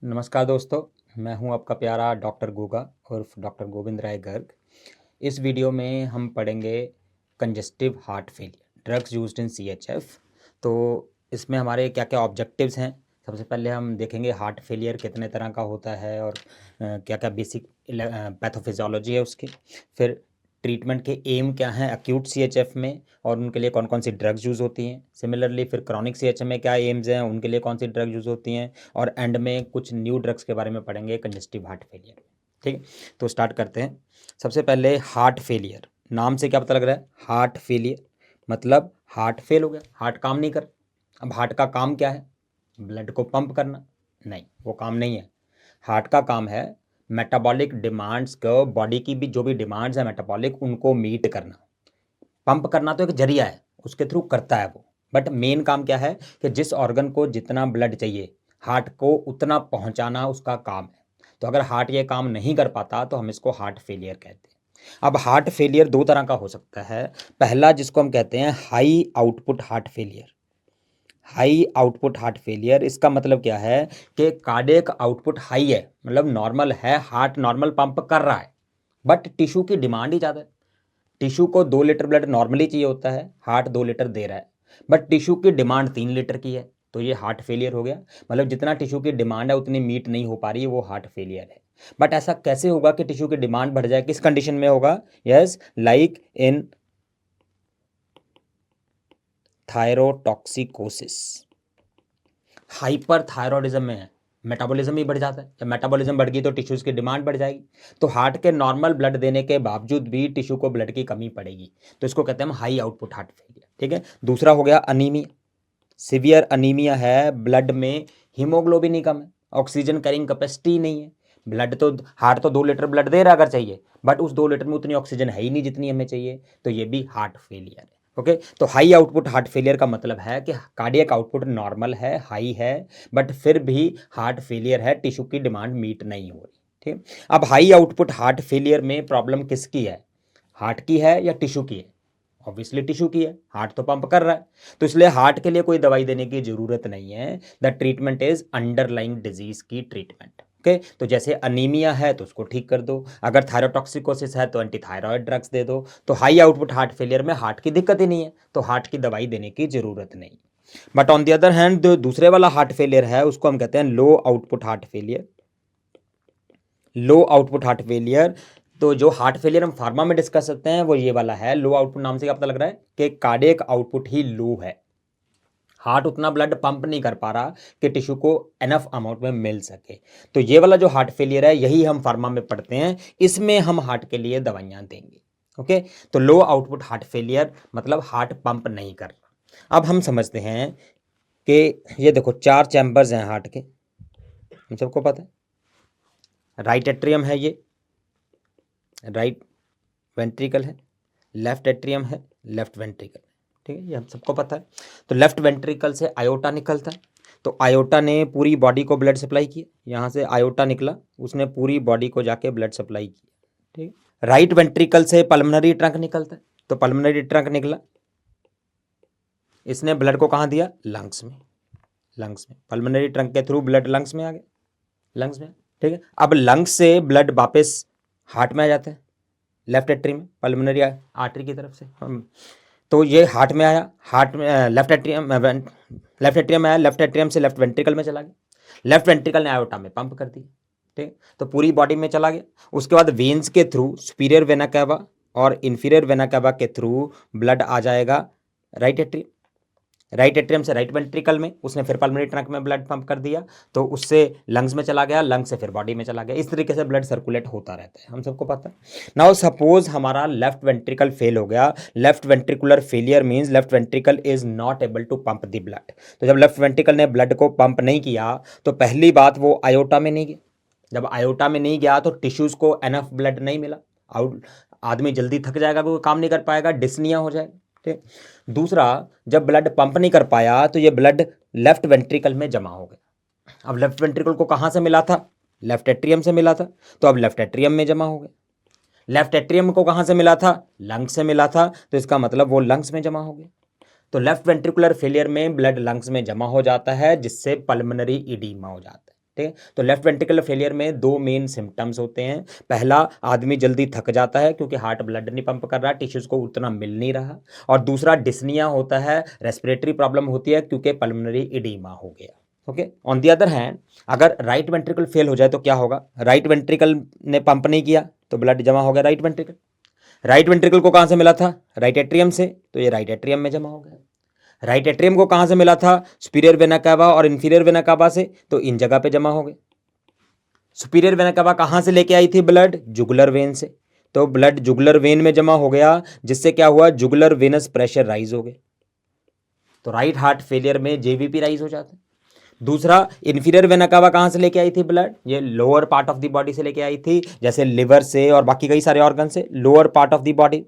नमस्कार दोस्तों, मैं हूं आपका प्यारा डॉक्टर गोगा उर्फ डॉक्टर गोविंद राय गर्ग। इस वीडियो में हम पढ़ेंगे congestive heart failure drugs used in CHF. तो इसमें हमारे क्या क्या ऑब्जेक्टिव्स हैं। सबसे पहले हम देखेंगे हार्ट फेलियर कितने तरह का होता है और क्या क्या बेसिक पैथोफिजियोलॉजी है उसकी। फिर ट्रीटमेंट के एम क्या हैं एक्यूट सीएचएफ में और उनके लिए कौन कौन सी ड्रग्स यूज़ होती हैं। सिमिलरली फिर क्रॉनिक सीएचएफ में क्या एम्स हैं, उनके लिए कौन सी ड्रग यूज़ होती हैं। और एंड में कुछ न्यू ड्रग्स के बारे में पढ़ेंगे कंजेस्टिव हार्ट फेलियर। ठीक है, तो स्टार्ट करते हैं। सबसे पहले हार्ट फेलियर, नाम से क्या पता लग रहा है? हार्ट फेलियर मतलब हार्ट फेल हो गया, हार्ट काम नहीं कर। अब हार्ट का काम क्या है? ब्लड को पंप करना? नहीं, वो काम नहीं है। हार्ट का काम है मेटाबॉलिक डिमांड्स को, बॉडी की भी जो भी डिमांड्स है मेटाबॉलिक, उनको मीट करना। पंप करना तो एक जरिया है, उसके थ्रू करता है वो, बट मेन काम क्या है कि जिस ऑर्गन को जितना ब्लड चाहिए हार्ट को उतना पहुंचाना उसका काम है। तो अगर हार्ट ये काम नहीं कर पाता तो हम इसको हार्ट फेलियर कहते हैं। अब हार्ट फेलियर दो तरह का हो सकता है। पहला जिसको हम कहते हैं high output heart failure. High output heart failure, इसका मतलब क्या है कि कार्डियक आउटपुट हाई है, मतलब नॉर्मल है, हार्ट नॉर्मल पंप कर रहा है, बट टिश्यू की डिमांड ही ज़्यादा है। टिश्यू को 2 लीटर ब्लड नॉर्मली चाहिए होता है, हार्ट 2 लीटर दे रहा है, बट टिश्यू की डिमांड 3 लीटर की है, तो ये हार्ट फेलियर हो गया। मतलब जितना टिश्यू की डिमांड है उतनी मीट नहीं हो पा रही है, वो हार्ट फेलियर है। बट ऐसा कैसे होगा कि टिश्यू की डिमांड बढ़ जाए? किस कंडीशन में होगा? Yes, like in thyrotoxicosis. Hyper thyroidism में है, मेटाबॉलिज्म ही बढ़ जाता है। जब मेटाबॉलिज्म बढ़ गई तो टिश्यूज़ की डिमांड बढ़ जाएगी, तो हार्ट के नॉर्मल ब्लड देने के बावजूद भी टिश्यू को ब्लड की कमी पड़ेगी, तो इसको कहते हैं हम हाई आउटपुट हार्ट फेलियर। ठीक है, दूसरा हो गया अनीमिया। सिवियर अनीमिया है, ब्लड में हीमोग्लोबिन ही कम है, ऑक्सीजन कैरिंग कैपेसिटी नहीं है। ब्लड तो हार्ट तो 2 लीटर ब्लड दे रहा अगर चाहिए, बट उस 2 लीटर में उतनी ऑक्सीजन है ही नहीं जितनी हमें चाहिए, तो ये भी हार्ट फेलियर है। ओके, तो हाई आउटपुट हार्ट फेलियर का मतलब है कि कार्डियक आउटपुट नॉर्मल है, हाई है, बट फिर भी हार्ट फेलियर है, टिश्यू की डिमांड मीट नहीं हो रही। ठीक, अब हाई आउटपुट हार्ट फेलियर में प्रॉब्लम किसकी है? हार्ट की है या टिश्यू की है? ऑब्वियसली टिश्यू की है, हार्ट तो पंप कर रहा है, तो इसलिए हार्ट के लिए कोई दवाई देने की जरूरत नहीं है। The treatment is underlying disease की ट्रीटमेंट। ओके, तो जैसे अनीमिया है तो उसको ठीक कर दो, अगर थायरोटॉक्सिकोसिस है तो एंटी थायराइड ड्रग्स दे दो। तो हाई आउटपुट हार्ट फेलियर में हार्ट की दिक्कत ही नहीं है, तो हार्ट की दवाई देने की जरूरत नहीं। But on the other hand जो दूसरे वाला हार्ट फेलियर है उसको हम कहते हैं low output heart failure. Low output heart failure, तो जो हार्ट फेलियर हम फार्मा में डिस्कस करते हैं वो ये वाला है। लो आउटपुट नाम से क्या पता लग रहा है कि कार्डियक आउटपुट ही लो है, हार्ट उतना ब्लड पंप नहीं कर पा रहा कि टिश्यू को एनफ अमाउंट में मिल सके। तो ये वाला जो हार्ट फेलियर है यही हम फार्मा में पढ़ते हैं, इसमें हम हार्ट के लिए दवाइयां देंगे। ओके, तो लो आउटपुट हार्ट फेलियर मतलब हार्ट पंप नहीं कर रहा। अब हम समझते हैं कि ये देखो 4 चैम्बर्स हैं हार्ट के, हम सबको पता है। राइट एट्रियम है, ये राइट वेंट्रिकल है, लेफ्ट एट्रियम है, लेफ्ट वेंट्रिकल। ठीक है, ये हम सबको पता है। तो लेफ्ट वेंट्रिकल से आयोटा निकलता है, तो आयोटा ने पूरी बॉडी को ब्लड सप्लाई किया, यहाँ से आयोटा निकला, उसने पूरी बॉडी को जाके ब्लड सप्लाई किया। ठीक, राइट वेंट्रिकल से पल्मनरी ट्रंक निकलता है, तो पल्मनरी ट्रंक निकला, इसने ब्लड को कहाँ दिया? लंग्स में। लंग्स में पल्मनरी ट्रंक के थ्रू ब्लड लंग्स में आ गया, लंग्स में। ठीक है, अब लंग्स से ब्लड वापस हार्ट में आ जाता है, लेफ्ट एट्री में, पल्मोनरी आर्टरी की तरफ से। तो ये हार्ट में आया, हार्ट में लेफ्ट एट्रियम में आया, लेफ्ट एट्रियम से लेफ्ट वेंट्रिकल में चला गया, लेफ्ट वेंट्रिकल ने आयोटा में पंप कर दिया। ठीक, तो पूरी बॉडी में चला गया। उसके बाद वेन्स के थ्रू सुपीरियर वेना कैवा और इन्फीरियर वेना कैवा के थ्रू ब्लड आ जाएगा राइट एट्रियम, राइट एट्रियम से राइट वेंट्रिकल में, उसने फिर पल्मोनरी ट्रंक में ब्लड पंप कर दिया, तो उससे लंग्स में चला गया, लंग्स से फिर बॉडी में चला गया। इस तरीके से ब्लड सर्कुलेट होता रहता है, हम सबको पता है। नाउ सपोज हमारा लेफ्ट वेंट्रिकल फेल हो गया। Left ventricular failure means left ventricle is not able to pump the blood. तो जब लेफ्ट वेंट्रिकल ने ब्लड को पंप नहीं किया तो पहली बात वो आयोटा में नहीं गया, जब आयोटा में नहीं गया तो टिश्यूज को एनफ ब्लड नहीं मिला, आउट आदमी जल्दी थक जाएगा, वो काम नहीं कर पाएगा, डिस्निया हो जाएगा। ठीक, दूसरा, जब ब्लड पंप नहीं कर पाया तो ये ब्लड लेफ्ट वेंट्रिकल में जमा हो गया। अब लेफ्ट वेंट्रिकल को कहाँ से मिला था? लेफ्ट एट्रियम से मिला था, तो अब लेफ्ट एट्रियम में जमा हो गया। लेफ्ट एट्रियम को कहाँ से मिला था? लंग्स से मिला था, तो इसका मतलब वो लंग्स में जमा हो गया। तो लेफ्ट वेंट्रिकुलर फेलियर में ब्लड लंग्स में जमा हो जाता है जिससे पल्मोनरी इडीमा हो जाता है। ठीक है। तो लेफ्ट वेंट्रिकुलर फेलियर में दो मेन सिम्टम्स होते हैं। पहला, आदमी जल्दी थक जाता है क्योंकि हार्ट ब्लड नहीं पंप कर रहा, टिश्यूज को उतना मिल नहीं रहा। और दूसरा, डिस्निया होता है, रेस्पिरेटरी प्रॉब्लम होती है क्योंकि पल्मोनरी एडीमा हो गया। Okay. On the other hand, अगर राइट वेंट्रिकल फेल हो जाए तो क्या होगा? राइट वेंट्रिकल ने पंप नहीं किया तो ब्लड जमा हो गया राइट वेंट्रिकल। राइट वेंट्रिकल को कहां से मिला था? राइट एट्रियम से, तो ये राइट एट्रियम में जमा हो गया। राइट एट्रियम को कहां से मिला था? सुपीरियर वेना कावा और इंफीरियर वेना कावा से, तो इन जगह पे जमा हो गए। सुपीरियर वेना कावा कहां से लेके आई थी ब्लड? जुगुलर वेन से, तो ब्लड जुगुलर वेन में जमा हो गया, जिससे क्या हुआ? जुगुलर वेनस प्रेशर राइज हो गए, तो राइट हार्ट फेलियर में जेवीपी राइज हो जाता है। दूसरा, इन्फीरियर वेना कावा कहां से लेके आई थी ब्लड? ये lower part of the body से लेके आई थी, जैसे लिवर से और बाकी कई सारे ऑर्गन से, lower part of the body.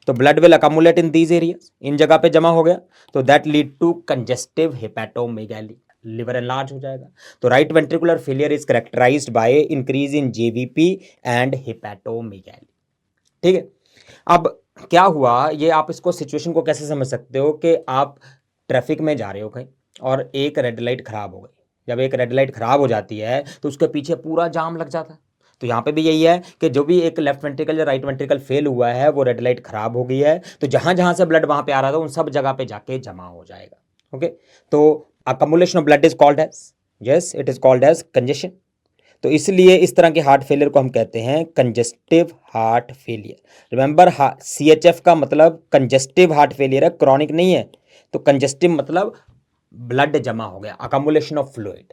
तो blood will accumulate in these areas, इन जगह पे जमा हो गया, तो that lead to congestive hepatomegaly, liver enlarge हो जाएगा। तो right ventricular failure is characterized by increase in JVP and hepatomegaly. ठीक है। अब क्या हुआ, ये आप इसको सिचुएशन को कैसे समझ सकते हो कि आप ट्रैफिक में जा रहे हो कहीं और एक रेड लाइट खराब हो गई। जब एक रेड लाइट खराब हो जाती है तो उसके पीछे पूरा जाम लग जाता है। तो यहाँ पे भी यही है कि जो भी एक लेफ्ट वेंट्रिकल या राइट वेंट्रिकल फेल हुआ है, वो रेड लाइट खराब हो गई है, तो जहां जहां से ब्लड वहां पे आ रहा था उन सब जगह पे जाके जमा हो जाएगा। ओके। तो accumulation of blood is called as, yes it is called as congestion. तो इसलिए इस तरह के हार्ट फेलियर को हम कहते हैं congestive heart failure. Remember, CHF का मतलब कंजेस्टिव हार्ट फेलियर है, क्रॉनिक नहीं है। तो कंजेस्टिव मतलब ब्लड जमा हो गया, अकमुलेशन ऑफ फ्लूइड।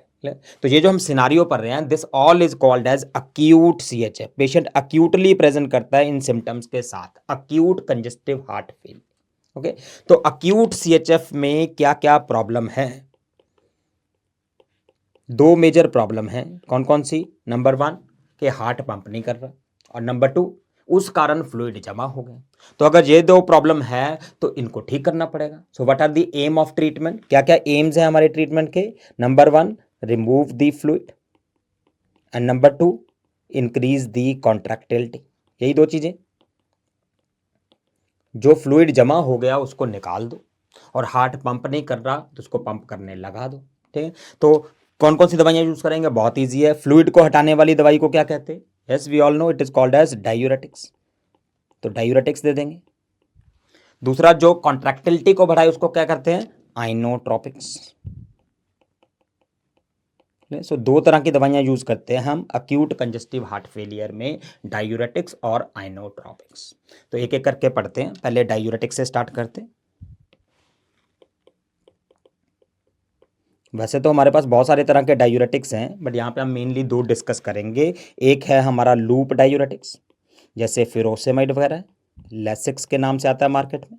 तो ये जो हम सिनारियो पढ़ रहे हैं, this all is called as acute CHF। Patient acutely present करता है इन सिम्टम्स के साथ, acute congestive heart failure. Okay. तो अक्यूट CHF में क्या क्या प्रॉब्लम है? दो मेजर प्रॉब्लम है। कौन कौन सी? नंबर 1 कि हार्ट पंप नहीं कर रहा, और नंबर 2 उस कारण फ्लूइड जमा हो गए। तो अगर ये दो प्रॉब्लम है तो इनको ठीक करना पड़ेगा। So what are the aim of treatment? क्या क्या एम्स हैं हमारे ट्रीटमेंट के? Number 1, remove the fluid, and number 2, increase the contractility. यही दो चीजें। जो फ्लूइड जमा हो गया उसको निकाल दो, और हार्ट पंप नहीं कर रहा तो उसको पंप करने लगा दो। ठीक है। तो कौन कौन सी दवाइयां यूज करेंगे? बहुत ईजी है। फ्लूइड को हटाने वाली दवाई को क्या कहते हैं? Yes we all know, it is called as diuretics. तो डायूरेटिक्स दे देंगे। दूसरा, जो कॉन्ट्रैक्टिलिटी को बढ़ाए उसको क्या करते हैं? आइनोट्रोपिक्स। सो दो तरह की दवाइयां यूज करते हैं हम अक्यूट कंजेस्टिव हार्ट फेलियर में, डायूरेटिक्स और आइनोट्रोपिक्स। तो एक एक करके पढ़ते हैं। पहले डायूरेटिक्स से स्टार्ट करते हैं। वैसे तो हमारे पास बहुत सारे तरह के डायूरेटिक्स हैं, बट यहाँ पे हम मेनली दो डिस्कस करेंगे। एक है हमारा लूप डायूरेटिक्स, जैसे फिरोसेमाइड वगैरह, लेसिक्स के नाम से आता है मार्केट में।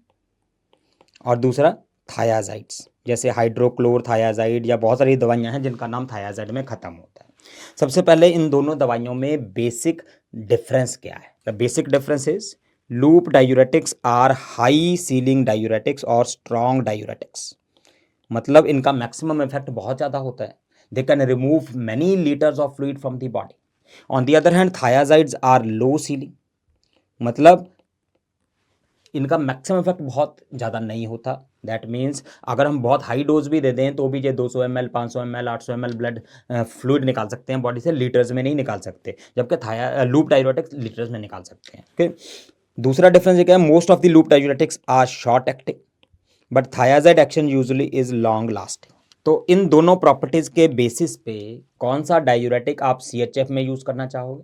और दूसरा थायाजाइड्स, जैसे हाइड्रोक्लोरथायाजाइड, या बहुत सारी दवाइयाँ हैं जिनका नाम थायाजाइड में ख़त्म होता है। सबसे पहले इन दोनों दवाइयों में बेसिक डिफरेंस क्या है? The basic difference is loop diuretics are high ceiling diuretics और स्ट्रॉन्ग डायूरेटिक्स। मतलब इनका मैक्सिमम इफेक्ट बहुत ज़्यादा होता है। They can remove many litres of fluid from the body. On the other hand thiazides are low ceiling, मतलब इनका maximum effect बहुत ज़्यादा नहीं होता। दैट मीन्स अगर हम बहुत हाई डोज भी दे दें तो भी ये 200 ml, 500 ml, 800 ml blood fluid निकाल सकते हैं बॉडी से, लीटर्स में नहीं निकाल सकते, जबकि लूप डायूरेटिक्स लीटर्स में निकाल सकते हैं। ओके। दूसरा डिफरेंस ये क्या है? Most of the loop diuretics are short acting, but thiazide action usually is long lasting. तो इन दोनों प्रॉपर्टीज के बेसिस पे कौन सा डायूरेटिक आप CHF में यूज करना चाहोगे?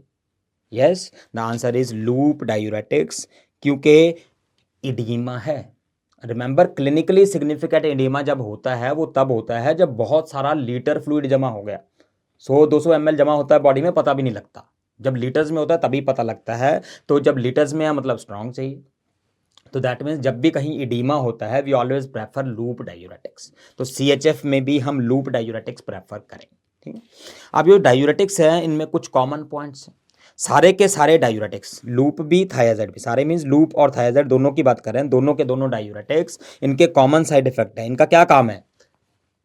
Yes, the answer is loop diuretics, क्योंकि इडीमा है। रिमेंबर, क्लिनिकली सिग्निफिकेंट इडीमा जब होता है वो तब होता है जब बहुत सारा लीटर फ्लूइड जमा हो गया। 100-200 ml जमा होता है बॉडी में, पता भी नहीं लगता। जब लीटर्स में होता है तभी पता लगता है। तो जब लीटर्स में है मतलब स्ट्रॉन्ग चाहिए। तो दैट मीन्स जब भी कहीं इडीमा होता है we always prefer loop diuretics. तो CHF में भी हम लूप डायूरेटिक्स प्रेफर करेंगे। ठीक है। अब ये डायूरेटिक्स है, इनमें कुछ कॉमन पॉइंट्स हैं। सारे के सारे डायूरेटिक्स, लूप भी थायाजाइड भी, सारे मीन्स लूप और थायाजाइड दोनों की बात कर रहे हैं, दोनों के दोनों डायूरेटिक्स, इनके कॉमन साइड इफेक्ट है। इनका क्या काम है?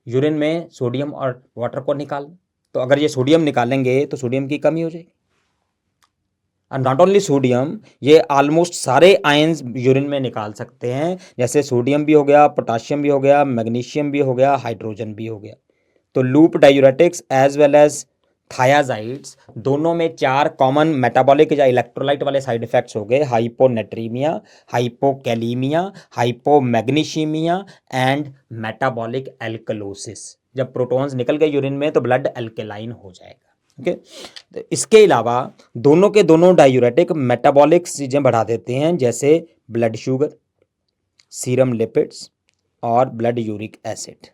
यूरिन में सोडियम और वाटर को निकालना। तो अगर ये सोडियम निकालेंगे तो सोडियम की कमी हो जाएगी। एंड नॉट ओनली सोडियम, ये ऑलमोस्ट सारे आयंस यूरिन में निकाल सकते हैं, जैसे सोडियम भी हो गया, पोटाशियम भी हो गया, मैग्नीशियम भी हो गया, हाइड्रोजन भी हो गया। तो loop diuretics as well as thiazides, दोनों में 4 कॉमन मेटाबॉलिक या इलेक्ट्रोलाइट वाले साइड इफेक्ट्स हो गए, hyponatremia, hypokalemia, hypomagnesemia and metabolic alkalosis. जब प्रोटॉन्स निकल गए यूरिन में तो ब्लड एल्केलाइन हो जाएगा। ओके, तो इसके अलावा दोनों के दोनों डायूरेटिक मेटाबॉलिक चीज़ें बढ़ा देते हैं, जैसे ब्लड शुगर, सीरम लिपिड्स और blood uric acid.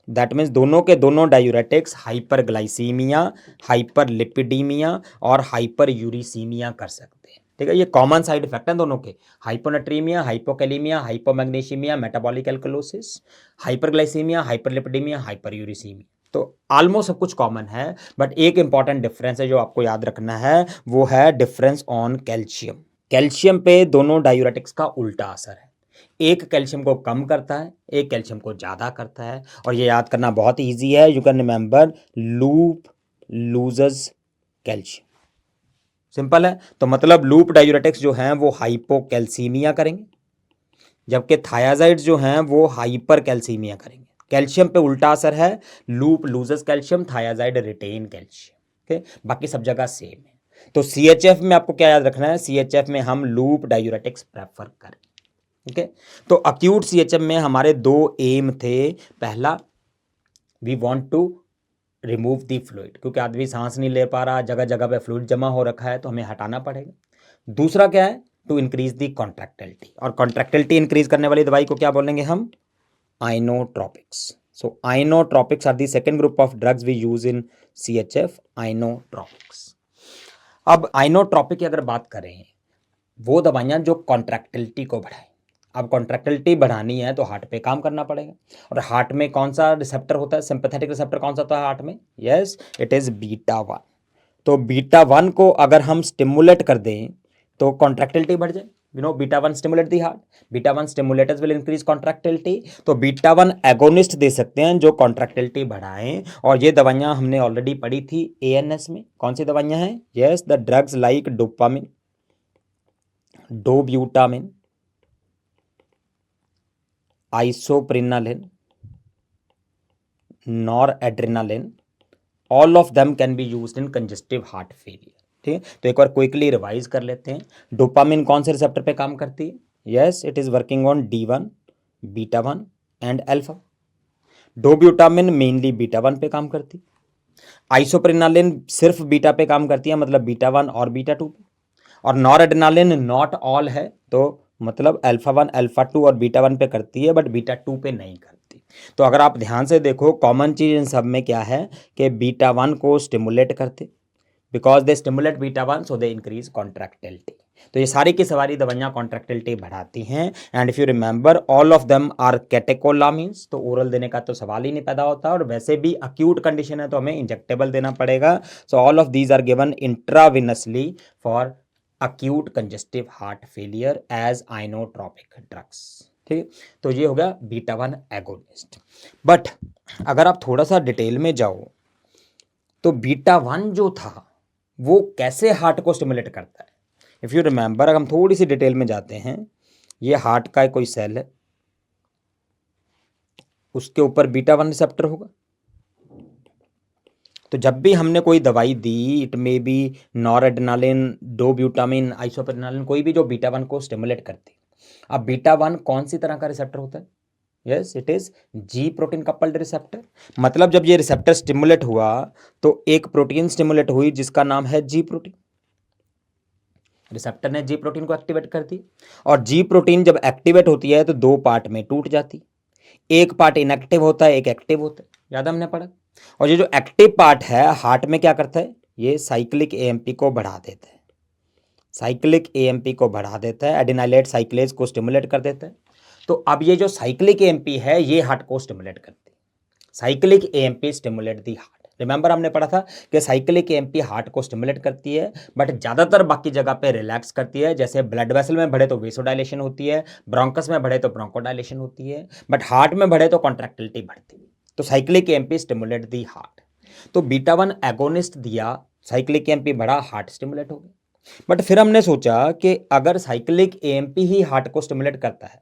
That means दोनों के दोनों डायूरेटिक्स हाइपरग्लाइसीमिया, हाइपरलिपिडीमिया और हाइपर यूरिसीमिया कर सकते हैं। ठीक है, ये कॉमन साइड इफेक्ट हैं दोनों के, hyponatremia, hypokalemia, hypomagnesemia, metabolic alkalosis, hyperglycemia, hyperlipidemia, hyper uricemia. तो ऑलमोस्ट सब कुछ कॉमन है, बट एक इंपॉर्टेंट डिफरेंस है जो आपको याद रखना है, वो है डिफरेंस ऑन कैल्शियम। कैल्शियम पे दोनों डायूरेटिक्स का उल्टा असर है, एक कैल्शियम को कम करता है, एक कैल्शियम को ज़्यादा करता है। और ये याद करना बहुत ईजी है, you can remember loop loses calcium, simple है। तो मतलब लूप डायूरेटिक्स जो हैं वो हाइपोकैल्सीमिया करेंगे, जबकि थायाजाइड्स जो हैं वो हाइपर कैल्सीमिया करेंगे। कैल्शियम पे उल्टा असर है, loop loses calcium, thiazide retain calcium. Okay, बाकी सब जगह सेम है। तो CHF में आपको क्या याद रखना है, CHF में हम लूप डायूरेटिक्स प्रेफर करें। ओके, तो अक्यूट CHF में हमारे 2 एम थे। पहला, we want to remove the fluid, क्योंकि आदमी सांस नहीं ले पा रहा, जगह जगह पे फ्लूइड जमा हो रखा है, तो हमें हटाना पड़ेगा। दूसरा क्या है, टू इंक्रीज द कॉन्ट्रैक्टिलिटी, और कॉन्ट्रैक्टिलिटी इंक्रीज करने वाली दवाई को क्या बोलेंगे हम, inotropics. So inotropics are the second group of drugs we use in CHF, inotropics. अब आइनोट्रोपिक की अगर बात करें, वो दवाइयाँ जो कॉन्ट्रैक्टिलिटी को बढ़ाएं। अब कॉन्ट्रैक्टिलिटी बढ़ानी है तो हार्ट पे काम करना पड़ेगा, और हार्ट में कौन सा रिसेप्टर होता है, सिंपैथेटिक रिसेप्टर कौन सा होता है हार्ट में, यस इट इज़ बीटा 1। तो बीटा 1 को अगर हम स्टिमुलेट कर दें तो कॉन्ट्रैक्टिलिटी बढ़ जाए। You know beta 1 stimulate the heart, beta 1 stimulators will increase contractility. तो बीटा 1 एगोनिस्ट दे सकते हैं जो कॉन्ट्रैक्टिलिटी बढ़ाएं, और ये दवाइयाँ हमने ऑलरेडी पढ़ी थी ANS में। कौन सी दवाइयाँ हैं, yes the drugs like dopamine, dobutamine, isoprenaline, noradrenaline, all of them can be used in congestive heart failure. ठीक है, तो एक बार क्विकली रिवाइज कर लेते हैं। डोपामिन कौन से रिसेप्टर पे काम करती है, yes it is working on D1, beta 1 and alpha. Dobutamine mainly beta 1 पे काम करती है। आइसोप्रिनालिन सिर्फ बीटा पे काम करती है, मतलब बीटा 1 और बीटा 2 पे। और नॉरएड्रेनालिन नॉट ऑल है, तो मतलब अल्फा 1, अल्फा 2 और बीटा 1 पे करती है, बट बीटा 2 पे नहीं करती। तो अगर आप ध्यान से देखो, कॉमन चीज़ इन सब में क्या है कि बीटा 1 को स्टिमुलेट करते, because they stimulate beta 1 so they increase contractility. तो ये सारी की सारी दवाइयाँ कॉन्ट्रैक्टिलिटी बढ़ाती हैं। And if you remember all of them are catecholamines, तो ओरल देने का तो सवाल ही नहीं पैदा होता, और वैसे भी अक्यूट कंडीशन है तो हमें इंजेक्टेबल देना पड़ेगा। So all of these are given intravenously for acute congestive heart failure as inotropic drugs। ठीक, तो ये हो गया बीटा 1 एगोनिस्ट। बट अगर आप थोड़ा सा डिटेल में जाओ तो बीटा 1 जो था वो कैसे हार्ट को स्टिमुलेट करता है। इफ यू रिमेंबर, अगर हम थोड़ी सी डिटेल में जाते हैं, ये हार्ट का कोई सेल है, उसके ऊपर बीटा 1 रिसेप्टर होगा। तो जब भी हमने कोई दवाई दी, it may be noradrenaline, dobutamine, isoprenaline, कोई भी जो बीटा 1 को स्टिमुलेट करती। अब बीटा 1 कौन सी तरह का रिसेप्टर होता है, yes it is G protein coupled receptor. मतलब जब ये रिसेप्टर स्टिमुलेट हुआ तो एक प्रोटीन स्टिमुलेट हुई जिसका नाम है G प्रोटीन। रिसेप्टर ने G प्रोटीन को एक्टिवेट कर दी, और G प्रोटीन जब एक्टिवेट होती है तो 2 पार्ट में टूट जाती, एक पार्ट इनएक्टिव होता है, एक एक्टिव होता है, याद हमने पढ़ा। और ये जो एक्टिव पार्ट है हार्ट में क्या करता है, ये साइक्लिक AMP को बढ़ा देता है, साइक्लिक AMP को बढ़ा देता है, एडिनाइलेट साइक्लेज को स्टिमुलेट कर देता है। तो अब ये जो साइक्लिक AMP है ये हार्ट को स्टिमुलेट करती है, cyclic AMP stimulate the heart. Remember हमने पढ़ा था कि साइक्लिक AMP हार्ट को स्टिमुलेट करती है, बट ज़्यादातर बाकी जगह पे रिलैक्स करती है। जैसे ब्लड वेसल में बढ़े तो वेसोडाइलेशन होती है, ब्रोंकस में बढ़े तो ब्रोंकोडाइलेशन होती है, बट हार्ट में बढ़े तो कॉन्ट्रैक्टिलिटी बढ़ती है। तो cyclic AMP stimulate the heart. तो बीटा 1 एगोनिस्ट दिया, साइक्लिक AMP बढ़ा, हार्ट स्टिमुलेट हो गया। बट फिर हमने सोचा कि अगर साइक्लिक AMP ही हार्ट को स्टिमुलेट करता है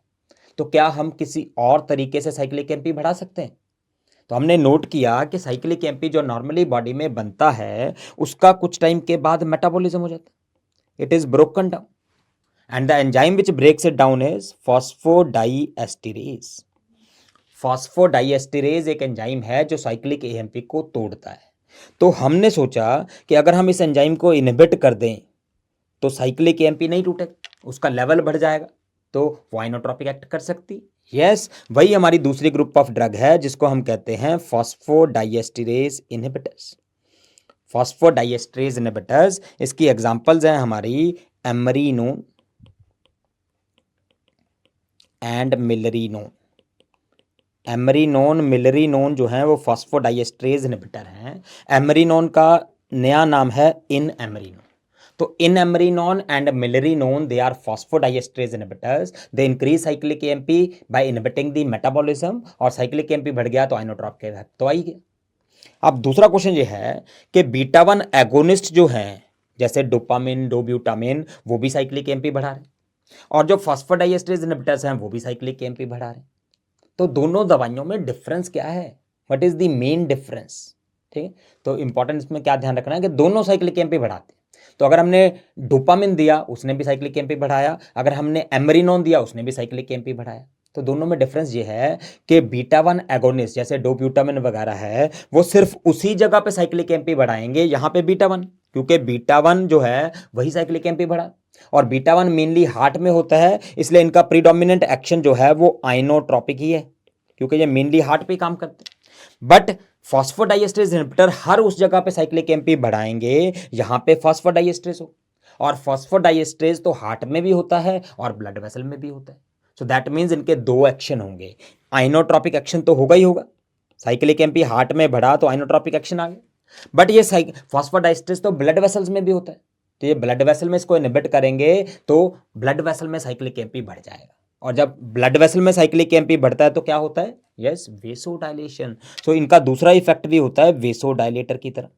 तो क्या हम किसी और तरीके से साइक्लिक AMP बढ़ा सकते हैं। तो हमने नोट किया कि साइक्लिक एमपी जो नॉर्मली बॉडी में बनता है उसका कुछ टाइम के बाद मेटाबॉलिज्म हो जाता है, it is broken down, and the enzyme which breaks it down is phosphodiesterase. Phosphodiesterase एक एंजाइम है जो साइक्लिक एएमपी को तोड़ता है। तो हमने सोचा कि अगर हम इस एंजाइम को इनहिबिट कर दें तो साइक्लिक एएमपी नहीं टूटेगा, उसका लेवल बढ़ जाएगा, तो वो आइनोट्रोपिक एक्ट कर सकती। यस, वही हमारी दूसरी ग्रुप ऑफ ड्रग है जिसको हम कहते हैं फॉस्फोडाइएस्टरेज इनहिबिटर्स। फॉस्फोडाइएस्टरेज इनहिबिटर्स, इसकी एग्जांपल्स हैं हमारी एमरीनोन एंड मिलरीनोन। एमरीनोन मिलरीनोन जो है वो फॉस्फोडाइएस्टरेज इनहिबिटर हैं। एमरीनोन का नया नाम है इन एमरीनोन। तो inamrinone and milrinone they are phosphodiesterase inhibitors, they increase cyclic AMP by inhibiting the metabolism, और साइक्लिक एएमपी बढ़ गया तो आइनोट्रॉप के इफेक्ट तो आई गया। अब दूसरा क्वेश्चन ये है कि बीटा 1 एगोनिस्ट जो हैं जैसे डोपामिन, डोब्यूटामिन, वो भी साइक्लिक एएमपी बढ़ा रहे हैं, और जो फॉस्फोडाइएस्टरेज इनहिबिटर्स हैं वो भी साइक्लिक एएमपी बढ़ा रहे हैं। तो दोनों दवाइयों में डिफरेंस क्या है, what is the main difference? ठीक है, तो इंपॉर्टेंट इसमें क्या ध्यान रखना है कि दोनों साइक्लिक एएमपी बढ़ाते हैं। तो अगर हमने डोपामिन दिया उसने भी साइक्लिक एएमपी बढ़ाया, अगर हमने एमरीनोन दिया उसने भी साइक्लिक एएमपी बढ़ाया। तो दोनों में डिफरेंस ये है कि बीटा 1 एगोनिस्ट जैसे डोब्यूटामिन वगैरह है वो सिर्फ उसी जगह पे साइक्लिक एएमपी बढ़ाएंगे यहाँ पे बीटा 1, क्योंकि बीटा 1 जो है वही साइक्लिक एएमपी बढ़ा, और बीटा 1 मेनली हार्ट में होता है, इसलिए इनका प्रीडोमिनेंट एक्शन जो है वो आइनोट्रोपिक ही है, क्योंकि ये मेनली हार्ट पे काम करते हैं। बट फॉस्फोडाइएस्टरेज इनहिबिटर हर उस जगह पे साइक्लिक एएमपी बढ़ाएंगे जहां पे फॉस्फोडाइएस्टरेज हो, और फॉस्फोडाइएस्टरेज तो हार्ट में भी होता है और ब्लड वेसल में भी होता है। सो दैट मीन्स इनके दो एक्शन होंगे, आइनोट्रोपिक एक्शन तो होगा ही होगा, साइक्लिक एएमपी हार्ट में बढ़ा तो आइनोट्रोपिक एक्शन आ गया, बट ये फॉस्फोडाइएस्टरेज तो ब्लड वेसल्स में भी होता है, तो ये ब्लड वेसल में इसको इनहिबिट करेंगे तो ब्लड वेसल में साइक्लिक एएमपी बढ़ जाएगा, और जब ब्लड वेसल में साइक्लिक एएमपी बढ़ता है तो क्या होता है? Yes, vasodilation. सो इनका दूसरा इफेक्ट भी होता है वेसोडाइलेटर की तरह।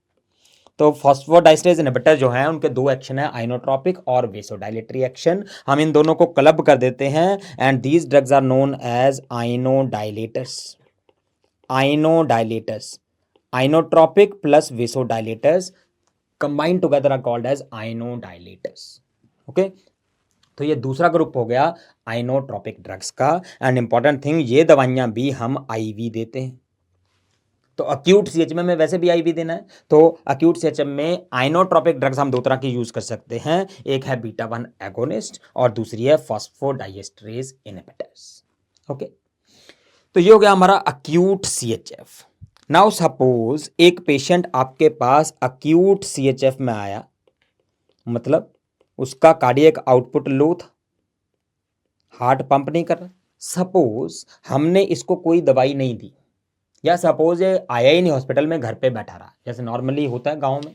तो फॉस्फोडाइएस्टरेज इनहिबिटर जो है उनके दो एक्शन है, आइनोट्रोपिक और वेसोडाइलेटरी एक्शन। हम इन दोनों को क्लब कर देते हैं and these drugs are known as inodilators. Inodilators, inotropic plus vasodilators combined together are called as inodilators. Okay, तो ये दूसरा ग्रुप हो गया आइनोट्रोपिक ड्रग्स का। एंड इंपॉर्टेंट थिंग, ये दवाइयां भी हम आईवी देते हैं। तो अक्यूट सीएचएम में वैसे भी आईवी देना है, तो अक्यूट सीएचएम में आइनोट्रोपिक ड्रग्स हम दो तरह की यूज कर सकते हैं, एक है बीटा 1 एगोनिस्ट और दूसरी है फॉस्फोडाइएस्टरेज इनहिबिटर्स। ओके, तो ये हो गया हमारा अक्यूट सीएचएफ। नाउ सपोज एक पेशेंट आपके पास अक्यूट सीएचएफ में आया, मतलब उसका कार्डियक आउटपुट लो था, हार्ट पंप नहीं कर रहा। सपोज हमने इसको कोई दवाई नहीं दी, या सपोज ये आया ही नहीं हॉस्पिटल में, घर पे बैठा रहा, जैसे नॉर्मली होता है गांव में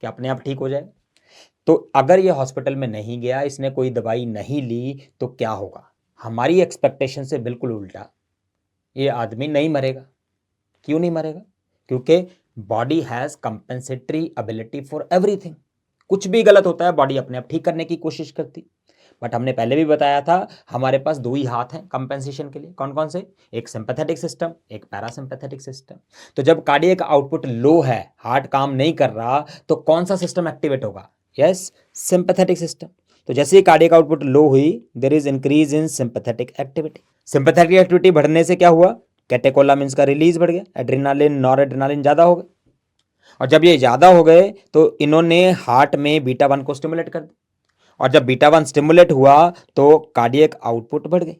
कि अपने आप ठीक हो जाए। तो अगर ये हॉस्पिटल में नहीं गया, इसने कोई दवाई नहीं ली, तो क्या होगा? हमारी एक्सपेक्टेशन से बिल्कुल उल्टा, ये आदमी नहीं मरेगा। क्यों नहीं मरेगा? क्योंकि body has compensatory ability for everything. कुछ भी गलत होता है बॉडी अपने आप ठीक करने की कोशिश करती। बट हमने पहले भी बताया था हमारे पास दो ही हाथ हैं कंपेंसेशन के लिए। कौन कौन से? एक सिंपैथेटिक सिस्टम, एक पैरासिम्पैथेटिक सिस्टम। तो जब कार्डियक आउटपुट लो है, हार्ट काम नहीं कर रहा, तो कौन सा सिस्टम एक्टिवेट होगा? Yes, sympathetic system. तो जैसे ही कार्डियक आउटपुट लो हुई, there is increase in sympathetic activity. Sympathetic activity बढ़ने से क्या हुआ? कैटेकोलामिन्स का रिलीज बढ़ गया, एड्रेनालिन, नॉर एड्रेनालिन ज़्यादा हो गए, और जब ये ज़्यादा हो गए तो इन्होंने हार्ट में बीटा 1 को स्टिमुलेट कर दिया, और जब बीटा 1 स्टिमुलेट हुआ तो कार्डियक आउटपुट बढ़ गई।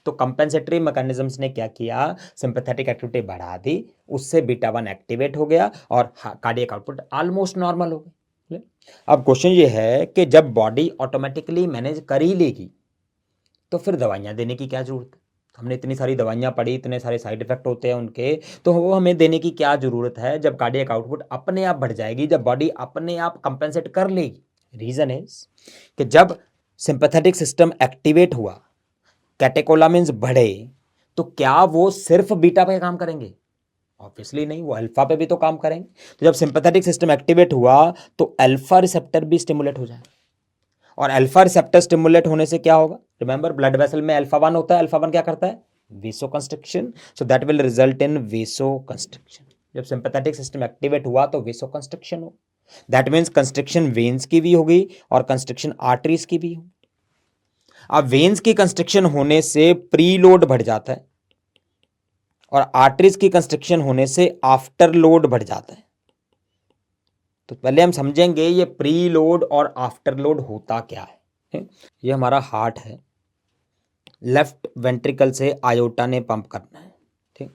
तो कंपेंसेटरी मैकेनिज्म्स ने क्या किया? सिंपैथेटिक एक्टिविटी बढ़ा दी, उससे बीटा 1 एक्टिवेट हो गया और कार्डियक आउटपुट ऑलमोस्ट नॉर्मल हो गई। अब क्वेश्चन ये है कि जब बॉडी ऑटोमेटिकली मैनेज कर ही लेगी तो फिर दवाइयाँ देने की क्या जरूरत है? हमने इतनी सारी दवाइयाँ पढ़ी, इतने सारे साइड इफेक्ट होते हैं उनके, तो वो हमें देने की क्या जरूरत है जब कार्डियक आउटपुट अपने आप बढ़ जाएगी, जब बॉडी अपने आप कंपेंसेट कर लेगी? रीजन इज कि जब सिंपैथेटिक सिस्टम एक्टिवेट हुआ, कैटेकोलामिन्स बढ़े, तो क्या वो सिर्फ बीटा पे काम करेंगे? ऑब्वियसली नहीं, वो अल्फा पे भी तो काम करेंगे। तो जब सिंपैथेटिक सिस्टम एक्टिवेट हुआ तो अल्फा रिसेप्टर भी स्टिमुलेट हो जाएगा, और अल्फा रिसेप्टर स्टिमुलेट होने से क्या होगा? रिमेंबर, ब्लड वेसल में अल्फा 1 होता है। अल्फा 1 क्या करता है? Vasoconstriction, so that will result in vasoconstriction. जब सिंपैथेटिक सिस्टम एक्टिवेट हुआ तो वेसोकंस्ट्रिक्शन हो, दैट मीन्स कंस्ट्रिक्शन वेन्स की भी होगी और कंस्ट्रिक्शन आर्टरीज की भी होगी। अब वेन्स की कंस्ट्रिक्शन होने से प्रीलोड बढ़ जाता है और आर्टरीज की कंस्ट्रिक्शन होने से आफ्टर लोड बढ़ जाता है। तो पहले हम समझेंगे ये प्री लोड और आफ्टर लोड होता क्या है। ये हमारा हार्ट है, लेफ्ट वेंट्रिकल से आयोटा ने पंप करना है, ठीक।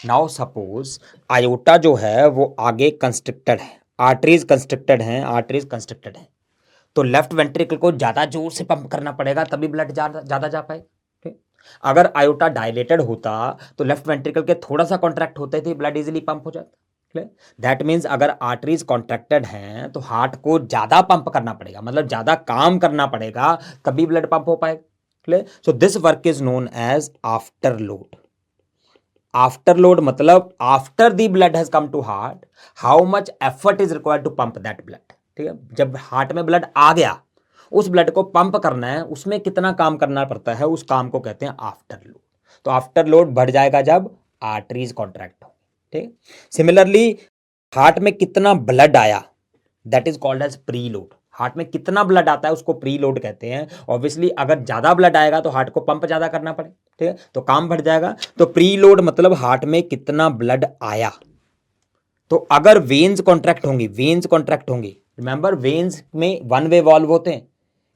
नाउ सपोज आयोटा जो है वो आगे कंस्ट्रिक्टेड है, आर्टरीज कंस्ट्रिक्टेड हैं, आर्टरीज कंस्ट्रिक्टेड है, तो लेफ्ट वेंट्रिकल को ज्यादा जोर से पंप करना पड़ेगा तभी ब्लड ज्यादा जा पाए, ठीक। अगर आयोटा डायलेटेड होता तो लेफ्ट वेंट्रिकल के थोड़ा सा कॉन्ट्रैक्ट होते थे ब्लड इजीली पंप हो जाता। दैट मीन्स अगर आर्टरीज कॉन्ट्रैक्टेड हैं तो हार्ट को ज्यादा पंप करना पड़ेगा, मतलब ज्यादा काम करना पड़ेगा तभी ब्लड पंप हो पाएगा। Clear? So this work is known as after load. After load मतलब after the blood has come to heart, how much effort is required to pump that blood, ठीक है। जब हार्ट में ब्लड आ गया, उस blood को पंप करना है, उसमें कितना काम करना पड़ता है, उस काम को कहते हैं आफ्टर लोड। तो आफ्टर लोड बढ़ जाएगा जब आर्टरीज कॉन्ट्रैक्ट हो, ठीक। सिमिलरली हार्ट में कितना ब्लड आया, that is called as preload. Heart में कितना ब्लड आता है उसको प्री लोड कहते हैं। ऑब्वियसली अगर ज्यादा ब्लड आएगा तो हार्ट को पंप ज्यादा करना पड़े, ठीक है, तो काम बढ़ जाएगा। तो प्री लोड मतलब हार्ट में कितना ब्लड आया। तो अगर वेन्स कॉन्ट्रैक्ट होंगी, वेन्स कॉन्ट्रैक्ट होंगी, रिमेंबर वेन्स में वन वे वॉल्व होते हैं,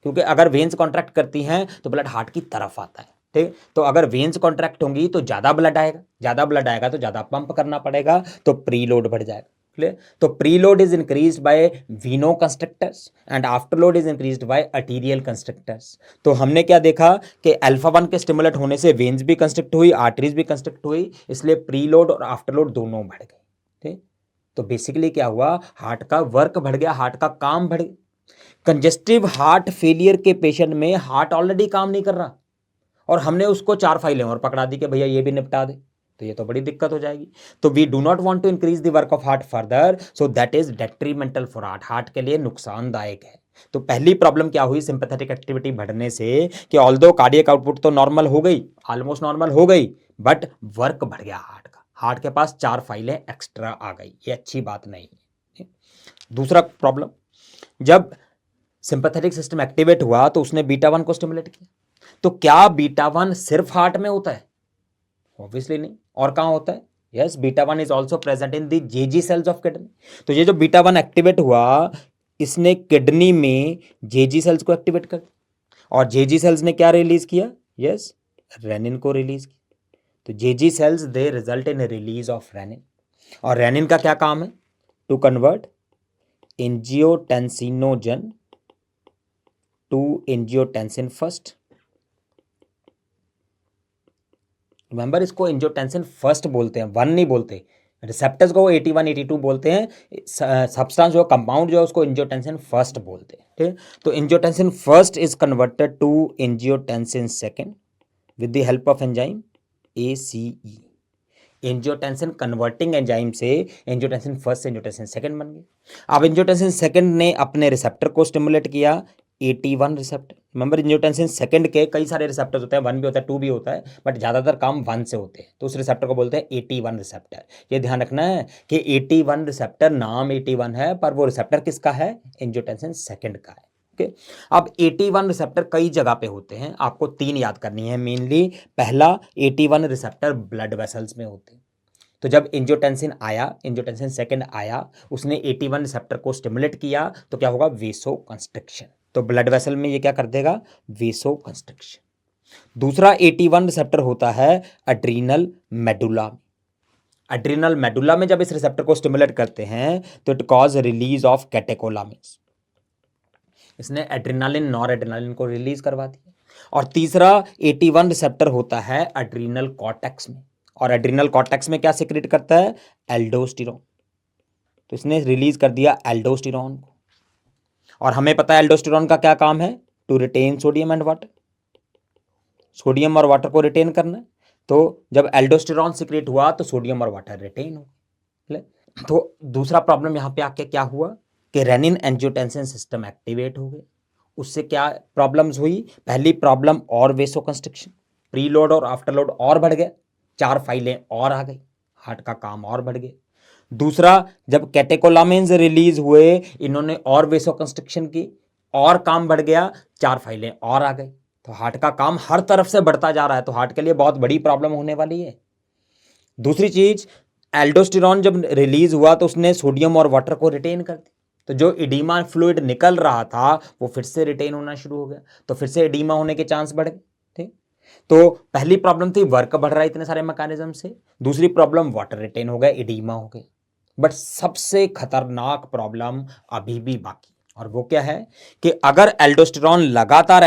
क्योंकि अगर वेन्स कॉन्ट्रैक्ट करती हैं तो ब्लड हार्ट की तरफ आता है, ठीक। तो अगर वेन्स कॉन्ट्रैक्ट होंगी तो ज्यादा ब्लड आएगा, ज्यादा ब्लड आएगा तो ज्यादा पंप करना पड़ेगा, तो प्री लोड बढ़ जाएगा। क्लियर? तो preload is increased by veno constructors and afterload is increased by arterial constructors. तो हमने क्या देखा कि अल्फा 1 के स्टिमुलेट होने से वेन्स भी कंस्ट्रक्ट हुई, आर्टरीज भी कंस्ट्रक्ट हुई, इसलिए प्रीलोड और आफ्टरलोड दोनों बढ़ गए, ठीक। तो बेसिकली क्या हुआ, हार्ट का वर्क बढ़ गया, हार्ट का काम बढ़ गया। कंजेस्टिव हार्ट फेलियर के पेशेंट में हार्ट ऑलरेडी काम नहीं कर रहा और हमने उसको 4 फाइलें और पकड़ा दी कि भैया ये भी निपटा दे, तो ये तो बड़ी दिक्कत हो जाएगी। तो we do not want to increase the work of heart further, so that is detrimental for heart, heart के लिए नुकसानदायक है। तो पहली प्रॉब्लम क्या हुई सिंपैथेटिक एक्टिविटी बढ़ने से, कि ऑल्दो कार्डियक आउटपुट तो नॉर्मल हो गई, ऑलमोस्ट नॉर्मल हो गई, बट वर्क बढ़ गया हार्ट का, हार्ट के पास 4 फाइलें एक्स्ट्रा आ गई, ये अच्छी बात नहीं है। दूसरा प्रॉब्लम, जब सिंपैथेटिक सिस्टम एक्टिवेट हुआ तो उसने बीटा 1 को स्टिमुलेट किया, तो क्या बीटा 1 सिर्फ हार्ट में होता है? ऑब्वियसली नहीं, और कहां होता है? Yes, beta 1 is also present in the Jazzy sales of kidney. तो ये जो बीटा 1 एक्टिवेट हुआ, इसने किडनी में जेजी सेल्स को एक्टिवेट कर, और जेजी सेल्स ने क्या रिलीज किया? यस, रेनिन को रिलीज किया। तो JG cells they result in release of renin, और रेनिन का क्या काम है? To convert angiotensinogen to angiotensin first. Remember, इसको एंजियोटेंसिन फर्स्ट बोलते हैं, 1 नहीं बोलते। रिसेप्टर्स को 81 82 बोलते हैं, सब्सटेंस जो कंपाउंड जो है उसको एंजियोटेंसिन फर्स्ट बोलते हैं, ठीक। तो angiotensin first is converted to angiotensin second with the help of enzyme ACE। Angiotensin converting enzyme से एंजियोटेंसिन फर्स्ट से एंजियोटेंसिन सेकंड बन गए। अब एंजियोटेंसिन सेकंड ने अपने रिसेप्टर को स्टिमुलेट किया, 81 रिसेप्टर। रिमेंबर, एंजियोटेंसिन सेकंड के कई सारे रिसेप्टर्स होते हैं, 1 भी होता है, 2 भी होता है, बट ज़्यादातर काम 1 से होते हैं, तो उस रिसेप्टर को बोलते हैं 81 रिसेप्टर। ये ध्यान रखना है कि 81 रिसेप्टर, नाम 81 है पर वो रिसेप्टर किसका है? एंजियोटेंसिन सेकंड का है, ओके। अब 81 रिसेप्टर कई जगह पे होते हैं, आपको 3 याद करनी है मेनली। पहला, 81 रिसेप्टर ब्लड वेसल्स में होते हैं। तो जब एंजियोटेंसिन आया, एंजियोटेंसिन सेकंड आया, उसने 81 रिसेप्टर को स्टिमुलेट किया, तो क्या होगा? वेसो कंस्ट्रिक्शन। तो ब्लड वेसल में ये क्या कर देगा? वेसो कंस्ट्रिक्शन। दूसरा 81 रिसेप्टर होता है एड्रीनल मेडुला। एड्रीनल मेडुला में जब इस रिसेप्टर को स्टिमुलेट करते हैं तो इट कॉज रिलीज ऑफ कैटेकोलामिन्स, इसने एड्रेनालिन नॉर एड्रेनालिन को रिलीज करवा दिया। और तीसरा 81 रिसेप्टर होता है एड्रीनल कॉर्टेक्स में, और एड्रीनल कॉर्टेक्स में क्या सिक्रेट करता है? एल्डोस्टेरोन। तो इसने रिलीज कर दिया एल्डोस्टेरोन को, और हमें पता है एल्डोस्टेरोन का क्या काम है? To retain sodium and water, sodium और वाटर को रिटेन करना है। तो जब एल्डोस्टेरोन सिक्रेट हुआ तो सोडियम और वाटर रिटेन हो गए। तो दूसरा प्रॉब्लम यहां पे आके क्या हुआ कि रेनिन एंजियोटेंसिन सिस्टम एक्टिवेट हो गए। उससे क्या प्रॉब्लम्स हुई? पहली प्रॉब्लम और वेसो कंस्ट्रिक्शन, प्री लोड और आफ्टर लोड और बढ़ गया, 4 फाइलें और आ गई, हार्ट का काम और बढ़ गया। दूसरा, जब कैटेकोलामिन्स रिलीज हुए, इन्होंने और वेसोकंस्ट्रिक्शन की, और काम बढ़ गया, 4 फाइलें और आ गई। तो हार्ट का काम हर तरफ से बढ़ता जा रहा है, तो हार्ट के लिए बहुत बड़ी प्रॉब्लम होने वाली है। दूसरी चीज, एल्डोस्टेरॉन जब रिलीज हुआ तो उसने सोडियम और वाटर को रिटेन कर दी, तो जो इडीमा फ्लूइड निकल रहा था वो फिर से रिटेन होना शुरू हो गया, तो फिर से इडीमा होने के चांस बढ़ गए। ठीक, तो पहली प्रॉब्लम थी वर्क बढ़ रहा है इतने सारे मैकेनिज्म से, दूसरी प्रॉब्लम वाटर रिटेन हो गया, इडीमा हो गया। बट सबसे खतरनाक प्रॉब्लम अभी भी बाकी, और वो क्या है कि अगर एल्डोस्टेरॉन लगातार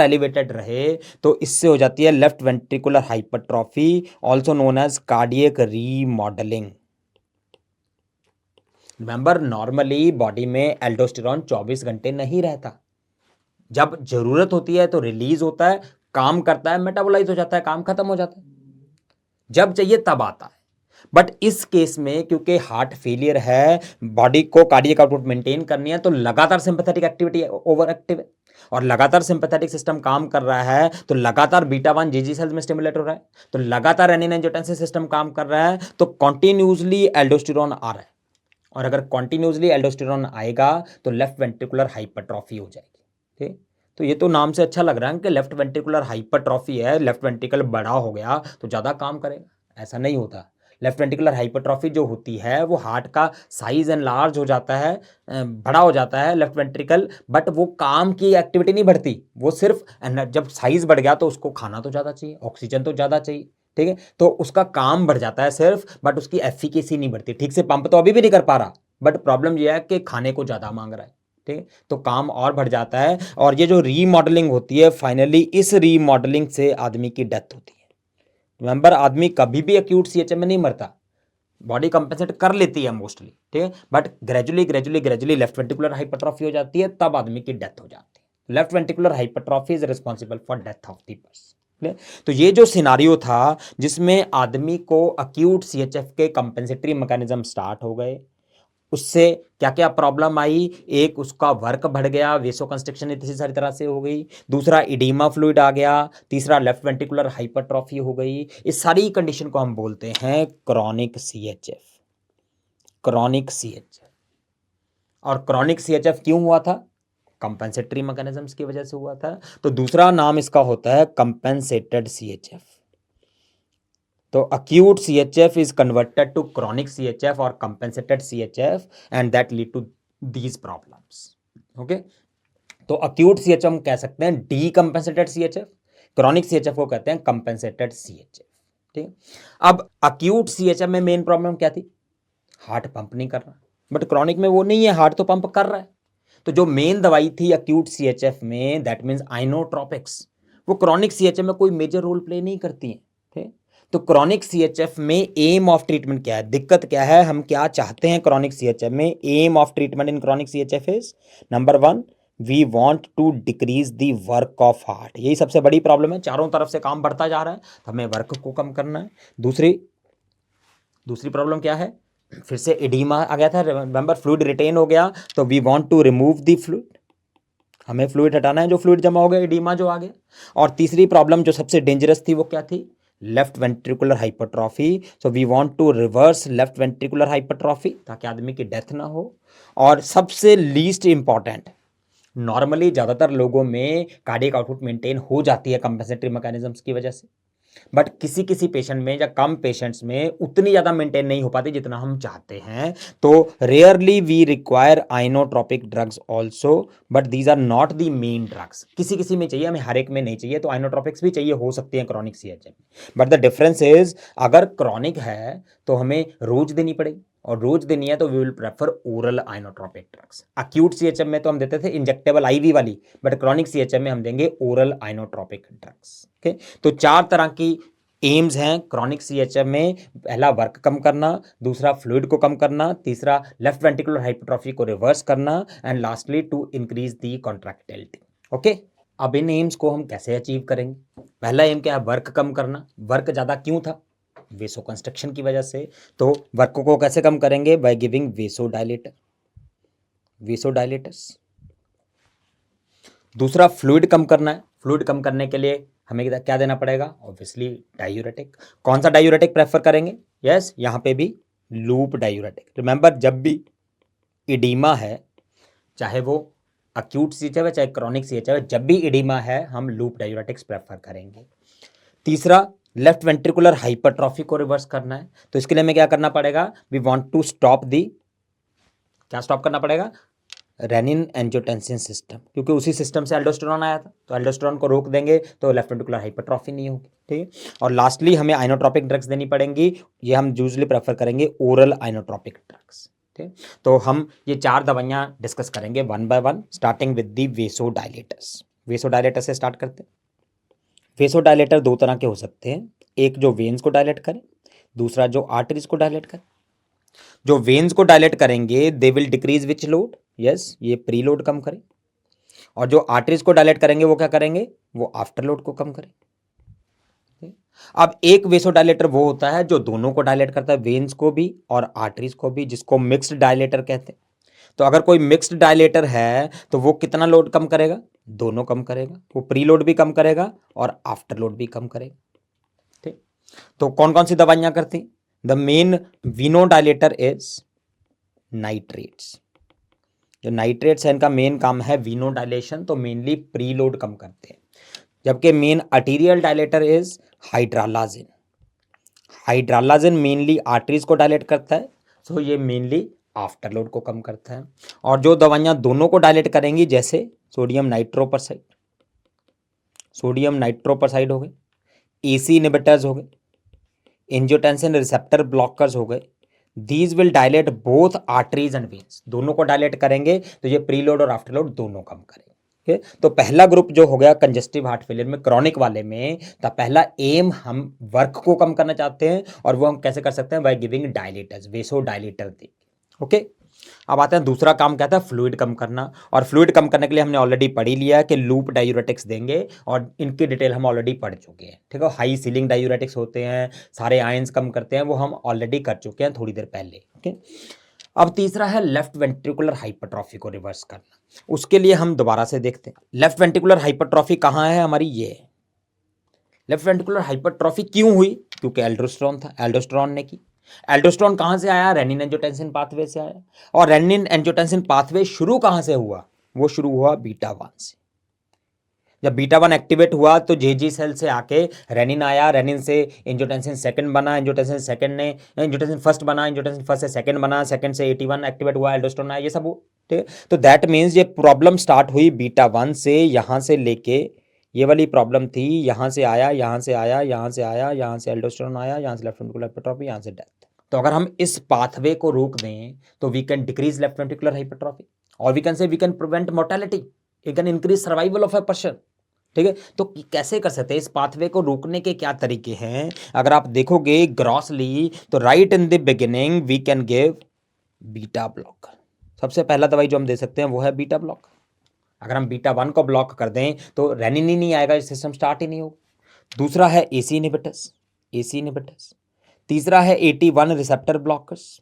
एलिवेटेड रहे तो इससे हो जाती है left ventricular hypertrophy, also known as cardiac remodelling. Remember, normally body में एल्डोस्टेरॉन 24 घंटे नहीं रहता, जब जरूरत होती है तो रिलीज होता है, काम करता है, मेटाबोलाइज हो जाता है, काम खत्म हो जाता है, जब चाहिए तब आता है। बट इस केस में क्योंकि हार्ट फेलियर है, बॉडी को कार्डियक आउटपुट मेंटेन करनी है, तो लगातार सिंपैथेटिक एक्टिविटी ओवर एक्टिव है, और लगातार सिंपैथेटिक सिस्टम काम कर रहा है, तो लगातार बीटा 1 जीजी सेल्स में स्टिमुलेट हो रहा है, तो लगातार रेनिन एंजियोटेंसिन सिस्टम काम कर रहा है, तो कॉन्टिन्यूसली एल्डोस्टेरॉन आ रहा है, और अगर कॉन्टिन्यूसली एल्डोस्टेरॉन आएगा तो लेफ्ट वेंट्रिकुलर हाइपरट्रॉफी हो जाएगी। ठीक, तो ये तो नाम से अच्छा लग रहा है कि लेफ्ट वेंट्रिकुलर हाइपरट्रॉफी है, लेफ्ट वेंट्रिकल बड़ा हो गया तो ज़्यादा काम करेगा, ऐसा नहीं होता। लेफ्ट वेंट्रिकुलर हाइपरट्रॉफी जो होती है वो हार्ट का साइज एंड लार्ज हो जाता है, बड़ा हो जाता है लेफ्ट वेंट्रिकल, बट वो काम की एक्टिविटी नहीं बढ़ती, वो सिर्फ जब साइज बढ़ गया तो उसको खाना तो ज़्यादा चाहिए, ऑक्सीजन तो ज़्यादा चाहिए, ठीक है, तो उसका काम बढ़ जाता है सिर्फ, बट उसकी एफिकेसी नहीं बढ़ती, ठीक से पंप तो अभी भी नहीं कर पा रहा, बट प्रॉब्लम यह है कि खाने को ज़्यादा मांग रहा है। ठीक है, तो काम और बढ़ जाता है, और ये जो रीमॉडलिंग होती है, फाइनली इस रीमॉडलिंग से आदमी की डेथ होती है। रिमेंबर, आदमी कभी भी एक्यूट सीएचएम में नहीं मरता, बॉडी कंपेंसेट कर लेती है मोस्टली, ठीक है, but gradually left ventricular hypertrophy हो जाती है, तब आदमी की डेथ हो जाती है। Left ventricular hypertrophy is responsible for death of the person. तो ये जो सिनारियो था जिसमें आदमी को अक्यूट सीएचएफ के कंपेंसेटरी मैकेनिज्म स्टार्ट हो गए, उससे क्या क्या प्रॉब्लम आई, एक उसका वर्क बढ़ गया, वेसो कंस्ट्रिक्शन इतनी सारी तरह से हो गई, दूसरा इडीमा फ्लूइड आ गया, तीसरा लेफ्ट वेंट्रिकुलर हाइपरट्रॉफी हो गई। इस सारी कंडीशन को हम बोलते हैं क्रॉनिक सीएचएफ। क्रॉनिक सीएचएफ, और क्रॉनिक सीएचएफ क्यों हुआ था? कंपेंसेटरी मैकेनिज्म्स की वजह से हुआ था। तो दूसरा नाम इसका होता है कंपेंसेटेड सीएचएफ। तो acute CHF is converted to chronic CHF or compensated CHF and that lead to these problems. Okay? तो acute CHF हम कह सकते हैं decompensated CHF, chronic CHF को कहते हैं compensated CHF. ठीक, अब acute CHF में मेन प्रॉब्लम क्या थी? हार्ट पंप नहीं कर रहा, बट क्रॉनिक में वो नहीं है, हार्ट तो पंप कर रहा है। तो जो मेन दवाई थी acute CHF में, दैट मीन्स आइनोट्रोपिक्स, वो क्रॉनिक CHF में कोई मेजर रोल प्ले नहीं करती है। ठीक, तो क्रॉनिक सीएचएफ में एम ऑफ ट्रीटमेंट क्या है, दिक्कत क्या है, हम क्या चाहते हैं क्रॉनिक सीएचएफ में? Aim of treatment in chronic CHF is number 1, we want to decrease the work of heart. यही सबसे बड़ी प्रॉब्लम है, चारों तरफ से काम बढ़ता जा रहा है, तो हमें वर्क को कम करना है। दूसरी प्रॉब्लम क्या है? फिर से एडीमा आ गया था, रिमेंबर, फ्लूइड रिटेन हो गया, तो we want to remove the fluid, हमें फ्लूइड हटाना है, जो फ्लूइड जमा हो गया, एडीमा जो आ गया। और तीसरी प्रॉब्लम जो सबसे डेंजरस थी वो क्या थी? Left ventricular hypertrophy. So we want to reverse left ventricular hypertrophy ताकि आदमी की डेथ ना हो। और सबसे लीस्ट इंपॉर्टेंट, नॉर्मली ज़्यादातर लोगों में कार्डियक आउटपुट मेंटेन हो जाती है कंपेंसेटरी मैकेनिज्म्स की वजह से, बट किसी किसी पेशेंट में या कम पेशेंट्स में उतनी ज़्यादा मेंटेन नहीं हो पाती जितना हम चाहते हैं। तो rarely we require inotropic drugs also, but these are not the main drugs. किसी किसी में चाहिए, हमें हर एक में नहीं चाहिए, तो आइनोट्रोपिक्स भी चाहिए हो सकती हैं क्रॉनिक सीएचएफ में। बट द डिफरेंस इज, अगर क्रॉनिक है तो हमें रोज देनी पड़ेगी, और रोज देनी है तो we will prefer oral inotropic drugs. Acute CHF में तो हम देते थे इंजेक्टेबल आईवी वाली, बट क्रॉनिक सीएचएफ में हम देंगे ओरल आइनोट्रोपिक ड्रग्स। ओके, तो 4 तरह की एम्स हैं क्रॉनिक सीएचएफ में। पहला वर्क कम करना, दूसरा फ्लूइड को कम करना, तीसरा लेफ्ट वेंट्रिकुलर हाइपरट्रॉफी को रिवर्स करना, and lastly to increase the contractility. Okay, अब इन एम्स को हम कैसे अचीव करेंगे? पहला एम क्या है? वर्क कम करना। वर्क ज़्यादा क्यों था? वेसो कंस्ट्रक्शन की वजह से। तो वर्क को कैसे कम करेंगे? By giving vasodilators. दूसरा फ्लूइड कम करना है। फ्लूइड कम करने के लिए हमें क्या देना पड़ेगा? Obviously diuretic. कौन सा डायूरेटिक प्रेफर करेंगे? यस, यहाँ पे भी लूप डायूरेटिक। रिमेंबर, जब भी इडीमा है, चाहे वो अक्यूट सीएचएफ है चाहे क्रॉनिक सीएचएफ है, जब भी इडीमा है हम लूप डायूरेटिक्स प्रेफर करेंगे। तीसरा, लेफ्ट वेंट्रिकुलर हाइपरट्रॉफी को रिवर्स करना है, तो इसके लिए हमें क्या करना पड़ेगा? We want to stop the, क्या स्टॉप करना पड़ेगा? रेनिन एंजियोटेंसिन सिस्टम, क्योंकि उसी सिस्टम से एल्डोस्टेरॉन आया था, तो एल्डोस्टेरॉन को रोक देंगे तो लेफ्ट वेंट्रिकुलर हाइपरट्रॉफी नहीं होगी। ठीक है, और लास्टली हमें आइनोट्रोपिक ड्रग्स देनी पड़ेंगी, ये हम यूजुअली प्रेफर करेंगे ओरल आइनोट्रोपिक ड्रग्स। ठीक, तो हम ये 4 दवाइयाँ डिस्कस करेंगे one by one, starting with the vasodilators. Vasodilator से स्टार्ट करते हैं। वेसोडायलेटर 2 तरह के हो सकते हैं, एक जो वेन्स को डायलेट करे, दूसरा जो आर्टरीज को डायलेट करे। जो वेन्स को डायलेट करेंगे they will decrease which load, yes, ये प्री लोड कम करे, और जो आर्टरीज को डायलेट करेंगे वो क्या करेंगे? वो आफ्टर लोड को कम करें। अब एक वेसोडायलेटर वो होता है जो दोनों को डायलेट करता है, वेन्स को भी और आर्टरीज को भी, जिसको मिक्स्ड डायलेटर कहते हैं। तो अगर कोई मिक्स्ड डायलेटर है तो वो कितना लोड कम करेगा? दोनों कम करेगा, वो प्री लोड भी कम करेगा और आफ्टर लोड भी कम करेगा। ठीक, तो कौन कौन सी दवाइयां करती? The main venodilator is nitrates. जो नाइट्रेट्स है इनका मेन काम है वीनोडायलेशन, तो मेनली प्री लोड कम करते हैं। जबकि main arterial dilator is hydralazine. Hydralazine mainly arteries को डायलेट करता है, सो ये मेनली आफ्टर लोड को कम करता है। और जो दवाइयाँ दोनों को डायलेट करेंगी, जैसे सोडियम नाइट्रोपरसाइड, सोडियम नाइट्रोपरसाइड हो गए, एसी इनहिबिटर्स हो गए, एंजियोटेंसिन रिसेप्टर ब्लॉकर्स हो गए, these will dilate both arteries and veins. दोनों को डायलेट करेंगे तो ये प्री लोड और आफ्टर लोड दोनों कम करेंगे। तो पहला ग्रुप जो हो गया कंजेस्टिव हार्ट फेलियर में, क्रॉनिक वाले में, तो पहला एम हम वर्क को कम करना चाहते हैं, और वो हम कैसे कर सकते हैं? By giving dilators, वेसो dilator they. Okay, अब आते हैं दूसरा काम क्या था? फ्लूइड कम करना। और फ्लूइड कम करने के लिए हमने ऑलरेडी पढ़ी लिया है कि लूप डायूरेटिक्स देंगे, और इनकी डिटेल हम ऑलरेडी पढ़ चुके हैं। ठीक है, हाई सीलिंग डायूरेटिक्स होते हैं, सारे आयंस कम करते हैं, वो हम ऑलरेडी कर चुके हैं थोड़ी देर पहले। ओके, अब तीसरा है लेफ्ट वेंट्रिकुलर हाइपरट्रॉफी को रिवर्स करना। उसके लिए हम दोबारा से देखते हैं, लेफ्ट वेंट्रिकुलर हाइपरट्रॉफी कहाँ है हमारी? ये है। लेफ्ट वेंट्रिकुलर हाइपरट्रॉफी क्यों हुई? क्योंकि एल्डोस्टेरॉन था, एल्डोस्टेरॉन ने की। एल्डोस्टेरॉन कहाँ से आया? रेनिन एंजियोटेंसिन पाथवे से आया। और रेनिन एंजियोटेंसिन पाथवे शुरू कहाँ से हुआ? वो शुरू हुआ बीटा 1 से। जब बीटा 1 एक्टिवेट हुआ तो जेजी सेल से आके रेनिन आया, रेनिन से एंजियोटेंसिन सेकंड बना, एंजियोटेंसिन सेकंड ने एंजियोटेंसिन फर्स्ट बना, एंजियोटेंसिन फर्स्ट से सेकंड बना, सेकंड से 81 एक्टिवेट हुआ, एल्डोस्टेरॉन आया, ये सब। ठीक है, तो दैट मीन्स ये प्रॉब्लम स्टार्ट हुई बीटा 1 से, यहाँ से लेके ये वाली प्रॉब्लम थी, यहाँ से आया, यहाँ से आया, यहाँ से आया, यहाँ से एल्डोस्टेरॉन आया, यहाँ से लेफ्ट वेंट्रिकुलर हाइपरट्रॉफी, यहाँ से डेथ। तो अगर हम इस पाथवे को रोक दें तो we can decrease left ventricular hypertrophy, और we can say we can prevent mortality, we can increase survival of a person. ठीक है, तो कैसे कर सकते हैं? इस पाथवे को रोकने के क्या तरीके हैं? अगर आप देखोगे ग्रॉसली, तो right in the beginning we can give beta blocker. सबसे पहला दवाई जो हम दे सकते हैं वो है बीटा ब्लॉकर। अगर हम बीटा 1 को ब्लॉक कर दें तो रेनिन ही नहीं आएगा, सिस्टम स्टार्ट ही नहीं होगा। दूसरा है एसी इनहिबिटर्स, एसी इनहिबिटर्स। तीसरा है 81 रिसेप्टर ब्लॉकर्स,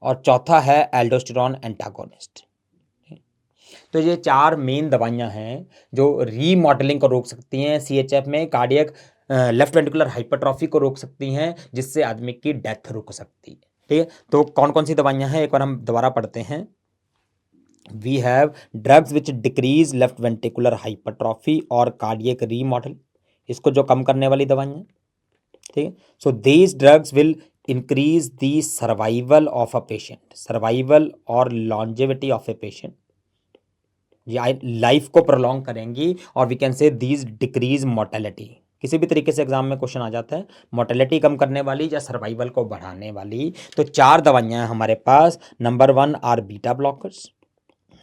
और चौथा है एल्डोस्टेरॉन एंटागोनिस्ट। तो ये 4 मेन दवाइयां हैं जो रीमॉडलिंग को रोक सकती हैं सीएचएफ में, कार्डियक लेफ्ट वेंट्रिकुलर हाइपरट्रॉफी को रोक सकती हैं, जिससे आदमी की डेथ रुक सकती है। ठीक है, तो कौन कौन सी दवाइयां हैं एक बार हम दोबारा पढ़ते हैं। We have drugs which decrease left ventricular hypertrophy और कार्डियक रीमॉडल, इसको जो कम करने वाली दवाइयां। ठीक है, so these drugs will increase the survival of a patient, survival और लॉन्जेविटी ऑफ ए पेशेंट, ये लाइफ को प्रोलॉन्ग करेंगी, और we can say these decrease mortality. किसी भी तरीके से एग्जाम में क्वेश्चन आ जाता है, मोर्टेलिटी कम करने वाली या सर्वाइवल को बढ़ाने वाली। तो 4 दवाइयां हैं हमारे पास। Number 1 are beta blockers,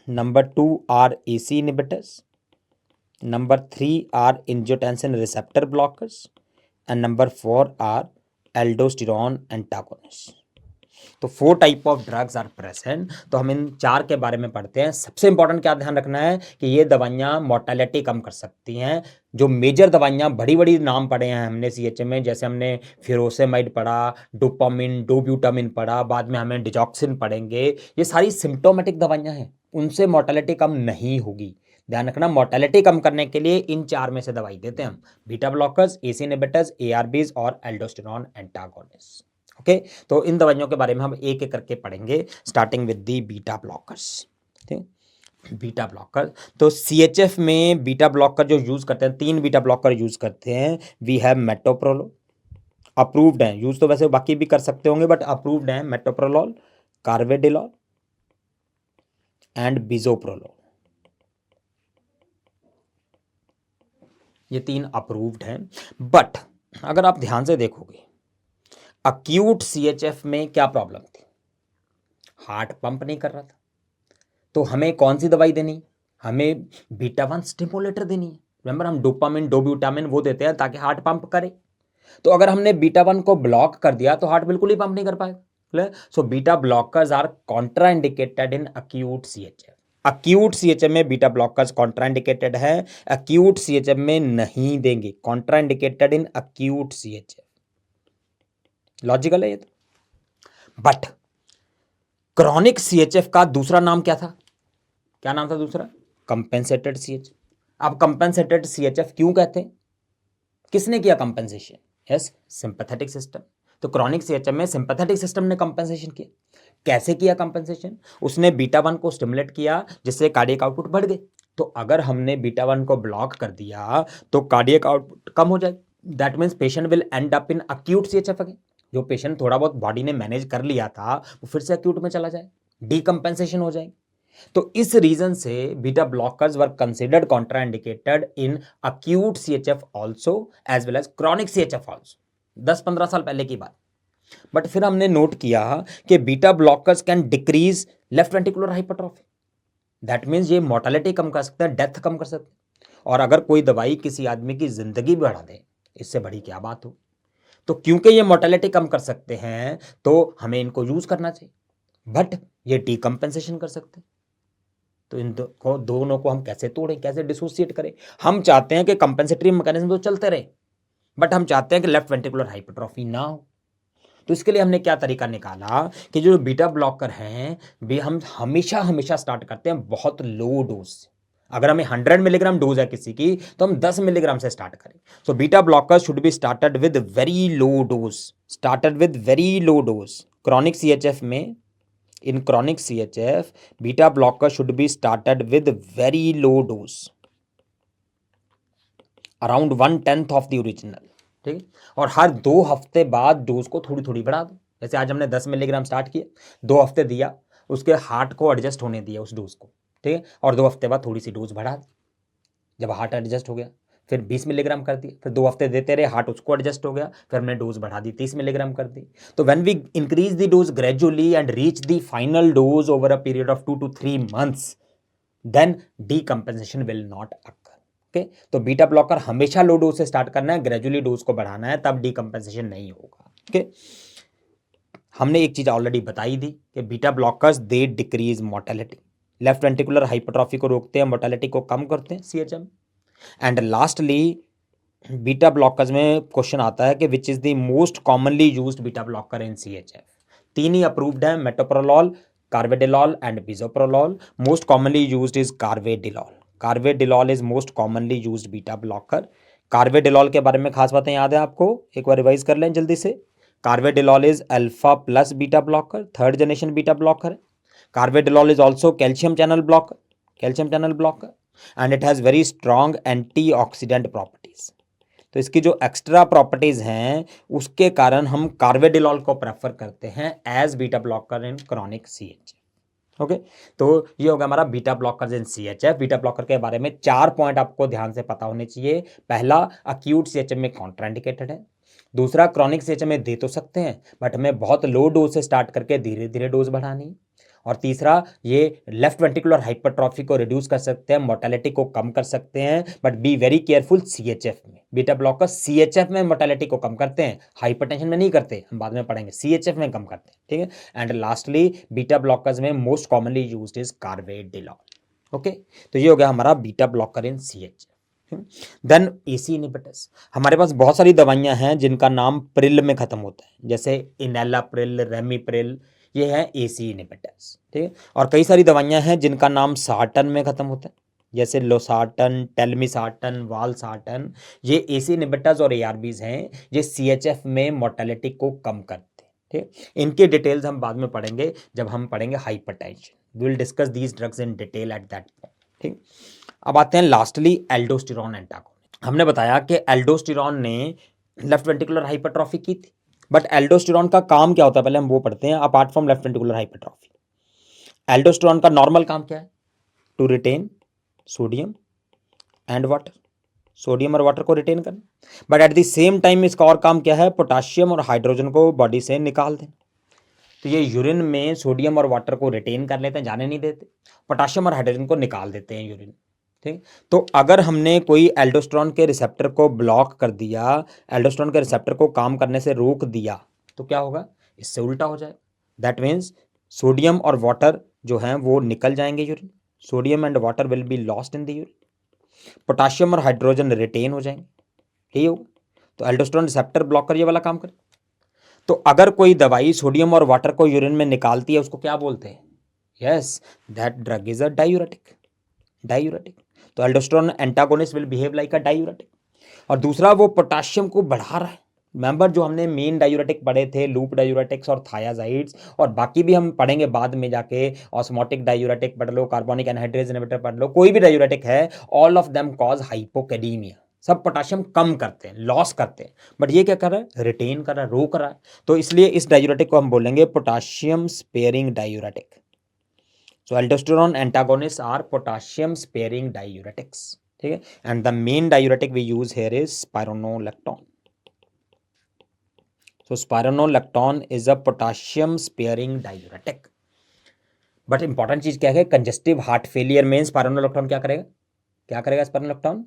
number 2 are AC inhibitors, number 3 are angiotensin receptor blockers, and number 4 are aldosterone antagonist. तो 4 type of drugs are present. तो हम इन 4 के बारे में पढ़ते हैं। सबसे इंपॉर्टेंट क्या ध्यान रखना है कि ये दवाइयाँ मोर्टेलिटी कम कर सकती हैं। जो मेजर दवाइयाँ बड़ी बड़ी नाम पढ़े हैं हमने सीएचए में, जैसे हमने फिरोसेमाइड पढ़ा, डोपामिन, डोब्यूटामिन पढ़ा, बाद में हमें डिजॉक्सिन पढ़ेंगे, ये सारी सिम्टोमेटिक दवाइयाँ हैं, उनसे मोर्टेलिटी कम नहीं होगी। ध्यान रखना, मोर्टेलिटी कम करने के लिए इन 4 में से दवाई देते हैं हम, beta blockers, AC inhibitors, ARBs और एल्डोस्टेरॉन एंटागोनिस्ट। ओके, तो इन दवाइयों के बारे में हम एक एक करके पढ़ेंगे, starting with the beta blockers. ठीक, बीटा ब्लॉकर, तो सीएचएफ में बीटा ब्लॉकर जो यूज करते हैं, 3 बीटा ब्लॉकर यूज करते हैं। वी हैव मेटोप्रोलोल, अप्रूव्ड है, यूज तो वैसे बाकी भी कर सकते होंगे बट अप्रूव्ड है, मेटोप्रोलोल, कार्वेडिलॉल एंड बिजोप्रोलोल, ये 3 अप्रूव्ड हैं। बट अगर आप ध्यान से देखोगे, अक्यूट सीएचएफ में क्या प्रॉब्लम थी, हार्ट पंप नहीं कर रहा था, तो हमें कौन सी दवाई देनी, हमें बीटा 1 स्टिमुलेटर देनी है। रिमेंबर, हम डोपामिन, डोब्यूटामिन वो देते हैं ताकि हार्ट पंप करे। तो अगर हमने बीटा 1 को ब्लॉक कर दिया तो हार्ट बिल्कुल ही पंप नहीं कर पाएगा। So beta blockers are contraindicated in acute CHF. Acute CHF में बीटा ब्लॉकर्स कॉन्ट्राइंडिकेटेड है, अक्यूट सीएचएफ में नहीं देंगे, contraindicated in acute CHF. Logical है ये तो। बट क्रॉनिक सीएचएफ का दूसरा नाम क्या था, क्या नाम था दूसरा, कंपेंसेटेड सीएचएफ। अब कंपेंसेटेड सीएचएफ क्यों कहते हैं, किसने किया कंपेंसेशन, यस, सिंपैथेटिक सिस्टम। तो क्रॉनिक सीएचएफ में सिंपैथेटिक सिस्टम ने कंपेंसेशन किया। कैसे किया कंपेंसेशन, उसने बीटा 1 को स्टिमुलेट किया जिससे कार्डियक आउटपुट बढ़ गए। तो अगर हमने बीटा 1 को ब्लॉक कर दिया तो कार्डियक आउटपुट कम हो जाए, that means patient will and up in acute CHF again. जो पेशेंट थोड़ा बहुत बॉडी ने मैनेज कर लिया था वो फिर से अक्यूट में चला जाए, डीकंपेंसेशन हो जाएगी। तो इस रीजन से beta blockers were considered contraindicated in acute CHF also as well as chronic CHF also, 10-15 साल पहले की बात। बट फिर हमने नोट किया कि beta blockers can decrease left ventricular hypertrophy, that means ये मोर्टेलिटी कम कर सकते हैं, डेथ कम कर सकते हैं। और अगर कोई दवाई किसी आदमी की जिंदगी बढ़ा दे, इससे बड़ी क्या बात हो। तो क्योंकि ये मोर्टेलिटी कम कर सकते हैं तो हमें इनको यूज करना चाहिए, बट ये डीकंपेंसेशन कर सकते हैं। तो इन दोनों को हम कैसे तोड़ें, कैसे डिसोसिएट करें। हम चाहते हैं कि कंपेंसेटरी मैकेनिज्म तो चलते रहे, बट हम चाहते हैं कि लेफ्ट वेंट्रिकुलर हाइपरट्रॉफी ना हो। तो इसके लिए हमने क्या तरीका निकाला कि जो बीटा ब्लॉकर हैं भी हम हमेशा स्टार्ट करते हैं बहुत लो डोज से। अगर हमें 100 मिलीग्राम डोज है किसी की तो हम 10 मिलीग्राम से स्टार्ट करें। So beta blocker should be started with very low dose, chronic CHF में, in chronic CHF, beta blocker should be started with very low dose, around 1/10 of the original। ठीक है, और हर 2 हफ्ते बाद डोज को थोड़ी थोड़ी बढ़ा दो। जैसे आज हमने 10 मिलीग्राम स्टार्ट किया, 2 हफ्ते दिया, उसके हार्ट को एडजस्ट होने दिया उस डोज को, ठीक है, और 2 हफ्ते बाद थोड़ी सी डोज बढ़ा दी। जब हार्ट एडजस्ट हो गया फिर 20 मिलीग्राम कर दिया, फिर 2 हफ्ते देते रहे, हार्ट उसको एडजस्ट हो गया, फिर हमने डोज बढ़ा दी, 30 मिलीग्राम कर दी। तो when we increase the dose gradually and reach the final dose over a period of 2 to 3 months, then decompensation will not occur. Okay, तो बीटा ब्लॉकर हमेशा लो डोज से स्टार्ट करना है, ग्रेजुअली डोज को बढ़ाना है, तब डीकंपेंसेशन नहीं होगा। ओके, हमने एक चीज ऑलरेडी बताई थी कि beta blockers they decrease mortality, left ventricular hypertrophy को रोकते हैं, मोर्टेलिटी को कम करते हैं CHF. And lastly beta blockers में क्वेश्चन आता है कि which is the most commonly used beta blocker in CHF. 3 ही अप्रूव्ड है, metoprolol, carvedilol and bisoprolol. Most commonly used is carvedilol is most commonly used beta blocker. Carvedilol के बारे में खास बातें याद है आपको, एक बार रिवाइज कर लें जल्दी से। Carvedilol is alpha plus beta blocker, 3rd generation beta blocker है। Carvedilol is also calcium channel blocker and it has very strong antioxidant properties. तो इसकी जो एक्स्ट्रा प्रॉपर्टीज हैं उसके कारण हम कार्वेडिलॉल को प्रेफर करते हैं as beta blocker in chronic CHF. Okay, तो ये होगा हमारा beta blocker in CHF. Beta blocker के बारे में 4 पॉइंट आपको ध्यान से पता होने चाहिए। पहला, अक्यूट सीएचएफ में कॉन्ट्राइंडिकेटेड है। दूसरा, क्रॉनिक सीएचएफ में दे तो सकते हैं बट हमें बहुत लो डोज से स्टार्ट करके धीरे धीरे डोज बढ़ानी। और तीसरा, ये लेफ्ट वेंट्रिकुलर हाइपरट्रॉफी को रिड्यूस कर सकते हैं, मोर्टेलिटी को कम कर सकते हैं, but be very careful CHF में। बीटा ब्लॉकर सीएचएफ में मोर्टेलिटी को कम करते हैं, हाइपरटेंशन में नहीं करते, हम बाद में पढ़ेंगे, सीएचएफ में कम करते हैं। ठीक है, एंड लास्टली बीटा ब्लॉकर्स में most commonly used is carvedilol. Okay, तो ये हो गया हमारा beta blocker in CHF. Then AC inhibitors, हमारे पास बहुत सारी दवाइयां हैं जिनका नाम प्रिल में खत्म होता है, जैसे इनेलाप्रिल, रेमिप्रिल, ये है एसी इनहिबिटर्स। ठीक है, और कई सारी दवाइयां हैं जिनका नाम सार्टन में खत्म होता है, जैसे लोसार्टन, टेलमिसार्टन, वालसार्टन, ये एसी इनहिबिटर्स और एआरबीज हैं, ये सीएचएफ में मोर्टेलिटी को कम करते हैं। ठीक, इनके डिटेल्स हम बाद में पढ़ेंगे जब हम पढ़ेंगे hypertension. We will discuss these drugs in detail at that point. ठीक, अब आते हैं लास्टली एल्डोस्टेरॉन एंटागोनिस्ट। हमने बताया कि एल्डोस्टेरॉन ने लेफ्ट वेंट्रिकुलर हाइपरट्रॉफी की थी, बट एल्डोस्टेरॉन का काम क्या होता है पहले हम वो पढ़ते हैं। Apart from left ventricular hypertrophy, aldosterone का नॉर्मल काम क्या है? To retain sodium and water, sodium और वाटर को रिटेन करना। But at the same time इसका और काम क्या है? पोटाशियम और हाइड्रोजन को बॉडी से निकाल देना। तो ये यूरिन में सोडियम और वाटर को रिटेन कर लेते हैं, जाने नहीं देते, पोटाशियम और हाइड्रोजन को निकाल देते हैं यूरिन। ठीक, तो अगर हमने कोई एल्डोस्टेरॉन के रिसेप्टर को ब्लॉक कर दिया, एल्डोस्टेरॉन के रिसेप्टर को काम करने से रोक दिया, तो क्या होगा? इससे उल्टा हो जाएगा। दैट मीन्स सोडियम और वाटर जो हैं वो निकल जाएंगे urine, sodium and water will be lost in the urine, potassium और हाइड्रोजन रिटेन हो जाएंगे। यही होगा। तो एल्डोस्टेरॉन रिसेप्टर ब्लॉकर ये वाला काम करे। तो अगर कोई दवाई सोडियम और वाटर को यूरिन में निकालती है, उसको क्या बोलते हैं? Yes, that drug is a diuretic. Diuretic. तो aldosterone antagonist will behave like a diuretic. और दूसरा, वो पोटाशियम को बढ़ा रहा है। रिमेंबर जो हमने मेन डायूरेटिक पढ़े थे, लूप डायूरेटिक्स और थायाजाइड्स, और बाकी भी हम पढ़ेंगे बाद में जाके, ऑस्मोटिक डायूरेटिक पढ़ लो, कार्बोनिक एनहाइड्रेज इनहिबिटर पढ़ लो, कोई भी डायूरेटिक है, all of them cause hypokalaemia. सब पोटाशियम कम करते हैं, लॉस करते हैं, बट ये क्या कर रहा है? रिटेन कर रहा है, रोक रहा है। तो इसलिए इस डायूरेटिक को हम बोलेंगे potassium sparing diuretic. So aldosterone antagonist are potassium sparing diuretics. ठीक है, and the main diuretic we use here is spironolactone. So spironolactone is a potassium sparing diuretic. But important चीज क्या है? कंजेस्टिव हार्ट फेलियर में स्पाइरोनोलेक्टोन क्या करेगा? क्या करेगा स्पाइरोनोलेक्टोन?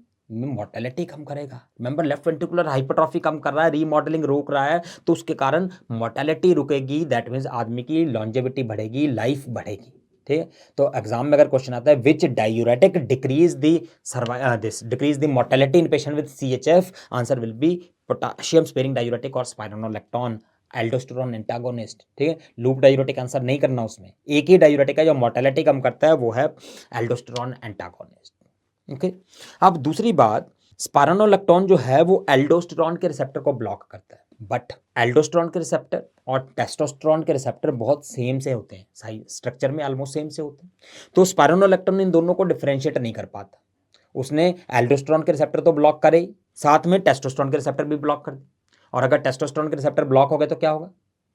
मोर्टेलिटी कम करेगा। रिमेंबर लेफ्ट वेंट्रिकुलर हाइपरट्रॉफी कम कर रहा है, रीमॉडलिंग रोक रहा है, तो उसके कारण मोर्टेलिटी रुकेगी। दैट मीन्स आदमी की लॉन्जेविटी बढ़ेगी, लाइफ बढ़ेगी। ठीक है, तो एग्जाम में अगर क्वेश्चन आता है which diuretic decrease the mortality in patient with CHF, answer will be potassium sparing diuretic और स्पाइरोनोलेक्टोन एल्डोस्टेरॉन एंटागोनिस्ट। ठीक है, लूप डायूरेटिक आंसर नहीं करना, उसमें एक ही डायूरेटिक है जो मोर्टेलिटी कम करता है, वो है एल्डोस्टेरॉन एंटागोनिस्ट। ओके, अब दूसरी बात, स्पाइरोनोलेक्टोन जो है वो एल्डोस्टेरॉन के रिसेप्टर को ब्लॉक करता है, बट एल्डोस्टेरॉन के रिसेप्टर और टेस्टोस्टेरॉन के रिसेप्टर बहुत सेम से होते हैं, साइज स्ट्रक्चर में ऑलमोस्ट सेम से होते हैं। तो स्पाइरोनोलेक्टोन इन दोनों को डिफरेंशिएट नहीं कर पाता। उसने एल्डोस्टेरॉन के रिसेप्टर तो ब्लॉक करे, साथ में टेस्टोस्टेरॉन के रिसेप्टर भी ब्लॉक कर दे। और अगर टेस्टोस्टेरॉन के रिसेप्टर ब्लॉक हो गए तो क्या होगा?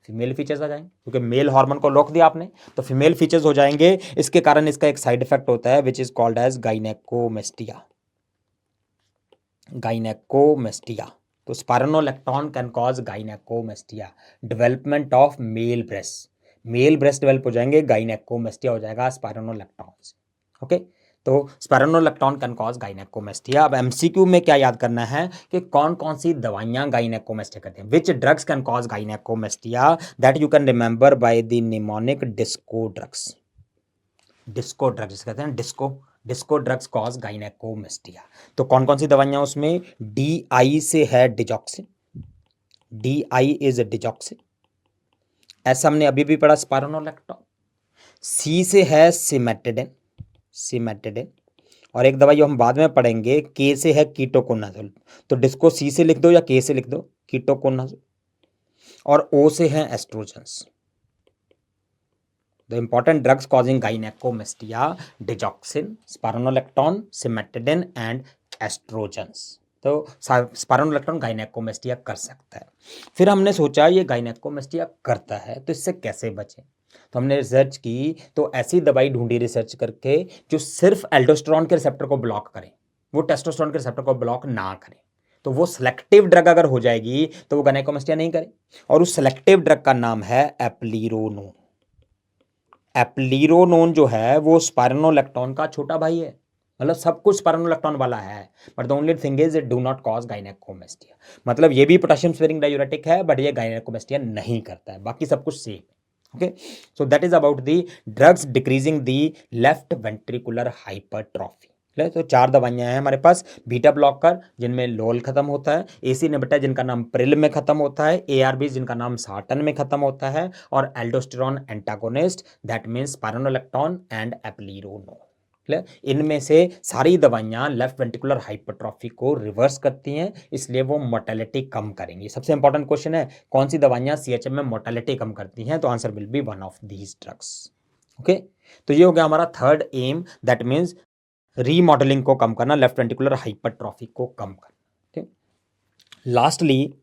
फीमेल फीचर्स आ जाएंगे, क्योंकि मेल हार्मोन को रोक दिया आपने, तो फीमेल फीचर्स हो जाएंगे। इसके कारण इसका एक साइड इफेक्ट होता है which is called as gynaecomastia. Gynaecomastia. तो spironolactone can cause gynaecomastia, development of male breast. Male breast develop हो जाएंगे, गाइनेकोमेस्टिया हो जाएगा स्पाइरोनोलेक्टोन से। ओके, तो स्पाइरोनोलेक्टोन कैन कॉज गाइनेकोमेस्टिया। अब एमसीक्यू में क्या याद करना है कि कौन कौन सी दवाइयां गाइनेकोमेस्टिया करती हैं, which drugs can cause gynaecomastia, that you can remember by the mnemonic disco drugs. Disco drugs कहते हैं, डिस्को ड्रग्स कॉज गाइनेकोमेस्टिया। तो कौन कौन सी दवाइयां उसमें? DI से है डिजॉक्सिन, DI इज डिजॉक्सिन। ऐसा हमने अभी भी पढ़ा स्पाइरोनोलेक्टोन। C से है सिमेटिडिन, सिमेटिडिन। और एक दवाई जो हम बाद में पढ़ेंगे, K से है कीटोकोनाजोल। तो डिस्को C से लिख दो या K से लिख दो, कीटोकोनाजोल। और O से है oestrogens. The important drugs causing gynecomastia, digoxin, spironolactone, cimetidine and estrogens. तो स्पाइरोनोलेक्टोन गाइनेकोमेस्टिया कर सकता है। फिर हमने सोचा ये गाइनेकोमेस्टिया करता है तो इससे कैसे बचें। तो हमने रिसर्च की, तो ऐसी दवाई ढूंढी रिसर्च करके जो सिर्फ एल्डोस्टेरॉन के रिसेप्टर को ब्लॉक करे, वो टेस्टोस्टेरॉन के रिसेप्टर को ब्लॉक ना करे। तो वो सेलेक्टिव ड्रग अगर हो जाएगी तो वो गाइनेकोमेस्टिया नहीं करे, और उस सेलेक्टिव ड्रग का नाम है एप्लीरोनोन। एप्लीरोनोन जो है वो स्पाइरोनोलेक्टोन का छोटा भाई है, मतलब सब कुछ स्पाइरोनोलेक्टोन वाला है, but the only thing is it do not cause gynecomastia. मतलब ये भी पोटेशियम स्पेयरिंग डायूरेटिक है, बट ये गाइनेकोमेस्टिया नहीं करता है, बाकी सब कुछ same. Okay, so that is about the drugs decreasing the left ventricular hypertrophy. तो 4 दवाइयां हैं हमारे पास, बीटा ब्लॉकर जिनमें लोल खत्म होता है, एसी इनहिबिटर जिनका नाम प्रिल में खत्म होता है, एआरबी जिनका नाम सार्टन में खत्म होता है, और aldosterone antagonist that means spironolactone and eplerenone. Clear? इनमें से सारी दवाइयाँ लेफ्ट वेंट्रिकुलर हाइपरट्रॉफी को रिवर्स करती हैं, इसलिए वो मोर्टेलिटी कम करेंगी। सबसे इंपॉर्टेंट क्वेश्चन है, कौन सी दवाइयाँ सीएचएम में मोर्टेलिटी कम करती हैं? तो answer will be one of these drugs. Okay, तो ये हो गया हमारा third aim, that means remodelling को कम करना, लेफ्ट वेंट्रिकुलर हाइपरट्रॉफी को कम करना। ठीक, lastly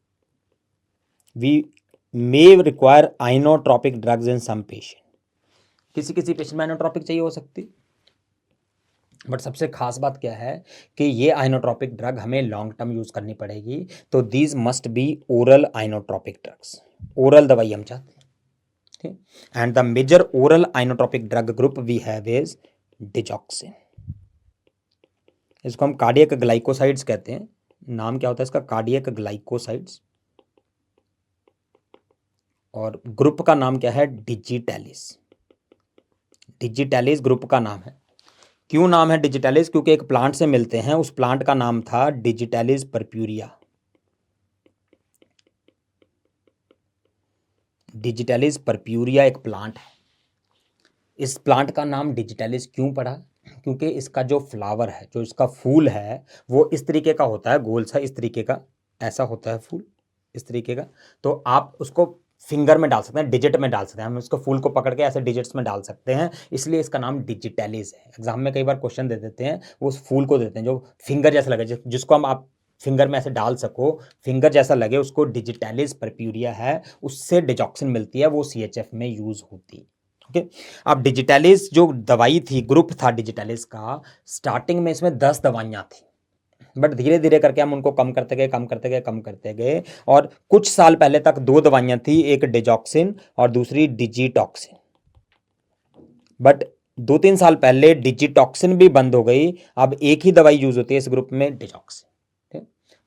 we may require inotropic drugs in some patient. किसी किसी पेशेंट में आइनोट्रोपिक चाहिए हो सकती, बट सबसे खास बात क्या है कि ये आइनोट्रोपिक ड्रग हमें लॉन्ग टर्म यूज करनी पड़ेगी, तो these must be oral inotropic drugs. Oral दवाई हम चाहते हैं, ठीक। And the major oral inotropic drug group we have is digoxin. इसको हम कार्डियक ग्लाइकोसाइड्स कहते हैं। नाम क्या होता है इसका? Cardiac glycosides. और ग्रुप का नाम क्या है? डिजिटैलिस। डिजिटैलिस ग्रुप का नाम है। क्यों नाम है डिजिटैलिस? क्योंकि एक प्लांट से मिलते हैं, उस प्लांट का नाम था डिजिटैलिस परप्यूरिया। डिजिटैलिस परप्यूरिया एक प्लांट है। इस प्लांट का नाम डिजिटैलिस क्यों पड़ा? क्योंकि इसका जो फ्लावर है, जो इसका फूल है, वो इस तरीके का होता है, गोल सा इस तरीके का, ऐसा होता है फूल इस तरीके का। तो आप उसको फिंगर में डाल सकते हैं, डिजिट में डाल सकते हैं, हम उसको फूल को पकड़ के ऐसे डिजिट्स में डाल सकते हैं, इसलिए इसका नाम डिजिटैलिस है। एग्जाम में कई बार क्वेश्चन दे देते हैं, वो उस फूल को देते हैं जो फिंगर जैसा लगे, जिसको हम आप फिंगर में ऐसे डाल सको, फिंगर जैसा लगे, उसको डिजिटैलिस परप्यूरिया है, उससे डिजॉक्सिन मिलती है, वो सीएचएफ में यूज होती है। ओके, अब डिजिटैलिस जो दवाई थी, ग्रुप था डिजिटैलिस का, स्टार्टिंग में इसमें 10 दवाइयाँ थी, बट धीरे धीरे करके हम उनको कम करते गए, कम करते गए, कम करते गए, और कुछ साल पहले तक 2 दवाइयाँ थी, एक डिजॉक्सिन और दूसरी डिजिटॉक्सिन। बट 2-3 साल पहले डिजिटॉक्सिन भी बंद हो गई, अब एक ही दवाई यूज होती है इस ग्रुप में, डिजॉक्सिन।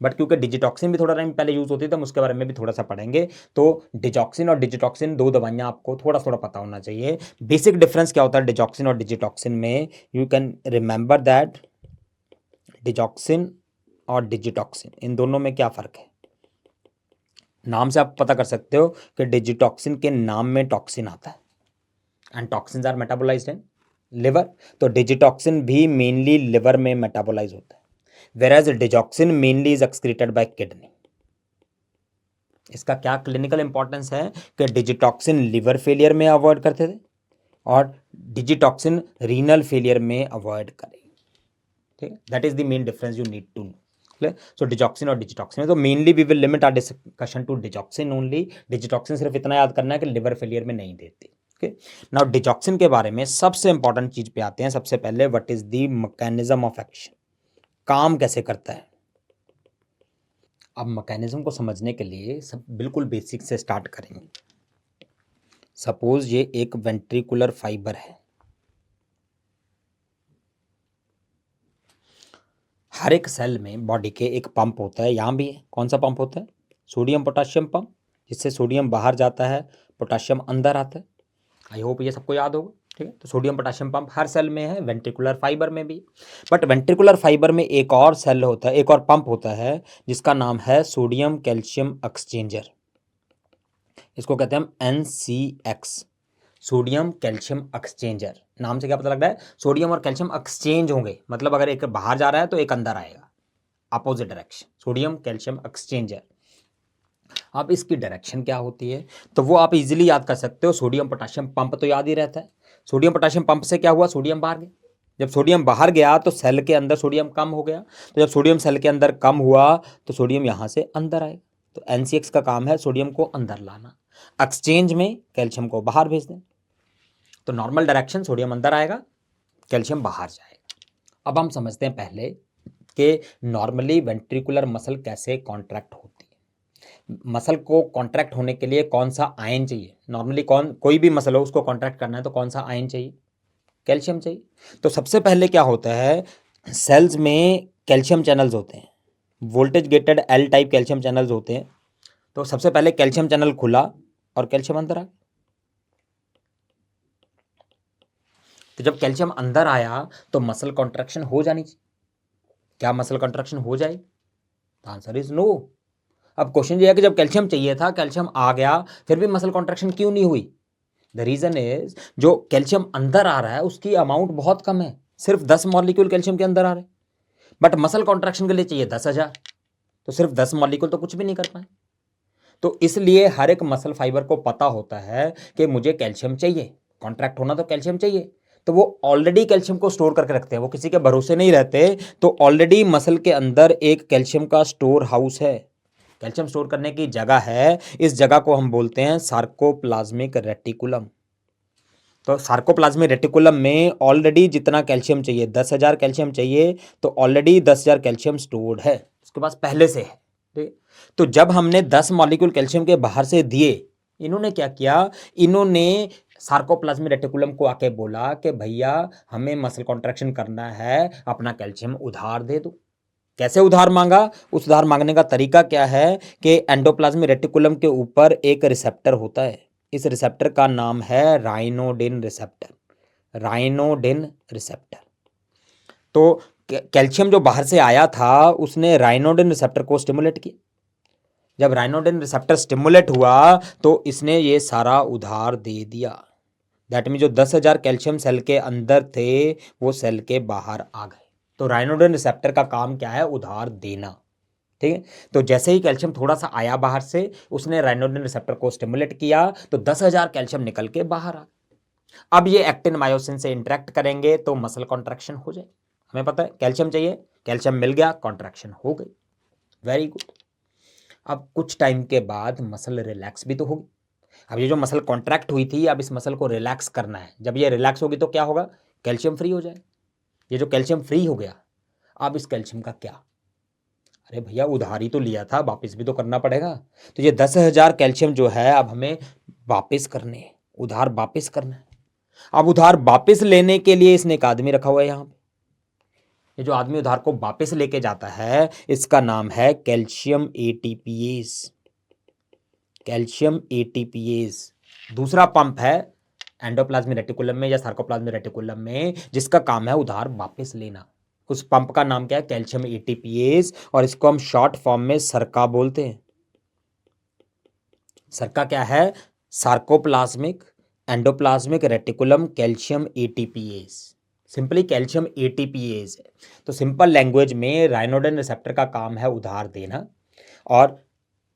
बट क्योंकि डिजिटॉक्सिन भी थोड़ा टाइम पहले यूज होती है, तो हम उसके बारे में भी थोड़ा सा पढ़ेंगे। तो डिजॉक्सिन और डिजिटॉक्सिन 2 दवाइयां आपको थोड़ा थोड़ा पता होना चाहिए। बेसिक डिफरेंस क्या होता है डिजॉक्सिन और डिजिटॉक्सिन में? You can remember that digoxin और डिजिटॉक्सिन, इन दोनों में क्या फ़र्क है? नाम से आप पता कर सकते हो कि डिजिटॉक्सिन के नाम में टॉक्सिन आता है, and toxins are metabolized in liver, तो डिजिटॉक्सिन भी मेनली लिवर में मेटाबोलाइज होता है, whereas digoxin mainly is excreted by kidney. इसका क्या क्लिनिकल इंपॉर्टेंस है कि डिजिटॉक्सिन लिवर फेलियर में अवॉइड करते थे और डिजिटॉक्सिन रीनल फेलियर में अवॉइड करें। ठीक है, that is the main difference you need to know. So digoxin और डिजिटॉक्सिन, तो mainly we will limit our discussion to digoxin only. Digitoxin सिर्फ इतना याद करना है कि लिवर फेलियर में नहीं देती। ओके, नाउ डिजॉक्सिन के बारे में सबसे इंपॉर्टेंट चीज पे आते हैं। सबसे पहले what is the mechanism of action, काम कैसे करता है। अब मैकेनिज्म को समझने के लिए सब बिल्कुल बेसिक से स्टार्ट करेंगे। सपोज ये एक वेंट्रिकुलर फाइबर है, हर एक सेल में बॉडी के एक पंप होता है, यहाँ भी है। कौन सा पंप होता है? सोडियम पोटाशियम पंप, जिससे सोडियम बाहर जाता है, पोटाशियम अंदर आता है। आई होप ये सबको याद होगा। ठीक है, तो सोडियम पोटाशियम पंप हर सेल में है, वेंट्रिकुलर फाइबर में भी। बट वेंट्रिकुलर फाइबर में एक और सेल होता है, एक और पंप होता है, जिसका नाम है सोडियम कैल्शियम एक्सचेंजर। इसको कहते हैं हम NCX, सोडियम कैल्शियम एक्सचेंजर। नाम से क्या पता लग रहा है? सोडियम और कैल्शियम एक्सचेंज होंगे, मतलब अगर एक बाहर जा रहा है तो एक अंदर आएगा, opposite direction, sodium calcium exchanger. अब इसकी डायरेक्शन क्या होती है, तो वो आप इजीली याद कर सकते हो। सोडियम पोटाशियम पंप तो याद ही रहता है। सोडियम पोटाशियम पंप से क्या हुआ? सोडियम बाहर गया। जब सोडियम बाहर गया तो सेल के अंदर सोडियम कम हो गया, तो जब सोडियम सेल के अंदर कम हुआ तो सोडियम यहाँ से अंदर आएगा। तो NCX का काम है सोडियम को अंदर लाना, एक्सचेंज में कैल्शियम को बाहर भेज दें। तो नॉर्मल डायरेक्शन, सोडियम अंदर आएगा, कैल्शियम बाहर जाएगा। अब हम समझते हैं पहले कि नॉर्मली वेंट्रिकुलर मसल कैसे कॉन्ट्रैक्ट होती है। मसल को कॉन्ट्रैक्ट होने के लिए कौन सा आयन चाहिए? नॉर्मली कोई भी मसल हो उसको कॉन्ट्रैक्ट करना है तो कौन सा आयन चाहिए? कैल्शियम चाहिए। तो सबसे पहले क्या होता है, सेल्स में कैल्शियम चैनल्स होते हैं, voltage gated L type calcium channels होते हैं। तो सबसे पहले कैल्शियम चैनल खुला और कैल्शियम अंदर आ गया। तो जब कैल्शियम अंदर आया तो मसल कॉन्ट्रैक्शन हो जानी चाहिए। क्या मसल कॉन्ट्रैक्शन हो जाए? Answer is no. अब क्वेश्चन ये है कि जब कैल्शियम चाहिए था, कैल्शियम आ गया, फिर भी मसल कॉन्ट्रैक्शन क्यों नहीं हुई? द रीजन इज जो कैल्शियम अंदर आ रहा है उसकी अमाउंट बहुत कम है, सिर्फ 10 मॉलिक्यूल कैल्शियम के अंदर आ रहे, बट मसल कॉन्ट्रैक्शन के लिए चाहिए 10,000, तो सिर्फ 10 मॉलिक्यूल तो कुछ भी नहीं कर पाए। तो इसलिए हर एक मसल फाइबर को पता होता है कि मुझे कैल्शियम चाहिए, कॉन्ट्रैक्ट होना तो कैल्शियम चाहिए, तो वो ऑलरेडी कैल्शियम को स्टोर करके रखते हैं, वो किसी के भरोसे नहीं रहते। तो ऑलरेडी मसल के अंदर एक कैल्शियम का स्टोर हाउस है, कैल्शियम स्टोर करने की जगह है। इस जगह को हम बोलते हैं सार्कोप्लाज्मिक रेटिकुलम। तो सार्कोप्लाज्मिक रेटिकुलम में ऑलरेडी जितना कैल्शियम चाहिए, 10,000 कैल्शियम चाहिए, तो ऑलरेडी 10,000 कैल्शियम स्टोर्ड है उसके पास पहले से है। ठीक, तो जब हमने 10 मॉलिक्यूल कैल्शियम के बाहर से दिए, इन्होंने क्या किया, इन्होंने सार्कोप्लाज्मिक रेटिकुलम को आके बोला कि भैया हमें मसल कॉन्ट्रैक्शन करना है, अपना कैल्शियम उधार दे दो। कैसे उधार मांगा, उस उधार मांगने का तरीका क्या है कि एंडोप्लाज्मिक रेटिकुलम के ऊपर एक रिसेप्टर होता है, इस रिसेप्टर का नाम है राइनोडिन रिसेप्टर। राइनोडिन रिसेप्टर। तो कैल्शियम जो बाहर से आया था उसने राइनोडिन रिसेप्टर को स्टिमुलेट किया। जब राइनोडिन रिसेप्टर स्टिमुलेट हुआ तो इसने ये सारा उधार दे दिया। दैट मीन जो 10,000 कैल्शियम सेल के अंदर थे वो सेल के बाहर आ गए। तो राइनोडिन रिसेप्टर का काम क्या है, उधार देना। ठीक है, तो जैसे ही कैल्शियम थोड़ा सा आया बाहर से, उसने राइनोडिन रिसेप्टर को स्टिमुलेट किया तो 10,000 कैल्शियम निकल के बाहर आ। अब ये एक्टिन मायोसिन से इंटरेक्ट करेंगे तो मसल कॉन्ट्रैक्शन हो जाए। हमें पता है कैल्शियम चाहिए, कैल्शियम मिल गया, कॉन्ट्रैक्शन हो गई, वेरी गुड। अब कुछ टाइम के बाद मसल रिलैक्स भी तो होगी। अब ये जो मसल कॉन्ट्रैक्ट हुई थी, अब इस मसल को रिलैक्स करना है। जब ये रिलैक्स होगी तो क्या होगा, कैल्शियम फ्री हो जाए। ये जो कैल्शियम फ्री हो गया, अब इस कैल्शियम का क्या, अरे भैया उधारी तो लिया था, वापस भी तो करना पड़ेगा। तो ये 10,000 कैल्शियम जो है अब हमें वापस करने हैं, उधार वापस करना है। अब उधार वापस लेने के लिए इसने एक आदमी रखा हुआ है यहाँ पे। ये जो आदमी उधार को वापस लेके जाता है इसका नाम है कैल्शियम एटीपीएस। कैल्शियम एटीपीएस दूसरा पंप है एंडोप्लाज्मिक रेटिकुलम में या सार्कोप्लाज्मिक रेटिकुलम में, जिसका काम है उधार वापस लेना। उस पंप का नाम क्या है, कैल्शियम एटीपीएस, और इसको हम शॉर्ट फॉर्म में सरका बोलते हैं। सरका क्या है, sarcoplasmic endoplasmic reticulum calcium ATPase, simply calcium ATPase है। तो सिंपल लैंग्वेज में राइनोडिन रिसेप्टर का काम है उधार देना और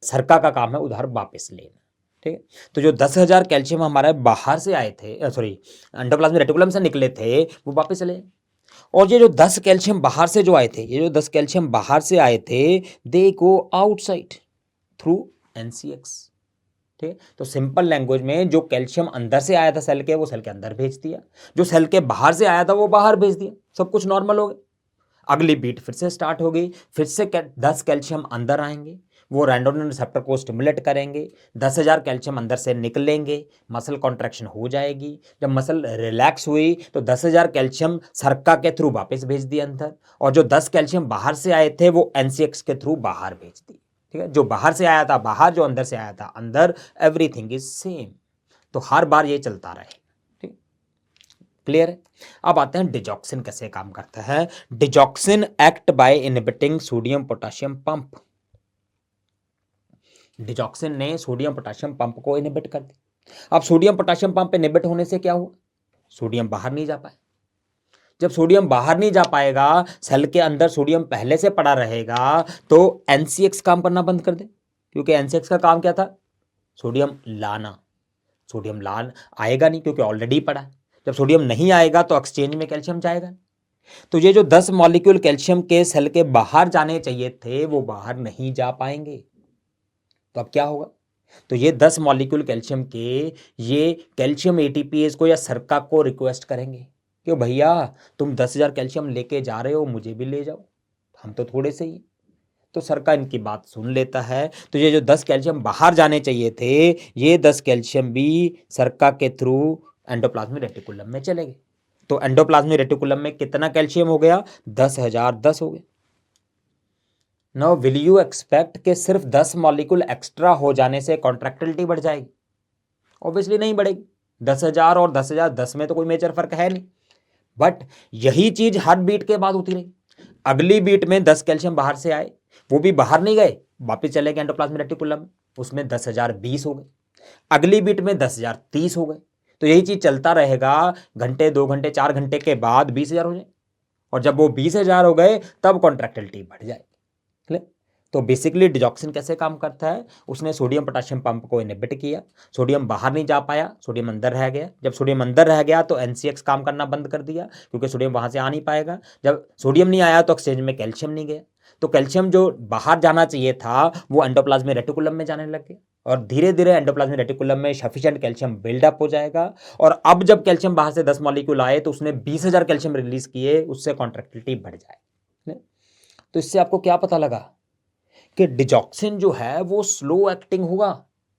सरका का काम है उधार वापस लेना। ठीक है, तो जो 10,000 कैल्शियम हमारे बाहर से आए थे, सॉरी एंडोप्लाज्मिक रेटिकुलम से निकले थे, वो वापस चले। और ये जो 10 कैल्शियम बाहर से जो आए थे, ये जो 10 कैल्शियम बाहर से आए थे, दे गो आउटसाइड थ्रू एनसीएक्स। ठीक है, तो सिंपल लैंग्वेज में जो कैल्शियम अंदर से आया था सेल के, वो सेल के अंदर भेज दिया, जो सेल के बाहर से आया था वो बाहर भेज दिया, सब कुछ नॉर्मल हो गया। अगली बीट फिर से स्टार्ट हो गई, फिर से 10 कैल्शियम अंदर आएंगे, वो राइनोडिन रिसेप्टर को स्टिमुलेट करेंगे, 10,000 कैल्शियम अंदर से निकलेंगे, मसल कॉन्ट्रैक्शन हो जाएगी। जब मसल रिलैक्स हुई तो 10,000 कैल्शियम सरका के थ्रू वापस भेज दिए अंदर, और जो 10 कैल्शियम बाहर से आए थे वो एनसीएक्स के थ्रू बाहर भेज दिए। ठीक है, जो बाहर से आया था बाहर, जो अंदर से आया था अंदर, एवरीथिंग इज सेम। तो हर बार ये चलता रहे। ठीक, क्लियर है। अब आते हैं डिजॉक्सिन कैसे काम करता है। Digoxin act by inhibiting sodium potassium pump. Digoxin ने सोडियम पोटेशियम पंप को इनहिबिट कर दिया। अब सोडियम पोटेशियम पंप इनहिबिट होने से क्या हुआ, सोडियम बाहर नहीं जा पाए। जब सोडियम बाहर नहीं जा पाएगा, सेल के अंदर सोडियम पहले से पड़ा रहेगा, तो एनसीएक्स काम करना बंद कर दे, क्योंकि एनसीएक्स का काम क्या था, सोडियम लाना। सोडियम लान आएगा नहीं क्योंकि ऑलरेडी पड़ा है। जब सोडियम नहीं आएगा तो एक्सचेंज में कैल्शियम जाएगा। तो ये जो 10 मॉलिक्यूल कैल्शियम के सेल के बाहर जाने चाहिए थे वो बाहर नहीं जा पाएंगे। तो अब क्या होगा, तो ये 10 मॉलिक्यूल कैल्शियम के ये कैल्शियम एटीपीएस को या सरका को रिक्वेस्ट करेंगे कि भैया तुम 10,000 कैल्शियम लेके जा रहे हो, मुझे भी ले जाओ, हम तो थोड़े से ही। तो सरका इनकी बात सुन लेता है। तो ये जो 10 कैल्शियम बाहर जाने चाहिए थे, ये 10 कैल्शियम भी सरका के थ्रू एंडोप्लाज्मिक रेटिकुलम में चले गए। तो एंडोप्लाज्मिक रेटिकुलम में कितना कैल्शियम हो गया, 10,000 10 हो गए। नाउ विल यू एक्सपेक्ट कि सिर्फ 10 मॉलिक्यूल एक्स्ट्रा हो जाने से कॉन्ट्रैक्टिलिटी बढ़ जाएगी? ऑब्वियसली नहीं बढ़ेगी। 10,000 और 10,000 10 में तो कोई मेजर फर्क है नहीं। बट यही चीज हर बीट के बाद होती रही। अगली बीट में 10 कैल्शियम बाहर से आए, वो भी बाहर नहीं गए, वापस चले गए एंडोप्लाज्मिक रेटिकुलम, उसमें 10,000 20 हो गए। अगली बीट में 10,000 30 हो गए, तो यही चीज़ चलता रहेगा, घंटे 2 घंटे 4 घंटे के बाद 20,000 हो जाए, और जब वो 20,000 हो गए तब कॉन्ट्रैक्टिलिटी बढ़ जाए। तो बेसिकली डिजॉक्सिन कैसे काम करता है, उसने सोडियम पोटाशियम पंप को इनहिबिट किया, सोडियम बाहर नहीं जा पाया, सोडियम अंदर रह गया। जब सोडियम अंदर रह गया तो एनसीएक्स काम करना बंद कर दिया, क्योंकि सोडियम वहां से आ नहीं पाएगा। जब सोडियम नहीं आया तो एक्सचेंज में कैल्शियम नहीं गया, तो कैल्शियम जो बाहर जाना चाहिए था वो एंडोप्लाज्मिक रेटिकुलम में जाने लग गया, और धीरे धीरे एंडोप्लाज्मिक रेटिकुलम में सफिशिएंट कैल्शियम बिल्डअप हो जाएगा। और अब जब कैल्शियम बाहर से 10 मॉलिक्यूल आए तो उसने 20,000 कैल्शियम रिलीज किए, उससे कॉन्ट्रैक्टिलिटी बढ़ जाए। तो इससे आपको क्या पता लगा कि डिजॉक्सिन जो है वो स्लो एक्टिंग होगा,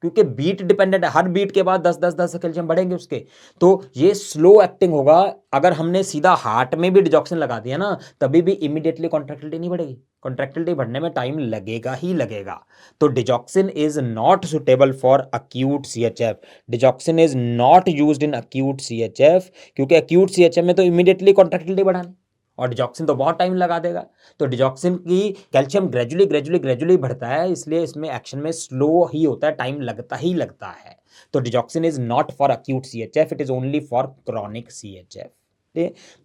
क्योंकि बीट डिपेंडेंट है, हर बीट के बाद 10 कैल्शियम बढ़ेंगे उसके, तो ये स्लो एक्टिंग होगा। अगर हमने सीधा हार्ट में भी डिजॉक्सिन लगा दिया ना, तभी भी इमीडिएटली कॉन्ट्रैक्टिलिटी नहीं बढ़ेगी, कॉन्ट्रैक्टिलिटी बढ़ने में टाइम लगेगा ही लगेगा। तो digoxin is not suitable for acute CHF, digoxin is not used in acute CHF, क्योंकि अक्यूट सीएचएफ में तो इमीडिएटली कॉन्ट्रैक्टिलिटी बढ़ानी, और डिजॉक्सिन तो बहुत टाइम लगा देगा। तो डिजॉक्सिन की कैल्शियम ग्रेजुअली बढ़ता है, इसलिए इसमें एक्शन में स्लो ही होता है, टाइम लगता ही लगता है। तो digoxin is not for acute CHF, it is only for chronic CHF.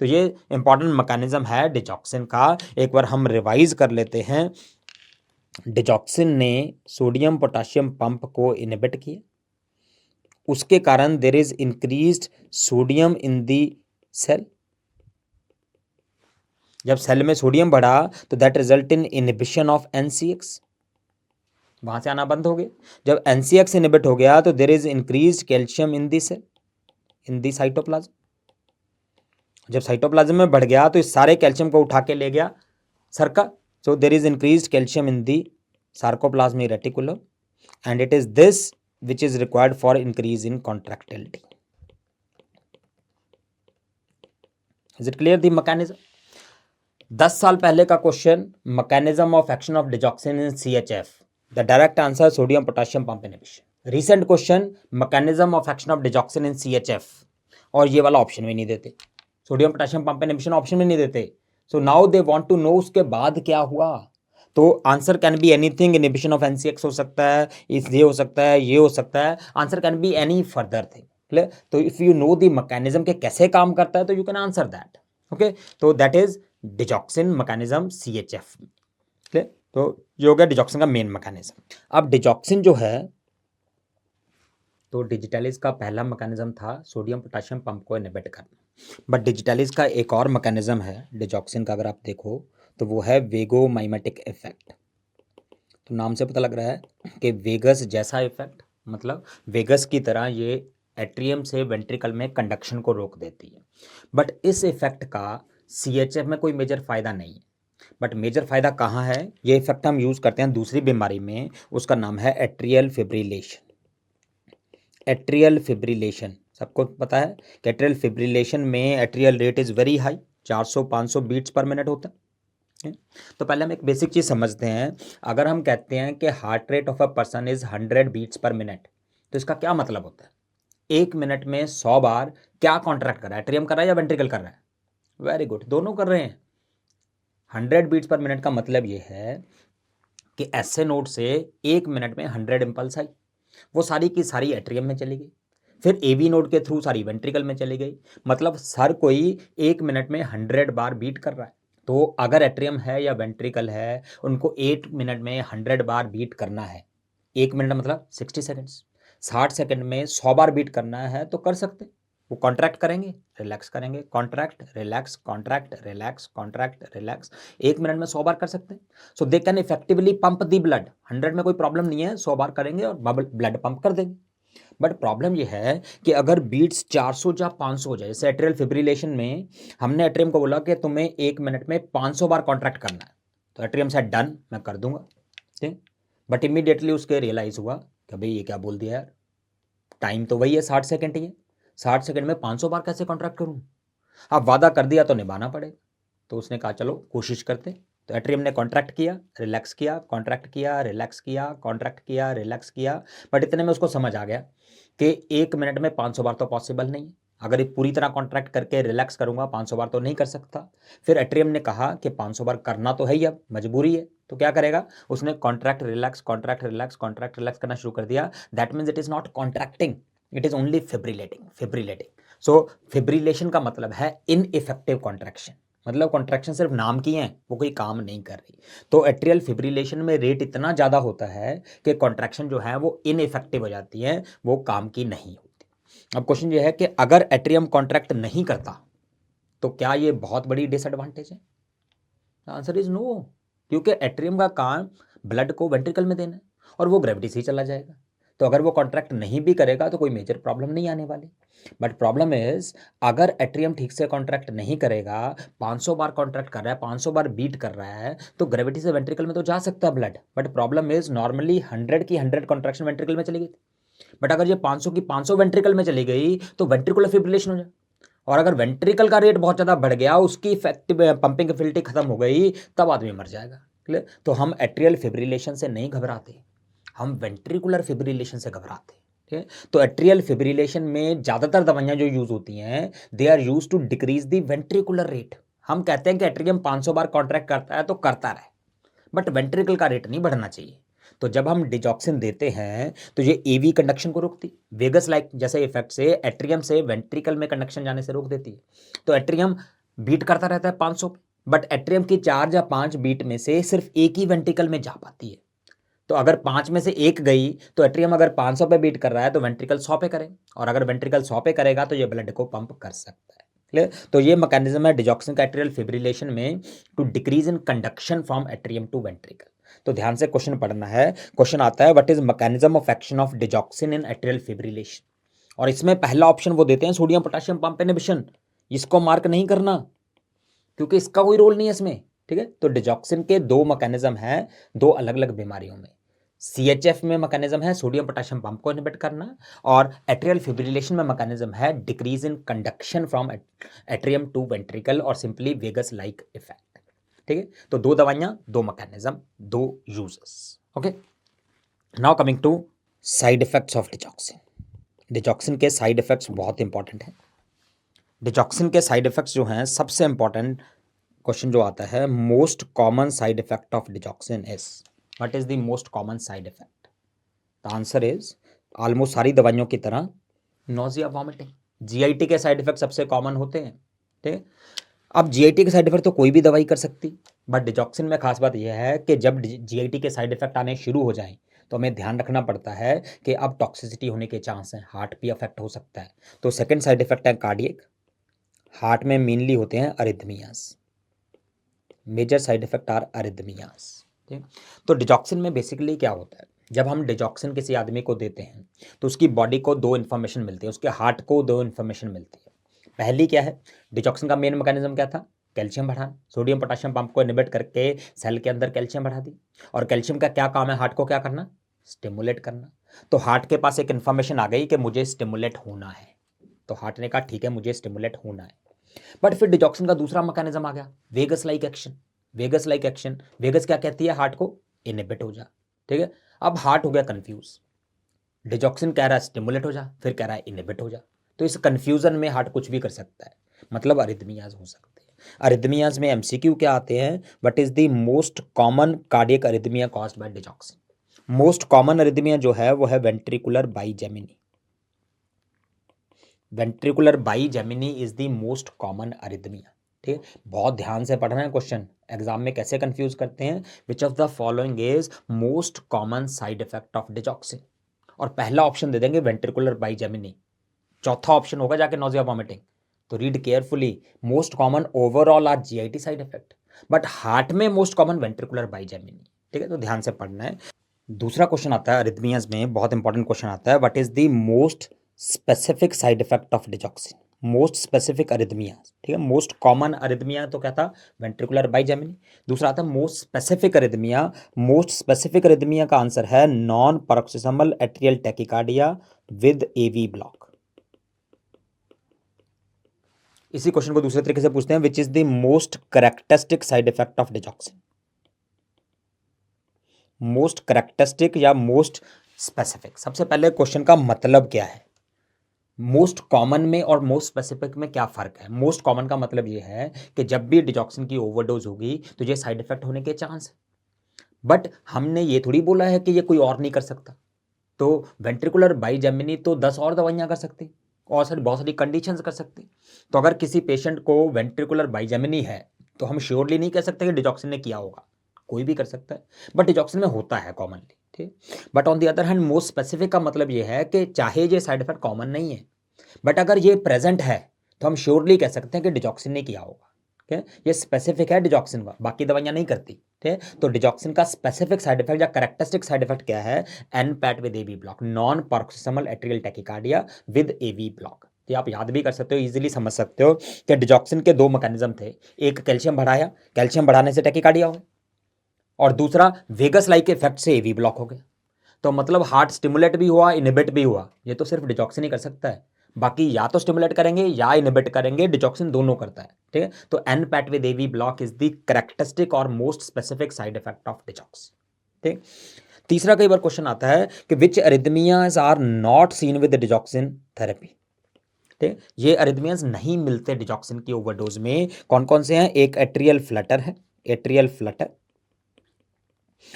तो ये इंपॉर्टेंट मैकेनिज्म है डिजॉक्सिन का। एक बार हम रिवाइज कर लेते हैं। डिजॉक्सिन ने सोडियम पोटाशियम पंप को इनहिबिट किया, उसके कारण there is increased sodium in the cell. जब सेल में सोडियम बढ़ा तो that result in inhibition of NCX, वहां से आना बंद हो गया। जब एनसीएक्स इनहिबिट हो गया तो there is increased calcium in the cell, in the cytoplasm. जब साइटोप्लाज्म में बढ़ गया तो इस सारे कैल्शियम को उठा के ले गया सरका, so there is increased calcium in the sarcoplasmic reticulum, and it is this which is required for increase in contractility. Is it clear the mechanism? 10 साल पहले का question, mechanism of action of digoxin in CHF, the direct answer sodium potassium pump inhibition. Recent question, mechanism of action of digoxin in CHF, और ये वाला option में नहीं देते, sodium potassium pump inhibition option में नहीं देते। So now they want to know उसके बाद क्या हुआ। तो answer can be anything, inhibition of NCX हो सकता है, ये हो सकता है, ये हो सकता है, answer can be any further thing. Clear? तो if you know the mechanism के कैसे काम करता है तो you can answer that. Okay, तो that is digoxin mechanism CHF. Clear? तो ये हो गया डिजॉक्सिन का मेन मैकेनिज्म। अब डिजॉक्सिन जो है, तो डिजिटलिस का पहला मैकेनिज्म था सोडियम पोटाशियम पंप को इनहिबिट करना, बट डिजिटलिस का एक और मैकेनिज्म है डिजॉक्सिन का, अगर आप देखो तो वो है वेगोमाइमेटिक इफेक्ट। तो नाम से पता लग रहा है कि वेगस जैसा इफेक्ट, मतलब वेगस की तरह ये एट्रियम से वेंट्रिकल में कंडक्शन को रोक देती है। बट इस इफेक्ट का सीएचएफ में कोई मेजर फायदा नहीं है। बट मेजर फायदा कहाँ है, ये इफेक्ट हम यूज करते हैं दूसरी बीमारी में, उसका नाम है एट्रियल फिब्रिलेशन। एट्रियल फिब्रिलेशन सबको पता है कि एट्रियल फिब्रिलेशन में atrial rate is very high, 400-500 beats per minute होता है। तो पहले हम एक बेसिक चीज़ समझते हैं। अगर हम कहते हैं कि heart rate of a person is 100 beats per minute, तो इसका क्या मतलब होता है? 1 मिनट में 100 बार क्या कॉन्ट्रैक्ट कर रहा है, एट्रियम कर रहा है या वेंट्रिकल कर रहा है? वेरी गुड, दोनों कर रहे हैं। 100 बीट्स पर मिनट का मतलब ये है कि एसए नोड से 1 मिनट में 100 इम्पल्स आई, वो सारी की सारी एट्रियम में चली गई, फिर एवी नोड के थ्रू सारी वेंट्रिकल में चली गई, मतलब हर कोई 1 मिनट में 100 बार बीट कर रहा है। तो अगर एट्रियम है या वेंट्रिकल है, उनको 8 मिनट में 100 बार बीट करना है। 1 मिनट मतलब 60 सेकेंड्स, 60 सेकेंड में 100 बार बीट करना है तो कर सकते। वो कॉन्ट्रैक्ट करेंगे, रिलैक्स करेंगे, contract relax, contract relax, contract relax, 1 minute में 100 बार कर सकते हैं। So they can effectively pump the blood. 100 में कोई प्रॉब्लम नहीं है, 100 बार करेंगे और ब्लड पंप कर देंगे। बट प्रॉब्लम यह है कि अगर बीट्स 400 या 500 हो जाए, जैसे एट्रियल फिब्रिलेशन में हमने एट्रियम को बोला कि तुम्हें 1 मिनट में 500 बार कॉन्ट्रैक्ट करना है, तो एट्रियम से डन, मैं कर दूंगा, ठीक। बट इमीडिएटली उसके रियलाइज हुआ कि भाई ये क्या बोल दिया यार, टाइम तो वही है 60 सेकेंड ही है, 60 सेकेंड में 500 बार कैसे कॉन्ट्रैक्ट करूँ? अब वादा कर दिया तो निभाना पड़ेगा। तो उसने कहा चलो कोशिश करते। तो एट्रियम ने कॉन्ट्रैक्ट किया, रिलैक्स किया, कॉन्ट्रैक्ट किया, रिलैक्स किया, कॉन्ट्रैक्ट किया, रिलैक्स किया, बट इतने में उसको समझ आ गया कि 1 मिनट में 500 बार तो पॉसिबल नहीं है। अगर ये पूरी तरह कॉन्ट्रैक्ट करके रिलैक्स करूंगा 500 बार तो नहीं कर सकता। फिर एट्रियम ने कहा कि 500 बार करना तो है ही, अब मजबूरी है, तो क्या करेगा? उसने contract relax, contract relax, contract relax करना शुरू कर दिया। That means it is not contracting, it is only fibrillating. So fibrillation का मतलब है इनइफेक्टिव कॉन्ट्रैक्शन, मतलब कॉन्ट्रैक्शन सिर्फ नाम की है, वो कोई काम नहीं कर रही। तो एट्रियल फिब्रिलेशन में रेट इतना ज़्यादा होता है कि कॉन्ट्रैक्शन जो है वो इनइफेक्टिव हो जाती है, वो काम की नहीं होती। अब क्वेश्चन ये है कि अगर एट्रियम कॉन्ट्रैक्ट नहीं करता तो क्या ये बहुत बड़ी डिसएडवांटेज है? आंसर इज नो, क्योंकि एट्रियम का काम ब्लड को वेंट्रिकल में देना है और वो ग्रेविटी से ही चला जाएगा। तो अगर वो कॉन्ट्रैक्ट नहीं भी करेगा तो कोई मेजर प्रॉब्लम नहीं आने वाली। बट प्रॉब्लम इज, अगर एट्रियम ठीक से कॉन्ट्रैक्ट नहीं करेगा, 500 बार कॉन्ट्रैक्ट कर रहा है, 500 बार बीट कर रहा है, तो ग्रेविटी से वेंट्रिकल में तो जा सकता है blood, but problem is normally 100 की 100 कॉन्ट्रैक्शन वेंट्रिकल में चली गई। बट अगर ये 500 की 500 वेंट्रिकल में चली गई तो वेंट्रिकुलर फिब्रिलेशन हो जाए, और अगर वेंट्रिकल का रेट बहुत ज़्यादा बढ़ गया, उसकी इफेक्टिव पंपिंग एफिनिटी खत्म हो गई, तब आदमी मर जाएगा। क्लियर? तो हम एट्रियल फिब्रिलेशन से नहीं घबराते, हम वेंट्रिकुलर फिब्रिलेशन से घबराते। ठीक है? तो एट्रियल फिब्रिलेशन में ज़्यादातर दवाइयाँ जो यूज़ होती हैं, they are use to decrease the ventricular rate. हम कहते हैं कि एट्रियम 500 बार कॉन्ट्रैक्ट करता है तो करता रहे, बट वेंट्रिकल का रेट नहीं बढ़ना चाहिए। तो जब हम डिजॉक्सिन देते हैं तो ये एवी कंडक्शन को रोकती, वेगस लाइक जैसे इफेक्ट से एट्रियम से वेंट्रिकल में कंडक्शन जाने से रोक देती है। तो एट्रियम बीट करता रहता है 500, बट एट्रियम की 4 या 5 बीट में से सिर्फ एक ही वेंट्रिकल में जा पाती है। तो अगर 5 में से एक गई तो एट्रियम अगर 500 पे बीट कर रहा है तो वेंट्रिकल 100 पे करे, और अगर वेंट्रिकल 100 पे करेगा तो ये ब्लड को पंप कर सकता है। क्लियर? तो ये मैकेनिज्म है डिजॉक्सिन का एट्रियल फिब्रिलेशन में, to decrease in conduction from atrium to ventricle. तो ध्यान से क्वेश्चन पढ़ना है। क्वेश्चन आता है, what is mechanism of action of digoxin in atrial fibrillation, और इसमें पहला ऑप्शन वो देते हैं सोडियम पोटेशियम पंप इनहिबिशन। इसको मार्क नहीं करना क्योंकि इसका कोई रोल नहीं है इसमें। ठीक है? तो डिजॉक्सिन के दो मैकेनिज्म हैं, दो अलग अलग बीमारियों में। CHF में मैकेनिज्म है सोडियम पोटेशियम पंप को इनहिबिट करना, और एट्रियल फिब्रिलेशन में मैकेनिज्म है decrease in conduction from atrium to ventricle, और सिंपली वेगस लाइक इफेक्ट। ठीक है? तो दो दवाइयां, दो मैकेनिज्म, दो uses. Okay, now coming to side effects of digoxin. Digoxin के साइड इफेक्ट्स बहुत इंपॉर्टेंट हैं। डिजॉक्सिन के साइड इफेक्ट्स जो हैं, सबसे इंपॉर्टेंट क्वेश्चन जो आता है, most common side effect of digoxin is, what is the most common side effect? The answer is, almost सारी दवाइयों की तरह, नोजिया वॉमिटिंग। GIT के साइड इफेक्ट सबसे कॉमन होते हैं। ठीक है? अब GIT के साइड इफेक्ट तो कोई भी दवाई कर सकती, बट डिजॉक्सिन में खास बात यह है कि जब GIT के साइड इफेक्ट आने शुरू हो जाएं तो हमें ध्यान रखना पड़ता है कि अब टॉक्सिसिटी होने के चांस हैं, हार्ट भी अफेक्ट हो सकता है। तो सेकेंड साइड इफेक्ट है कार्डियक, हार्ट में मेनली होते हैं arrhythmias. Major side effect are arrhythmias. ठीक? तो डिजॉक्सिन में बेसिकली क्या होता है, जब हम डिजॉक्सिन किसी आदमी को देते हैं तो उसकी बॉडी को दो इन्फॉर्मेशन मिलती है, उसके हार्ट को दो इन्फॉर्मेशन मिलती है। पहली क्या है, डिजॉक्सिन का मेन मैकेनिज्म क्या था? कैल्शियम बढ़ाना। सोडियम पोटेशियम पंप को इनहिबिट करके सेल के अंदर कैल्शियम बढ़ा दी। और कैल्शियम का क्या काम है? हार्ट को क्या करना? स्टिमुलेट करना। तो हार्ट के पास एक इन्फॉर्मेशन आ गई कि मुझे स्टिमुलेट होना है, तो हार्ट ने कहा ठीक है मुझे स्टिमुलेट होना है। बट फिर डिजॉक्सिन का दूसरा मैकेनिज्म आ गया, vagus like action. Vagus like action, vagus क्या कहती है? हार्ट को इनहिबिट हो जा। ठीक है? अब हार्ट हो गया कंफ्यूज, डिजॉक्सिन कह रहा है स्टिमुलेट हो जा, फिर कह रहा है इनहिबिट हो जा। तो इस कंफ्यूजन में हार्ट कुछ भी कर सकता है, मतलब अरिथमियाज हो सकते हैं। अरिथमियाज में MCQ क्या आते हैं, what is the most common cardiac arrhythmia caused by digoxin? Most common arrhythmia जो है वो है ventricular bigeminy. Ventricular bigeminy is the most common arrhythmia. ठीक है? बहुत ध्यान से पढ़ना है, क्वेश्चन एग्जाम में कैसे कंफ्यूज करते हैं। विच of the following is most common side effect of digoxin? और पहला ऑप्शन दे देंगे वेंट्रिकुलर बाइजेमिनी, चौथा ऑप्शन होगा जाके नोजिया वॉमिटिंग। तो read carefully, most common overall are GIT side effect, but heart में मोस्ट कॉमन वेंट्रिकुलर बाइजेमिनी। ठीक है? तो ध्यान से पढ़ना है। दूसरा क्वेश्चन आता है अरिथमियाज में, बहुत इंपॉर्टेंट क्वेश्चन आता है, what is the most specific side effect of digoxin? Most specific arrhythmias. ठीक है? मोस्ट कॉमन अरिथमिया तो क्या था? Ventricular bigeminy. दूसरा आता है most specific arrhythmia. Most specific arrhythmia का आंसर है non paroxysmal atrial tachycardia with AV block. इसी क्वेश्चन को दूसरे तरीके से पूछते हैं, which is the most characteristic side effect of digoxin? Most characteristic या मोस्ट स्पेसिफिक? सबसे पहले क्वेश्चन का मतलब क्या है, मोस्ट कॉमन में और मोस्ट स्पेसिफिक में क्या फर्क है? मोस्ट कॉमन का मतलब ये है कि जब भी डिजॉक्सिन की ओवरडोज होगी तो ये साइड इफेक्ट होने के चांस है, बट हमने ये थोड़ी बोला है कि ये कोई और नहीं कर सकता। तो वेंट्रिकुलर बाइजेमिनी तो 10 और दवाइयाँ कर सकती और सर बहुत सारी कंडीशंस कर सकती। तो अगर किसी पेशेंट को वेंट्रिकुलर बाइजेमिनी है तो हम श्योरली नहीं कह सकते कि डिजॉक्सिन ने किया होगा, कोई भी कर सकता है, बट डिजॉक्सिन में होता है कॉमनली, ठीक। But on the other hand most specific का मतलब ये है कि चाहे ये साइड इफेक्ट कॉमन नहीं है, बट अगर ये प्रेजेंट है तो हम श्योरली कह सकते हैं कि डिजॉक्सिन ने किया होगा। ठीक है, ये स्पेसिफिक है डिजॉक्सिन का, बाकी दवाइयां नहीं करती। ठीक है, तो डिजॉक्सिन का स्पेसिफिक साइड इफेक्ट या कैरेक्टरिस्टिक साइड इफेक्ट क्या है? NPAT with AV block, non paroxysmal atrial tachycardia with AV block. ये आप याद भी कर सकते हो, इजीली समझ सकते हो कि डिजॉक्सिन के दो मैकेनिज्म थे, एक कैल्शियम बढ़ाया, कैल्शियम बढ़ाने से टैकिकार्डिया हो, और दूसरा वेगस लाइक इफेक्ट से एवी ब्लॉक हो गया। तो मतलब हार्ट स्टिमुलेट भी हुआ, इनिबिट भी हुआ, ये तो सिर्फ डिजॉक्सिन ही कर सकता है, बाकी या तो स्टिमुलेट करेंगे या इनिबिट करेंगे, डिजॉक्सिन दोनों करता है। ठीक है, तो NPAT with AV block is the characteristic और most specific side effect of digox. ठीक, तीसरा कई बार क्वेश्चन आता है कि which arrhythmias are not seen with digoxin therapy. ठीक, ये अरिथमियाज नहीं मिलते डिजॉक्सिन की ओवरडोज में, कौन कौन से हैं? एक एट्रियल फ्लटर है, एट्रियल फ्लटर,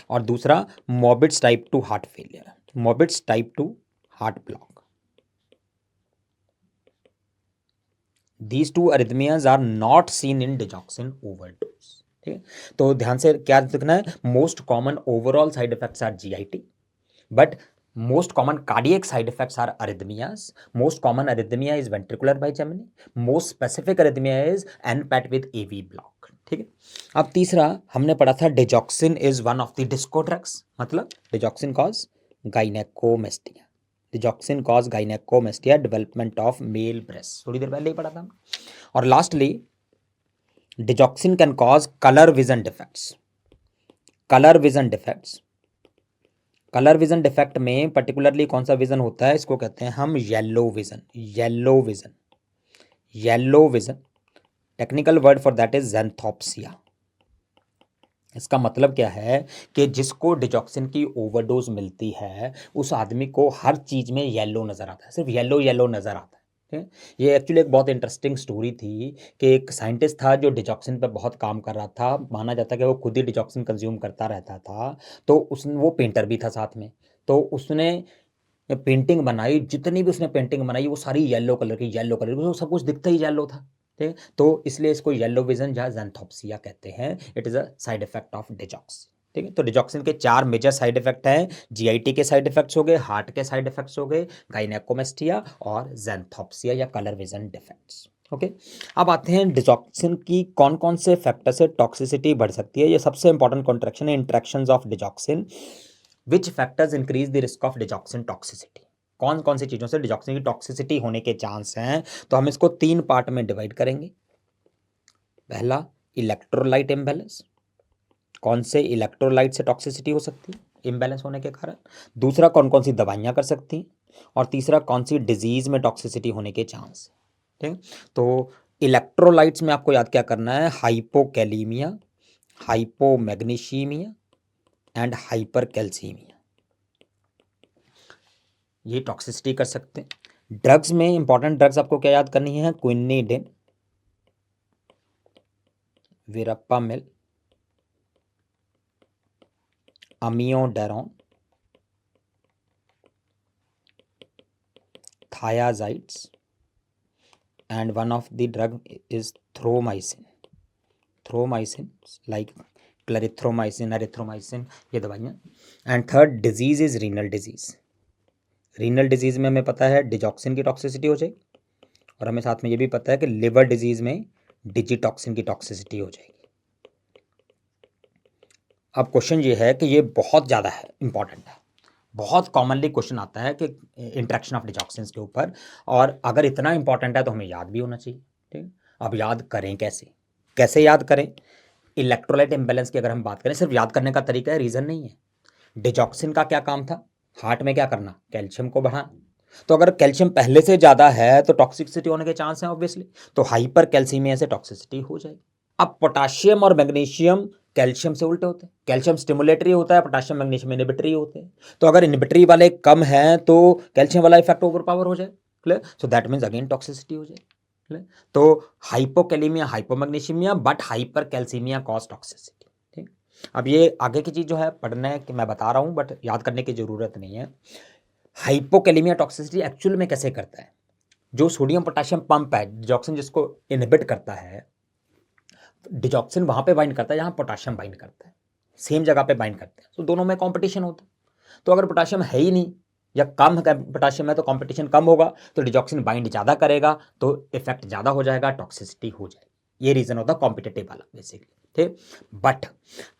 और दूसरा Mobitz type 2 heart failure, Mobitz type 2 heart block. These two arrhythmias are not seen in digoxin overdose. ठीक है, तो ध्यान से क्या लिखना है? Most common overall side effects are GIT, but most common cardiac side effects are arrhythmias. Most common arrhythmia is ventricular bigeminy, most specific arrhythmia is NPAT with AV block. ठीक है, अब तीसरा हमने पढ़ा था digoxin is one of the disco drugs, मतलब digoxin cause gynaecomastia, digoxin cause gynaecomastia, development of male breast, थोड़ी देर पहले ही पढ़ा था। और lastly digoxin can cause colour vision defects, colour vision defects. Colour vision defect में पर्टिकुलरली कौन सा विजन होता है? इसको कहते हैं हम yellow vision, yellow vision, yellow vision. Technical word for that is xanthopsia. इसका मतलब क्या है कि जिसको डिजॉक्सिन की ओवरडोज मिलती है उस आदमी को हर चीज़ में येलो नज़र आता है, सिर्फ येलो येलो नज़र आता है। ठीक है, ये एक्चुअली एक बहुत इंटरेस्टिंग स्टोरी थी कि एक साइंटिस्ट था जो डिजॉक्सिन पर बहुत काम कर रहा था, माना जाता है कि वो खुद ही डिजॉक्सिन कंज्यूम करता रहता था, तो उसने, वो पेंटर भी था साथ में, तो उसने पेंटिंग बनाई, जितनी भी उसने पेंटिंग बनाई वो सारी येलो कलर की, येलो कलर की, वो सब कुछ दिखता ही येलो था। ठीक है, तो इसलिए इसको येलो विजन या ज़ैंथोप्सिया कहते हैं। It is a side effect of digox. ठीक है, तो डिजॉक्सिन के 4 मेजर साइड इफेक्ट हैं, जीआईटी के साइड इफेक्ट्स हो गए, हार्ट के साइड इफेक्ट्स हो गए, गाइनेकोमेस्टिया और ज़ैंथोप्सिया या कलर विजन डिफेक्ट्स। ओके, अब आते हैं डिजॉक्सिन की कौन कौन से फैक्टर से टॉक्सिसिटी बढ़ सकती है। ये सबसे इंपॉर्टेंट कॉन्ट्रैक्शन है, interactions of digoxin, which factors increase the risk of digoxin toxicity. कौन कौन सी चीज़ों से डिजॉक्सिन की टॉक्सिसिटी होने के चांस हैं? तो हम इसको 3 पार्ट में डिवाइड करेंगे। पहला, इलेक्ट्रोलाइट इम्बैलेंस, कौन से इलेक्ट्रोलाइट से टॉक्सिसिटी हो सकती है इम्बैलेंस होने के कारण। दूसरा, कौन कौन सी दवाइयाँ कर सकती हैं। और तीसरा, कौन सी डिजीज़ में टॉक्सिसिटी होने के चांस। ठीक, तो इलेक्ट्रोलाइट्स में आपको याद क्या करना है? हाइपोकैलीमिया, हाइपोमैग्नीशियमिया एंड हाइपरकैल्सीमिया, ये टॉक्सिसिटी कर सकते हैं। ड्रग्स में इंपॉर्टेंट ड्रग्स आपको क्या याद करनी है? Quinidine, verapamil, amiodarone, thiazides, and one of the drug is thromycin, thromycin like clarithromycin, erythromycin, ये दवाइयाँ। And third disease is renal disease. Renal disease में हमें पता है डिजॉक्सिन की टॉक्सिसिटी हो जाएगी, और हमें साथ में ये भी पता है कि लिवर डिजीज में डिजिटॉक्सिन की टॉक्सिसिटी हो जाएगी। अब क्वेश्चन ये है कि ये बहुत ज़्यादा है, इंपॉर्टेंट है, बहुत कॉमनली क्वेश्चन आता है कि इंट्रैक्शन ऑफ डिजॉक्सिन्स के ऊपर, और अगर इतना इंपॉर्टेंट है तो हमें याद भी होना चाहिए। ठीक, अब याद करें कैसे? कैसे याद करें? इलेक्ट्रोलाइट इम्बैलेंस की अगर हम बात करें, सिर्फ याद करने का तरीका है, रीज़न नहीं है। डिजॉक्सिन का क्या काम था? हार्ट में क्या करना? कैल्शियम को बढ़ाना। तो अगर कैल्शियम पहले से ज़्यादा है तो टॉक्सिसिटी होने के चांस हैं ऑब्वियसली, तो हाइपर कैल्सीमिया से टॉक्सिसिटी हो जाएगी। अब पोटाशियम और मैग्नीशियम कैल्शियम से उल्टे होते हैं, कैल्शियम स्टिमुलेटरी होता है, पोटाशियम मैग्नीशियम इनहिबिटरी होते हैं। तो अगर इनहिबिटरी वाले कम हैं तो कैल्शियम वाला इफेक्ट ओवर पावर हो जाए, clear? So that means again toxicity हो जाए, क्लियर? तो hypokalaemia, hypomagnesaemia, but hypercalcaemia cause toxicity. ठीक, अब ये आगे की चीज़ जो है पढ़ना है कि मैं बता रहा हूँ, बट याद करने की ज़रूरत नहीं है। हाइपोकैलेमिया टॉक्सिसिटी एक्चुअल में कैसे करता है, जो सोडियम पोटेशियम पंप है, डिजॉक्सिन जिसको इनहिबिट करता है, डिजॉक्सिन वहां पे बाइंड करता है जहां पोटेशियम बाइंड करता है, सेम जगह पे बाइंड करते हैं, तो दोनों में कंपटीशन होता है। तो अगर पोटेशियम है ही नहीं या कम पोटेशियम है तो कंपटीशन कम होगा, तो डिजॉक्सिन बाइंड ज़्यादा करेगा, तो इफेक्ट ज़्यादा हो जाएगा, टॉक्सिसिटी हो जाएगी। ये रीज़न होता है कॉम्पिटिटिव वाला बेसिकली, ठीक। बट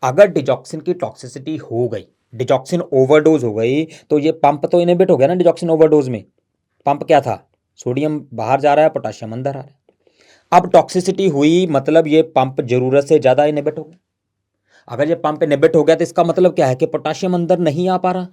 अगर डिजॉक्सिन की टॉक्सिसिटी हो गई, डिजॉक्सिन ओवरडोज हो गई, तो ये पंप तो इनहिबिट हो गया ना। डिजॉक्सिन ओवरडोज में पंप क्या था, सोडियम बाहर जा रहा है, पोटेशियम अंदर आ रहा है। अब टॉक्सिसिटी हुई, मतलब ये पंप जरूरत से ज़्यादा इनहिबिट हो गया। अगर ये पंप इनहिबिट हो गया तो इसका मतलब क्या है कि पोटेशियम अंदर नहीं आ पा रहा।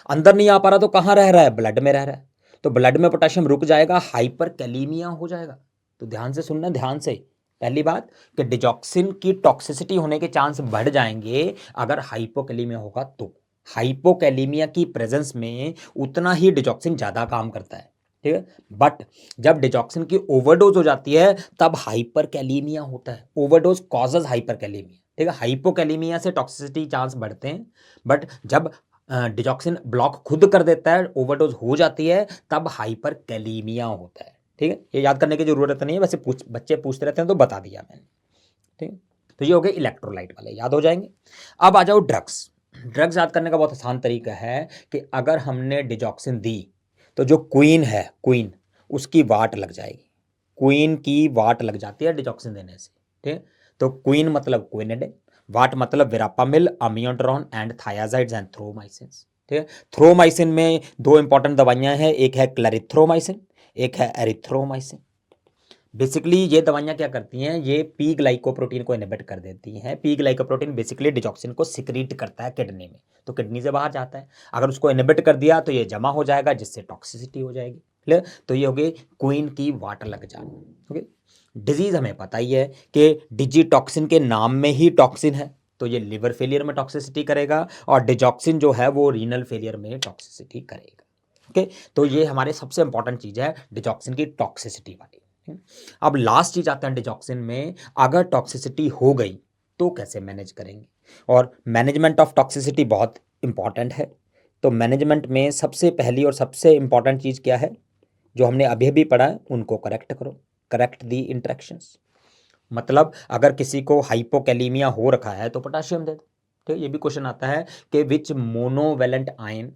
अंदर नहीं आ पा रहा तो कहाँ रह रहा है, ब्लड में रह रहा है। तो ब्लड में पोटेशियम रुक जाएगा, हाइपर कैलीमिया हो जाएगा। तो ध्यान से सुनना, ध्यान से। पहली बात कि डिजॉक्सिन की टॉक्सिसिटी होने के चांस बढ़ जाएंगे अगर हाइपोकैलीमिया होगा तो। हाइपोकैलीमिया की प्रेजेंस में उतना ही डिजॉक्सिन ज़्यादा काम करता है, ठीक है। बट जब डिजॉक्सिन की ओवरडोज हो जाती है तब हाइपरकैलीमिया होता है। ओवरडोज कॉजेज हाइपरकैलीमिया, ठीक है। हाइपोकैलीमिया से टॉक्सिसिटी चांस बढ़ते हैं, बट जब डिजॉक्सिन ब्लॉक खुद कर देता है, ओवरडोज हो जाती है, तब हाइपरकैलीमिया होता है, ठीक है। ये याद करने की जरूरत नहीं है, वैसे बच्चे पूछते रहते हैं तो बता दिया मैंने, ठीक है। तो ये हो गए इलेक्ट्रोलाइट वाले, याद हो जाएंगे। अब आ जाओ ड्रग्स। ड्रग्स याद करने का बहुत आसान तरीका है कि अगर हमने डिजॉक्सिन दी तो जो क्वीन है, क्वीन, उसकी वाट लग जाएगी। क्वीन की वाट लग जाती है डिजॉक्सिन देने से, ठीक है। तो क्वीन मतलब क्विनिडिन, वाट मतलब विरापामिल, अमियोड्रोन एंड थायाजाइड्स एंड थ्रोमाइसिन्स, ठीक है। थ्रोमाइसिन में दो इंपॉर्टेंट दवाइयां हैं, एक है क्लैरिथ्रोमाइसिन, एक है एरिथ्रोमाइसिन। बेसिकली ये दवाइयाँ क्या करती हैं, ये पी ग्लाइकोप्रोटीन को इनहिबिट कर देती हैं। पी ग्लाइकोप्रोटीन बेसिकली डिजॉक्सिन को सिक्रीट करता है किडनी में, तो किडनी से बाहर जाता है। अगर उसको इनहिबिट कर दिया तो ये जमा हो जाएगा, जिससे टॉक्सिसिटी हो जाएगी, क्लियर। तो ये हो गई क्वीन की वाट लग जाना, ओके। डिजीज हमें पता ही है कि डिजीटॉक्सिन के नाम में ही टॉक्सिन है, तो ये लिवर फेलियर में टॉक्सिसिटी करेगा, और डिजॉक्सिन जो है वो रीनल फेलियर में टॉक्सिसिटी करेगा, ओके। तो ये हमारे सबसे इंपॉर्टेंट चीज़ है डिजॉक्सिन की टॉक्सिसिटी वाली। अब लास्ट चीज आता है डिजॉक्सिन में, अगर टॉक्सिसिटी हो गई तो कैसे मैनेज करेंगे। और मैनेजमेंट ऑफ टॉक्सिसिटी बहुत इंपॉर्टेंट है। तो मैनेजमेंट में सबसे पहली और सबसे इंपॉर्टेंट चीज क्या है, जो हमने अभी अभी पढ़ा है उनको करेक्ट करो। करेक्ट दी इंटरेक्शंस, मतलब अगर किसी को हाइपोकैलीमिया हो रखा है तो पोटाशियम दे दो, ठीक है। ये भी क्वेश्चन आता है कि which monovalent ion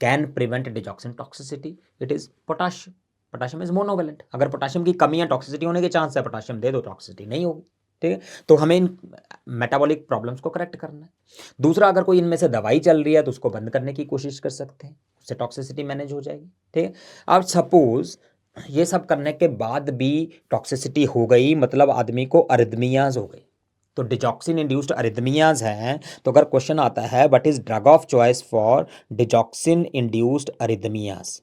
can prevent digoxin toxicity, it is potassium. Potassium is monovalent, अगर पोटाशियम की कमी या टॉक्सिसिटी होने के चांस है, पोटाशियम दे दो, टॉक्सिसिटी नहीं होगी, ठीक है। तो हमें इन मेटाबॉलिक प्रॉब्लम्स को करेक्ट करना है। दूसरा, अगर कोई इनमें से दवाई चल रही है तो उसको बंद करने की कोशिश कर सकते हैं, उससे टॉक्सिसिटी मैनेज हो जाएगी, ठीक है। अब सपोज ये सब करने के बाद भी टॉक्सिसिटी हो गई, मतलब आदमी को अरिथमियाज हो गई, तो डिजॉक्सिन इंड्यूस्ड अरिथमियाज हैं। तो अगर क्वेश्चन आता है what is drug of choice for digoxin induced arrhythmias,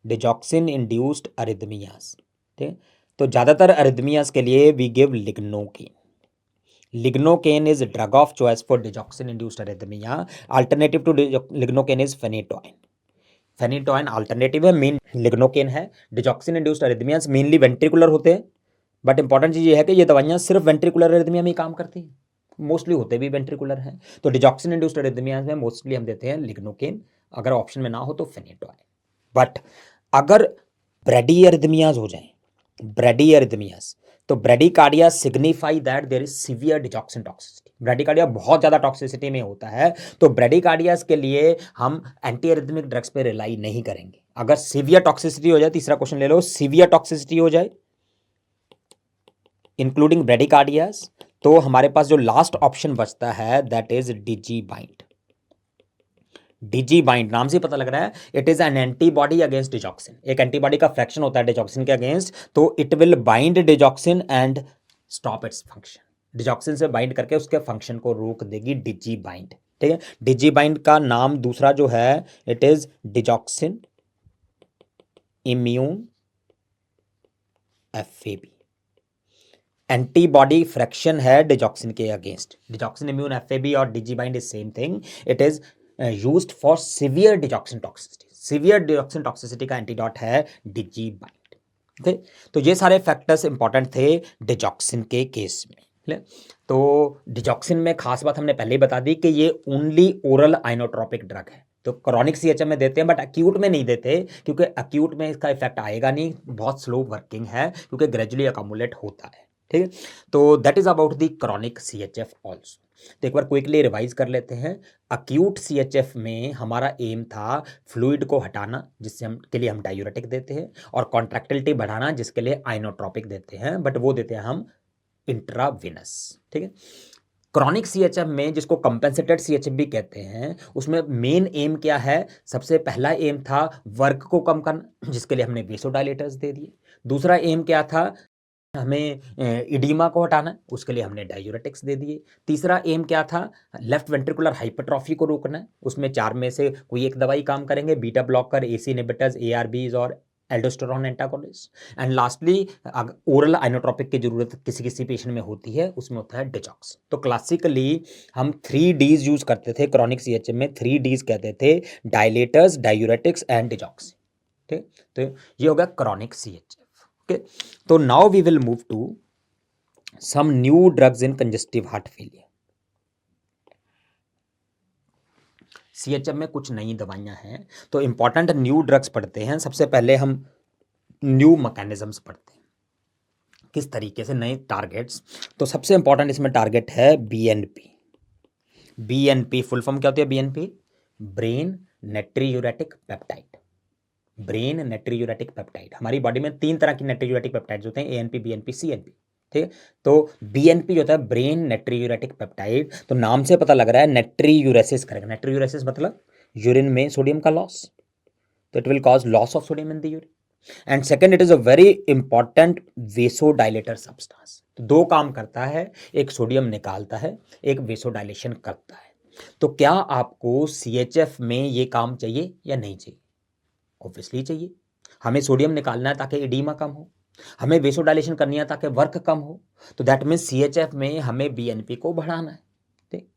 digoxin induced arrhythmias, ठीक है। तो ज़्यादातर अरिथमियाज के लिए we give lignocaine. Lignocaine is drug of choice for digoxin induced arrhythmia. Alternative to lignocaine is phenytoin. Phenytoin alternative है, main lignocaine है। Digoxin induced arrhythmias mainly ventricular होते हैं, बट इंपॉर्टेंट चीज़ ये है कि ये दवाइयाँ सिर्फ वेंट्रिकुलर अरिथमिया में ही काम करती हैं, मोस्टली होते भी वेंट्रिकुलर हैं। तो डिजॉक्सिन इंड्यूस्ड अरिथमियाज में मोस्टली हम देते हैं लिग्नोकेन, अगर ऑप्शन में ना हो तो फेनिटोइन। बट अगर ब्रेडी अरिथमियाज हो जाएं, ब्रेडी अरिथमियाज, तो bradycardia signify that there is severe digoxin toxicity. Bradycardia बहुत ज़्यादा टॉक्सिसिटी में होता है, तो ब्रेडिकार्डियाज के लिए हम एंटी अरिथमिक ड्रग्स पे रिलाई नहीं करेंगे। अगर सीवियर टॉक्सिसिटी हो जाए, तीसरा क्वेश्चन ले लो, सीवियर टॉक्सिसिटी हो जाए इंक्लूडिंग ब्रेडिकार्डियाज, तो हमारे पास जो लास्ट ऑप्शन बचता है दैट इज डिजीबाइंड। डिजीबाइंड नाम से पता लग रहा है, it is an antibody against digoxin. एक एंटीबॉडी का फ्रैक्शन होता है डिजॉक्सिन के अगेंस्ट, तो it will bind digoxin and stop its function. Digoxin से बाइंड करके उसके फंक्शन को रोक देगी डिजीबाइंड, ठीक है। डिजीबाइंड का नाम दूसरा जो है, it is digoxin immune FAB. Antibody fraction है डिजॉक्सिन के अगेंस्ट। डिजॉक्सिन इम्यून एफएबी और Digibind is same thing. It is used for severe digoxin toxicity. Severe digoxin toxicity का एंटीडॉट है डिजीबाइंड, ओके। तो ये सारे फैक्टर्स इंपॉर्टेंट थे digoxin के केस में। तो डिजॉक्सिन में खास बात हमने पहले ही बता दी कि ये ओनली ओरल आइनोट्रोपिक ड्रग है, तो क्रॉनिक सीएचएफ में देते हैं बट अक्यूट में नहीं देते, क्योंकि अक्यूट में इसका इफेक्ट आएगा नहीं, बहुत स्लो वर्किंग है, क्योंकि ग्रेजुअली अकोमुलेट होता है। ठीक है, तो that is about the chronic CHF also. तो एक बार क्विकली रिवाइज कर लेते हैं। अक्यूट सीएचएफ में हमारा एम था फ्लूइड को हटाना, जिससे हम के लिए हम डायूरेटिक देते हैं, और कॉन्ट्रैक्टिलिटी बढ़ाना, जिसके लिए आइनोट्रोपिक देते हैं, बट वो देते हैं हम इंट्राविनस। ठीक है, क्रॉनिक सीएचएफ में, जिसको कंपेंसेटेड सीएचएफ भी कहते हैं, उसमें मेन एम क्या है? सबसे पहला एम था वर्क को कम करना, जिसके लिए हमने वेसोडाइलेटर्स दे दिए। दूसरा एम क्या था? हमें इडीमा को हटाना है, उसके लिए हमने डायूरेटिक्स दे दिए। तीसरा एम क्या था? लेफ्ट वेंट्रिकुलर हाइपरट्रॉफी को रोकना है, उसमें 4 में से कोई एक दवाई काम करेंगे, beta blocker, AC inhibitors, ARBs और aldosterone antagonist. And lastly oral inotropic की जरूरत किसी किसी पेशेंट में होती है, उसमें होता है डिजॉक्स। तो क्लासिकली हम 3 डीज यूज करते थे क्रॉनिक सीएचएफ में, 3 डीज कहते थे, डायलेटर्स, डायूरेटिक्स एंड डिजॉक्स। ठीक, तो ये हो गया क्रॉनिक सीएचएफ। ओके, तो now we will move to some new drugs in congestive heart failure. CHF में कुछ नई दवाइयां हैं, तो इंपॉर्टेंट न्यू ड्रग्स पढ़ते हैं। सबसे पहले हम न्यू मैकेनिज्म्स पढ़ते हैं, किस तरीके से नए टारगेट्स। तो सबसे इंपॉर्टेंट इसमें टारगेट है बीएनपी। बीएनपी फुल फॉर्म क्या होती है? BNP brain natriuretic peptide. Brain natriuretic peptide, हमारी बॉडी में 3 तरह की नेट्रियूरेटिक पेप्टाइड्स होते हैं, एएनपी, बीएनपी, सीएनपी। ठीक है, तो बीएनपी जो होता है ब्रेन नेट्रियूरेटिक पेप्टाइड, तो नाम से पता लग रहा है नेट्रियूरेसिस करेगा। नेट्रियूरेसिस मतलब यूरिन में सोडियम का लॉस, तो it will cause loss of sodium in the urine. And second, it is a very important vasodilator substance. तो 2 काम करता है, एक सोडियम निकालता है, एक वेसोडाइलेशन करता है। तो क्या आपको सीएचएफ में ये काम चाहिए या नहीं चाहिए? ऑब्वियसली चाहिए। हमें सोडियम निकालना है ताकि एडीमा कम हो, हमें वेसोडाइलेशन करनी है ताकि वर्क कम हो, तो दैट मीन्स सीएचएफ में हमें बीएनपी को बढ़ाना है। ठीक,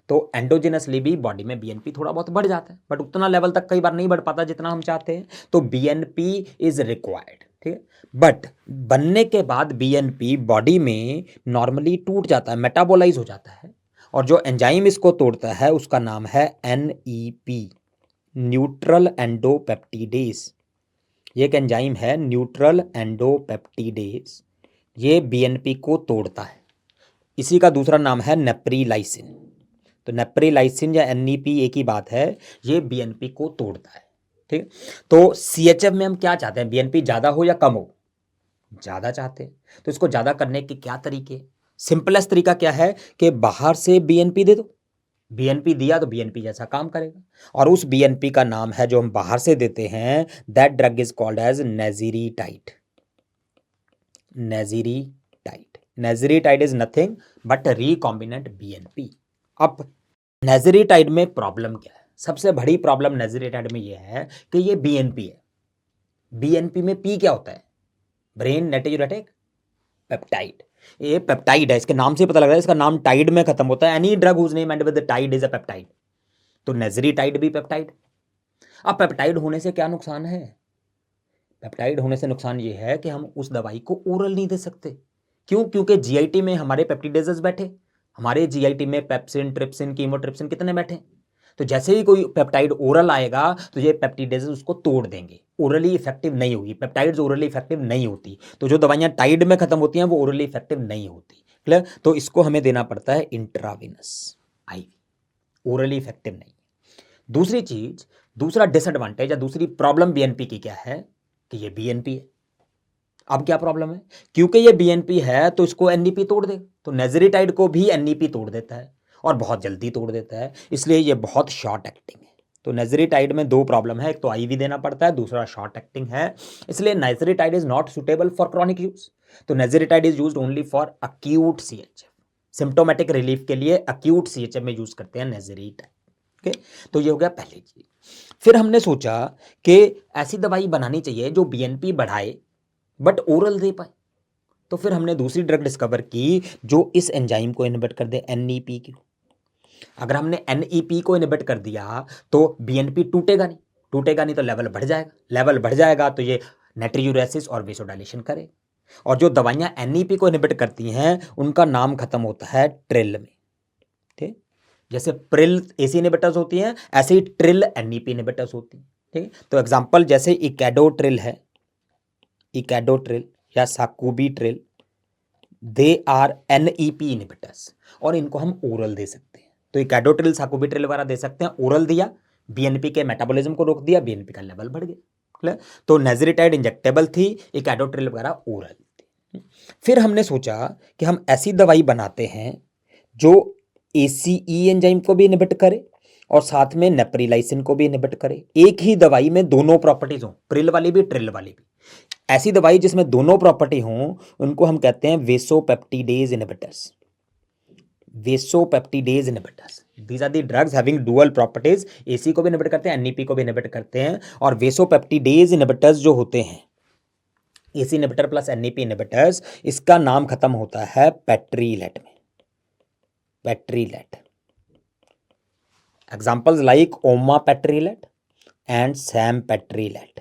तो एंडोजिनसली भी बॉडी में बीएनपी थोड़ा बहुत बढ़ जाता है, बट उतना लेवल तक कई बार नहीं बढ़ पाता जितना हम चाहते हैं, तो बीएनपी इज रिक्वायर्ड। ठीक है, बट बनने के बाद बीएनपी बॉडी में नॉर्मली टूट जाता है, मेटाबोलाइज हो जाता है, और जो एंजाइम इसको तोड़ता है उसका नाम है एनईपी, न्यूट्रल एंडोपेप्टिडेज। ये एक एंजाइम है न्यूट्रल एंडोपेप्टिडेज, ये बीएनपी को तोड़ता है। इसी का दूसरा नाम है नेप्रिलाइसिन। तो नेप्रिलाइसिन या एनईपी एक ही बात है, ये बीएनपी को तोड़ता है। ठीक, तो सीएचएफ में हम क्या चाहते हैं? बीएनपी ज्यादा हो या कम हो? ज्यादा चाहते हैं। तो इसको ज्यादा करने के क्या तरीके? सिंपलेस्ट तरीका क्या है कि बाहर से बीएनपी दे दो। बीएनपी दिया तो बीएनपी जैसा काम करेगा, और उस बीएनपी का नाम है जो हम बाहर से देते हैं, that drug is called as nesiritide. Nesiritide, nesiritide is nothing but recombinant BNP. अब नेजिरीटाइड में प्रॉब्लम क्या है? सबसे बड़ी प्रॉब्लम नेजिरीटाइड में यह है कि ये बीएनपी है। बीएनपी में पी क्या होता है? Brain natriuretic peptide. ये पेप्टाइड है, इसके नाम से पता लग रहा है, इसका नाम टाइड में खत्म होता है। Any drug whose name end with tide is a peptide. तो नेजिरीटाइड भी पेप्टाइड। अब पेप्टाइड होने से क्या नुकसान है? पेप्टाइड होने से नुकसान ये है कि हम उस दवाई को ओरल नहीं दे सकते। क्यों? क्योंकि जीआईटी में हमारे पेप्टिडेजेस बैठे, हमारे जीआईटी में पेप्सिन, ट्रिप्सिन, कीमोट्रिप्सिन कितने बैठे। तो जैसे ही कोई पेप्टाइड ओरल आएगा तो ये पेप्टिडेजेस उसको तोड़ देंगे, ओरली इफेक्टिव नहीं होगी। पेप्टाइड्स ओरली इफेक्टिव नहीं होती, तो जो दवाइयां टाइड में खत्म होती हैं वो ओरली इफेक्टिव नहीं होती। क्लियर? तो इसको हमें देना पड़ता है इंट्राविनस आईवी, ओरली इफेक्टिव नहीं। दूसरी चीज, दूसरा डिसएडवांटेज या दूसरी प्रॉब्लम बीएनपी की क्या है कि ये बीएनपी है। अब क्या प्रॉब्लम है? क्योंकि ये बीएनपी है तो इसको एनईपी तोड़ दे, तो नेजिरीटाइड को भी एनईपी तोड़ देता है और बहुत जल्दी तोड़ देता है, इसलिए ये बहुत शॉर्ट एक्टिंग है। तो नेजिरीटाइड में 2 प्रॉब्लम है, एक तो आईवी देना पड़ता है, दूसरा शॉर्ट एक्टिंग है, इसलिए nesiritide is not suitable for chronic use. तो nesiritide is used only for acute CHF, symptomatic relief के लिए अक्यूट सीएचएफ में यूज करते हैं नेजिरीटाइड। ओके, तो ये हो गया पहली चीज। फिर हमने सोचा कि ऐसी दवाई बनानी चाहिए जो बीएनपी बढ़ाए बट ओरल दे पाए, तो फिर हमने दूसरी ड्रग डिस्कवर की जो इस एंजाइम को इनहिबिट कर दे, एनईपी की। अगर हमने एनईपी को इनहिबिट कर दिया तो बीएनपी टूटेगा नहीं तो लेवल बढ़ जाएगा, लेवल बढ़ जाएगा तो ये नेट्रियूरेसिस और वेसोडाइलेशन करेगा। और जो दवाइयां एनईपी को इनहिबिट करती हैं उनका नाम खत्म होता है ट्रिल में। ठीक, जैसे प्रिल एसी इनहिबिटर्स होती हैं, ऐसे ही ट्रिल एनईपी इनहिबिटर्स होती हैं। ठीक है, तो एग्जांपल जैसे इकैडोट्रिल है, इकैडोट्रिल या साकुबिट्रिल, दे आर एनईपी इनहिबिटर्स, और इनको हम ओरल दे सकते हैं। तो इकैडोट्रिल साकुबिट्रिल वगैरह दे सकते हैं, ओरल दिया, बीएनपी के मेटाबॉलिज्म को रोक दिया, बीएनपी का लेवल बढ़ गया। तो नेज़रिटाइड इंजेक्टेबल थी, इकैडोट्रिल वगैरह ओरल थी। फिर हमने सोचा कि हम ऐसी दवाई बनाते हैं जो एसीई एंजाइम को भी इनहिबिट करे और साथ में नेप्रिलाइसिन को भी इनहिबिट करे। एक ही दवाई में दोनों प्रॉपर्टीज हो, प्रिल वाली भी ट्रिल वाली भी। ऐसी दवाई जिसमें दोनों प्रॉपर्टी हों उनको हम कहते हैं vasopeptidase inhibitors, vasopeptidase inhibitors. These are the drugs having dual properties, AC को भी इनहिबिट करते हैं, एनईपी को भी इनहिबिट करते हैं। और वेसोपेप्टिडेज इनहिबिटर्स जो होते हैं, AC inhibitor plus NEP inhibitors, इसका नाम खत्म होता है पेट्रीलेट में, patrilat. Examples like omapatrilat and sampatrilat.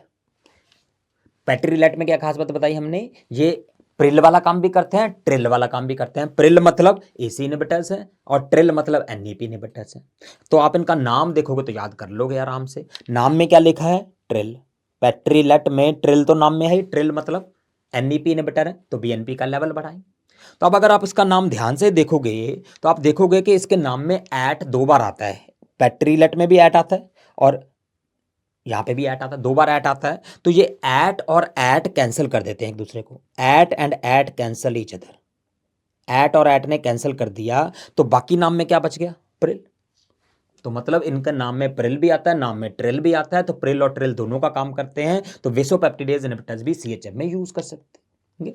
Patrilat में क्या खास बात बताई हमने, ये प्रिल वाला काम भी करते हैं, ट्रिल वाला काम भी करते हैं। प्रिल मतलब एसी इनहिबिटर्स है और ट्रिल मतलब एनईपी इनहिबिटर्स है। तो आप इनका नाम देखोगे तो याद कर लोगे आराम से। नाम में क्या लिखा है, ट्रिल। पेट्रीलेट में ट्रिल तो नाम में है, ट्रिल मतलब एनईपी इनहिबिटर है, तो बीएनपी का लेवल बढ़ाएं। तो अब अगर आप इसका नाम ध्यान से देखोगे तो आप देखोगे कि इसके नाम में एट 2 बार आता है। पेट्रीलेट में भी एट आता है और यहां पे भी एट आता है, 2 बार एट आता है। तो ये एट और एट कैंसिल कर देते हैं एक दूसरे को, AT and AT cancel each other. AT और एट ने कैंसिल कर दिया तो बाकी नाम में क्या बच गया, प्रिल। तो मतलब इनका नाम में प्रिल भी आता है, नाम में ट्रिल भी आता है, तो प्रिल और ट्रिल दोनों का काम करते हैं। तो वेसोपेप्टिडेज इनहिबिटर्स भी सीएचएफ में यूज कर सकते हैं।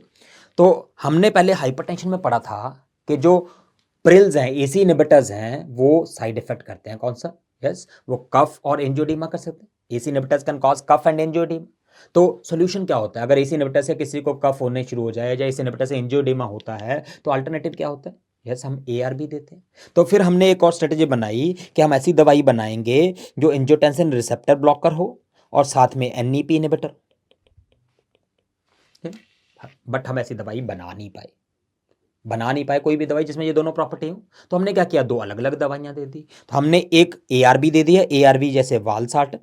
तो हमने पहले हाइपरटेंशन में पढ़ा था कि जो प्रिल्स हैं, एसी इनहिबिटर्स हैं, वो साइड इफेक्ट करते हैं। कौन सा, यस, वो कफ और एंजियोडीमा कर सकते हैं। ACE inhibitors can cause cough and angioedema. तो सॉल्यूशन क्या होता है अगर एसी इनहिबिटर से किसी को कफ होने शुरू हो जाए या एसी इनहिबिटर से एंजियोडीमा होता है, तो अल्टरनेटिव क्या होता है, यस, हम एआरबी देते हैं। तो फिर हमने एक और स्ट्रेटेजी बनाई कि हम ऐसी दवाई बनाएंगे जो एंजियोटेंसिन रिसेप्टर ब्लॉकर हो और साथ में एनईपी इनहिबिटर। बट हम ऐसी दवाई बना नहीं पाए कोई भी दवाई जिसमें ये दोनों प्रॉपर्टी हो। तो हमने क्या किया, 2 अलग अलग दवाइयां दे दी। तो हमने एक एआरबी दे दिया, एआरबी जैसे वालसार्टन,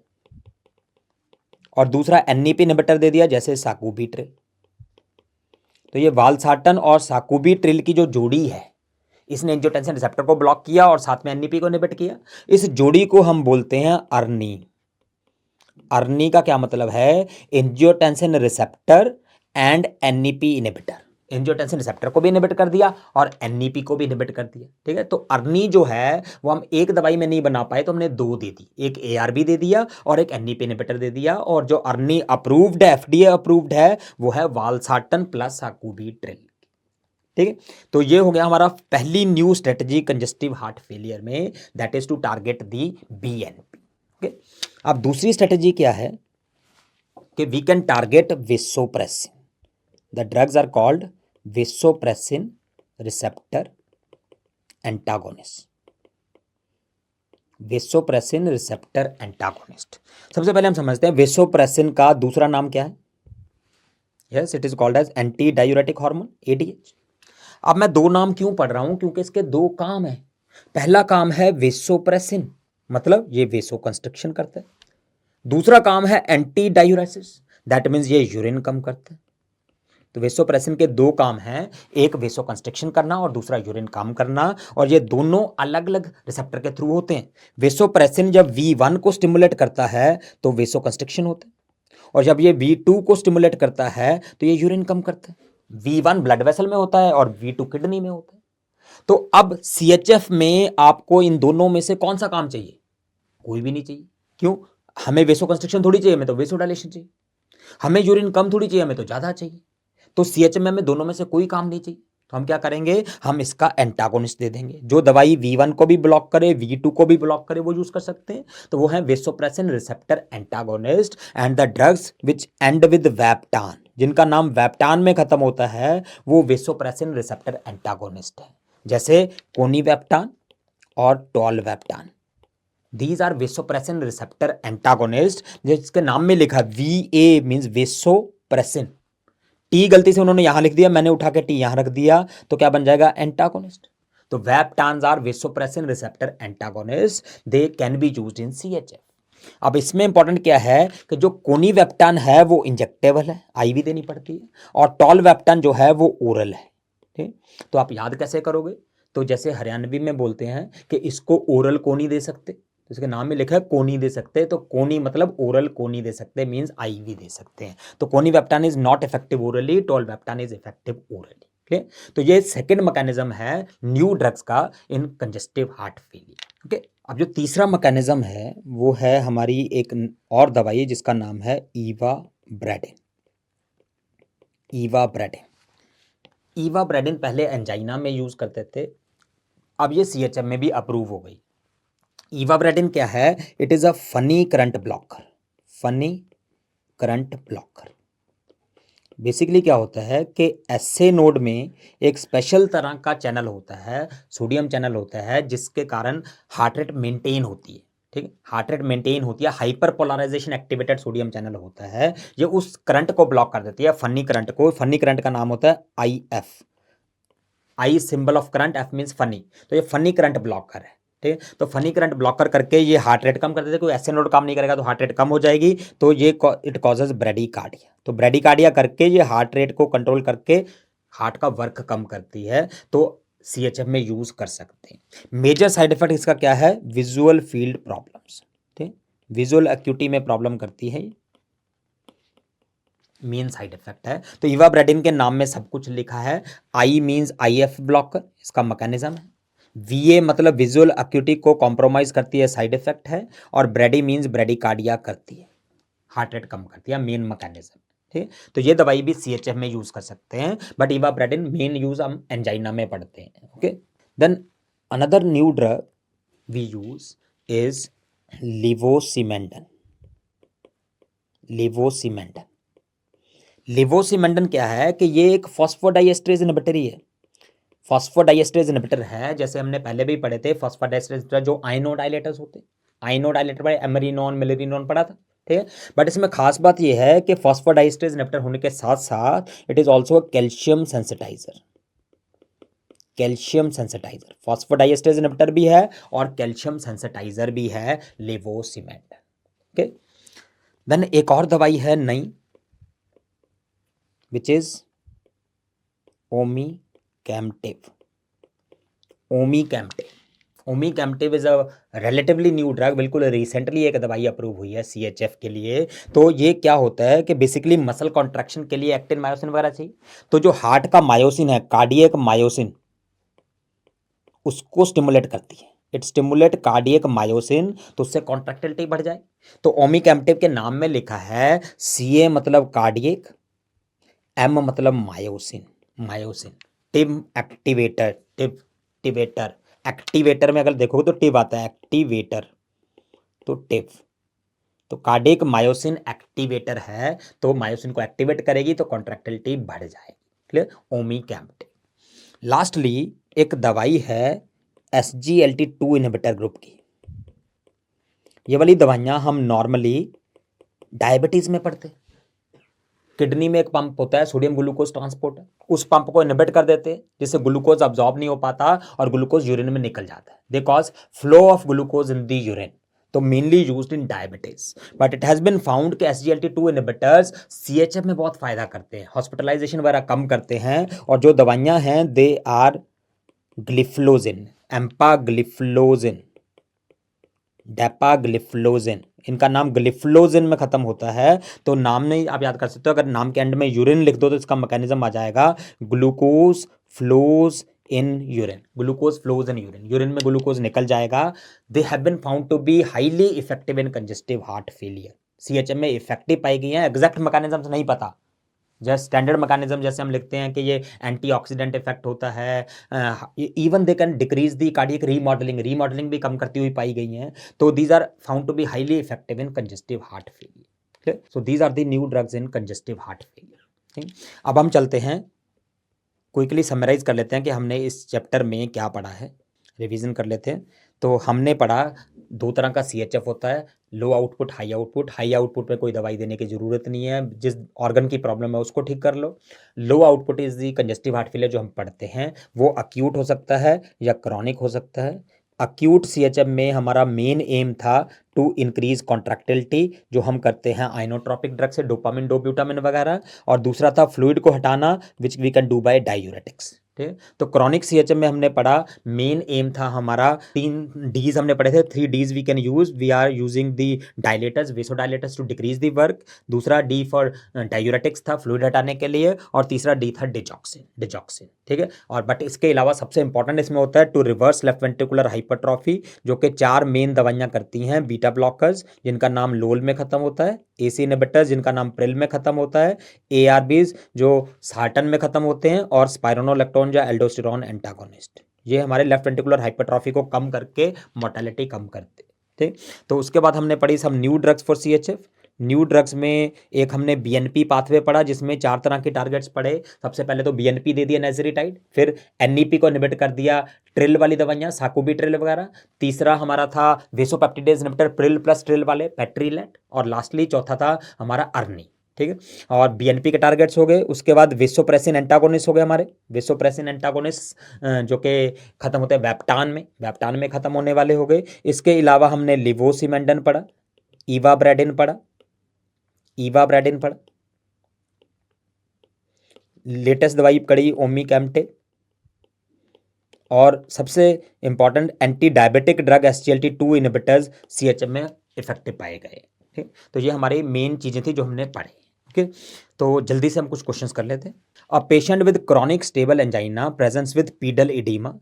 और दूसरा एनईपी इनहिबिटर दे दिया जैसे साकुबिट्रिल। तो ये वालसार्टन और साकुबिट्रिल की जो जोड़ी है, इसने एंजियोटेंसिन रिसेप्टर को ब्लॉक किया और साथ में एनईपी को इनहिबिट किया। इस जोड़ी को हम बोलते हैं अर्नी। अर्नी का क्या मतलब है, angiotensin receptor and NEP inhibitor. Angiotensin receptor को भी इनहिबिट कर दिया और एनईपी को भी इनहिबिट कर दिया। ठीक है, तो अर्नी जो है वो हम एक दवाई में नहीं बना पाए, तो हमने 2 दे दी, एक एआरबी दे दिया और एक एनईपी इनहिबिटर दे दिया। और जो अर्नी अप्रूव्ड है, एफडीए अप्रूव्ड है, वो है वालसार्टन प्लस साकुबिट्रिल। ठीक है, तो ये हो गया हमारा पहली new strategy congestive heart failure में, that is to target the BNP. Okay, अब दूसरी स्ट्रेटजी क्या है कि we can target vasopressin. The drugs are called vasopressin receptor antagonist, vasopressin receptor antagonist. सबसे पहले हम समझते हैं वेसोप्रेसिन का दूसरा नाम क्या है, yes, it is called as anti diuretic hormone, ADH. अब मैं 2 नाम क्यों पढ़ रहा हूं, क्योंकि इसके 2 काम है। पहला काम है वेसोप्रेसिन, मतलब ये वेसो कंस्ट्रिक्शन करता है। दूसरा काम है एंटी डायूरेसिस, दैट मीन्स ये यूरिन कम करता है। तो वेसोप्रेसिन के 2 काम हैं, एक वेसो कंस्ट्रिक्शन करना और दूसरा यूरिन कम करना, और ये दोनों अलग अलग रिसेप्टर के थ्रू होते हैं। वेसोप्रेसिन जब V1 को स्टिमुलेट करता है तो वेसो कंस्ट्रिक्शन होता है, और जब ये V2 को स्टिमुलेट करता है तो ये यूरिन कम करता है। V1 ब्लड वेसल में होता है और V2 किडनी में होता है। तो अब CHF में आपको इन दोनों में से कौन सा काम चाहिए, कोई भी नहीं चाहिए। क्यों, हमें वेसो कंस्ट्रिक्शन थोड़ी चाहिए, हमें तो वेसो डायलेशन चाहिए। हमें यूरिन कम थोड़ी चाहिए, हमें तो ज्यादा चाहिए। तो CHF में हमें दोनों में से कोई काम नहीं चाहिए, तो हम क्या करेंगे, हम इसका एंटागोनिस्ट दे देंगे। जो दवाई V1 को भी ब्लॉक करे, V2 को भी ब्लॉक करे, वो यूज कर सकते हैं। तो वो है vasopressin receptor antagonist. And the drugs which end with vaptan, जिनका नाम वैप्टान में खत्म होता है, वो वेसोप्रेसिन रिसेप्टर एंटागोनिस्ट है, जैसे कोनीवैप्टान और tolvaptan. These are vasopressin receptor antagonist, जिसके नाम में लिखा VA मीन्स वेसोप्रेसिन। टी गलती से उन्होंने यहां लिख दिया, मैंने उठा के टी यहां रख दिया, तो क्या बन जाएगा, एंटागोनिस्ट। तो vaptans are vasopressin receptor antagonist, they can be used in CHF। अब इसमें इंपॉर्टेंट क्या है कि जो कोनीवेप्टान है वो इंजेक्टेबल है, आईवी देनी पड़ती है, और टॉलवेप्टान जो है वो ओरल है। ठीक, तो आप याद कैसे करोगे? तो जैसे हरियाणवी में बोलते हैं कि इसको ओरल कोनी दे सकते, तो इसके नाम में लिखा है कोनी दे सकते, तो कोनी मतलब ओरल कोनी दे सकते मींस आईवी दे सकते हैं। तो conivaptan is not effective orally, tolvaptan is effective orally. ठीक, तो ये सेकंड मैकेनिज्म है न्यू ड्रग्स का in congestive heart failure. Okay, अब जो तीसरा मैकेनिज्म है वो है हमारी एक और दवाई जिसका नाम है इवाब्रेडिन। इवाब्रेडिन पहले एंजाइना में यूज करते थे, अब ये CHF में भी अप्रूव हो गई। इवाब्रेडिन क्या है? It is a funny current blocker. Funny current blocker basically क्या होता है कि SA नोड में एक स्पेशल तरह का चैनल होता है, सोडियम चैनल होता है, जिसके कारण हार्ट रेट मेंटेन होती है। ठीक है, हार्ट रेट मेंटेन होती है, hyper polarization activated sodium channel होता है, ये उस करंट को ब्लॉक कर देती है, फनी करंट को। फनी करंट का नाम होता है IF, I symbol of current, F means funny, तो ये फनी करंट ब्लॉकर है। ठीक है, तो फनी करंट ब्लॉकर करके ये हार्ट रेट कम कर देते हैं। कोई ऐसे नोड काम नहीं करेगा तो हार्ट रेट कम हो जाएगी, तो ये इट कॉजेज ब्रेडिकार्डिया। तो ब्रेडिकार्डिया करके ये हार्ट रेट को कंट्रोल करके हार्ट का वर्क कम करती है, तो CHF में यूज कर सकते हैं। मेजर साइड इफेक्ट इसका क्या है? Visual field problems. ठीक, विजुअल एक्यूटी में प्रॉब्लम करती है, मेन साइड इफेक्ट है। तो इवाब्रेडिन के नाम में सब कुछ लिखा है। आई मींस IF ब्लॉकर, इसका मैकेनिज्म है। VA मतलब विजुअल एक्यूटी को कॉम्प्रोमाइज करती है, साइड इफेक्ट है। और ब्रेडी मींस ब्रेडिकार्डिया करती है, हार्ट रेट कम करती है, मेन मैकेनिज्म। ठीक, तो ये दवाई भी CHF में यूज कर सकते हैं, बट इवाब्रेडिन मेन यूज हम एंजाइना में पढ़ते हैं। Okay, then another new drug we use is levosimendan. Levosimendan क्या है कि ये एक फॉस्फोडाइएस्ट्रेज इनहिबिटर ही है। फॉस्फोडाइएस्ट्रेज इनहिबिटर है, जैसे हमने पहले भी पढ़े थे, फॉस्फोडाइएस्ट्रेज जो आइनोडाइलेटर्स होते, आइनोडाइलेटर बाय एमरीनोन मिलेरिनोन पढ़ा था। ठीक है, बट इसमें खास बात ये है कि फॉस्फोडाइएस्ट्रेज इनहिबिटर होने के साथ साथ it is also a calcium sensitizer. Calcium sensitizer, phosphodiesterase inhibitor भी है और कैल्शियम सेंसिटाइजर भी है लिवोसिमेंडन। ओके, देन एक और दवाई है नई, which is omecamtiv. omecamtiv is a relatively new drug, बिल्कुल रिसेंटली एक दवाई अप्रूव हुई है CHF के लिए। तो ये क्या होता है कि बेसिकली मसल कॉन्ट्रैक्शन के लिए एक्टिन मायोसिन वगैरह चाहिए, तो जो हार्ट का मायोसिन है, कार्डियक मायोसिन, उसको स्टिमुलेट करती है। इट स्टिमुलेट कार्डियक मायोसिन, तो उससे कॉन्ट्रैक्टिलिटी बढ़ जाए। तो ओमिकैम्पटिव के नाम में लिखा है CA मतलब कार्डियक, M मतलब मायोसिन, टिम एक्टिवेटर, टिवेटर, एक्टिवेटर में अगर देखोगे तो टिव आता है, एक्टिवेटर तो टिव, तो कार्डियक मायोसिन एक्टिवेटर है, तो मायोसिन को एक्टिवेट करेगी तो कॉन्ट्रैक्टिलिटी बढ़ जाएगी। क्लियर? ओमिकैम्पटिव। लास्टली एक दवाई है SGLT2 इनहिबिटर ग्रुप की। ये वाली दवाइयां हम नॉर्मली डायबिटीज में पढ़ते हैं। किडनी में एक पंप होता है, सोडियम ग्लूकोज ट्रांसपोर्टर, उस पंप को इनहिबिट कर देते हैं, जिससे ग्लूकोज अब्सॉर्ब नहीं हो पाता और ग्लूकोज यूरिन में निकल जाता है। They cause flow of glucose in the urine, तो mainly used in diabetes. But it has been found कि SGLT2 इनहिबिटर्स CHF में बहुत फायदा करते हैं, हॉस्पिटलाइजेशन वगैरह कम करते हैं। और जो दवाइयां हैं दे आर ग्लिफ्लोजिन, एम्पाग्लिफ्लोजिन, डेपाग्लिफ्लोजिन, इनका नाम ग्लिफ्लोजिन में खत्म होता है, तो नाम नहीं आप याद कर सकते हो। अगर नाम के एंड में यूरिन लिख दो तो इसका मैकेनिज्म आ जाएगा glucose flows in urine, glucose flows in urine, urine में ग्लूकोज निकल जाएगा। They have been found to be highly effective in congestive heart failure. CHF में इफेक्टिव पाई गई हैं, एग्जैक्ट मैकेनिज्म नहीं पता, जैसे स्टैंडर्ड मैकेनिज्म जैसे हम लिखते हैं कि ये एंटीऑक्सीडेंट इफेक्ट होता है, even they can decrease the cardiac remodeling भी कम करती हुई पाई गई हैं। तो these are found to be highly effective in congestive heart failure. So these are the new drugs in congestive heart failure. अब हम चलते हैं, क्विकली समराइज कर लेते हैं कि हमने इस चैप्टर में क्या पढ़ा है, रिवीजन कर लेते हैं। तो हमने पढ़ा दो तरह का CHF होता है, low output high output, high output में कोई दवाई देने की ज़रूरत नहीं है, जिस ऑर्गन की प्रॉब्लम है उसको ठीक कर लो। Low output is the congestive heart failure जो हम पढ़ते हैं वो अक्यूट हो सकता है या क्रॉनिक हो सकता है। अक्यूट सीएचएफ में हमारा मेन एम था टू इंक्रीज कॉन्ट्रैक्टिलिटी, जो हम करते हैं आइनोट्रोपिक ड्रग से, डोपामिन डोब्यूटामिन वगैरह, और दूसरा था फ्लूइड को हटाना which we can do by diuretics. ठीक है, तो क्रॉनिक सीएचएफ में हमने पढ़ा मेन एम था हमारा 3 डीज हमने पढ़े थे, 3 Ds we can use, we are using the dilators, vasodilators to decrease the work, दूसरा डी फॉर डायूरेटिक्स था फ्लूइड हटाने के लिए, और तीसरा डी था डिजॉक्सिन। ठीक है, और बट इसके अलावा सबसे इंपॉर्टेंट इसमें होता है to reverse left ventricular hypertrophy, जो कि 4 मेन दवाइयां करती हैं। बीटा ब्लॉकर्स जिनका नाम लोल में खत्म होता है, एसी इनहिबिटर्स जिनका नाम प्रिल में खत्म होता है, एआरबीज जो सार्टन में खत्म होते हैं, और स्पाइरोनोलेक्टोन या एल्डोस्टेरोन एंटागोनिस्ट, ये हमारे लेफ्ट वेंट्रिकुलर हाइपरट्रॉफी को कम करके मोर्टेलिटी कम करते। ठीक, तो उसके बाद हमने पढ़ी सब new drugs for CHF. New drugs में एक हमने बीएनपी पाथवे पढ़ा जिसमें 4 तरह के टारगेट्स पढ़े। सबसे पहले तो बीएनपी दे दिया नेज़रिटाइड, फिर एनईपी को इनहिबिट कर दिया ट्रिल वाली दवाइयाँ, साकुबी-ट्रिल वगैरह। तीसरा हमारा था वेसोपेप्टिडेज इनहिबिटर प्रिल प्लस ट्रिल वाले पेट्रीलेट, और लास्टली चौथा था हमारा अर्नी। ठीक है, और बीएनपी के टारगेट्स हो गए। उसके बाद वेसोप्रेसिन एंटागोनिस्ट हो गए हमारे, वेसोप्रेसिन एंटागोनिस्ट जो कि खत्म होते हैं वेप्टान में खत्म होने वाले हो गए। इसके अलावा हमने लिवोसिमेंडन पढ़ा, ईवाब्रेडिन पढ़ा, लेटेस्ट दवाई पढ़ी ओमिकैम्टे, और सबसे important anti diabetic drug SGLT2 inhibitors CHF में इफेक्टिव पाए गए। ठीक, तो ये हमारी मेन चीज़ें थी जो हमने पढ़ी। ओके, तो जल्दी से हम कुछ क्वेश्चंस कर लेते हैं। A patient with chronic stable angina presents with pedal oedema,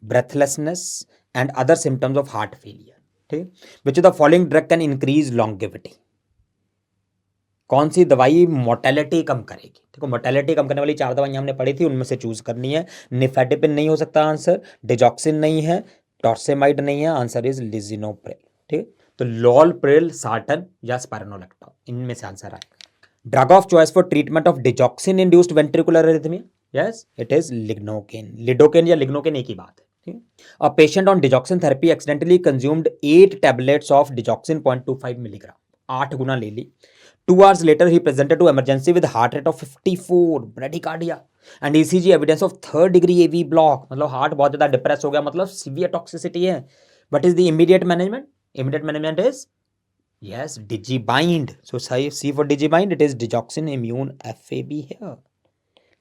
breathlessness and other symptoms of heart failure. ठीक, which of the following drug can increase longevity, कौन सी दवाई मोर्टेलिटी कम करेगी? देखो मोर्टेलिटी कम करने वाली 4 दवाइयां हमने पढ़ी थी, उनमें से चूज करनी है। निफेडिपिन नहीं हो सकता आंसर, डिजॉक्सिन नहीं है, टॉर्सेमाइड नहीं है, आंसर इज लिजिनोप्रिल। ठीक, तो लॉलप्रिल, सार्टन या स्पाइरोनोलेक्टोन, इनमें से आंसर आएगा। Drug of choice for treatment of digoxin induced ventricular arrhythmia, yes it is lignocaine. Lidocaine या लिग्नोकेन एक ही बात है। A patient on digoxin therapy accidentally consumed 8 tablets of digoxin 0.25 milligram, 8 गुना ले ली। 2 hours later he presented to emergency with heart rate of 54, bradycardia and ECG evidence of 3rd degree AV block, मतलब heart बहुत ज़्यादा depress हो गया, मतलब severe toxicity है। What is the immediate management? Immediate management is yes, digibind. So C for digibind, it is digoxin immune FAB here.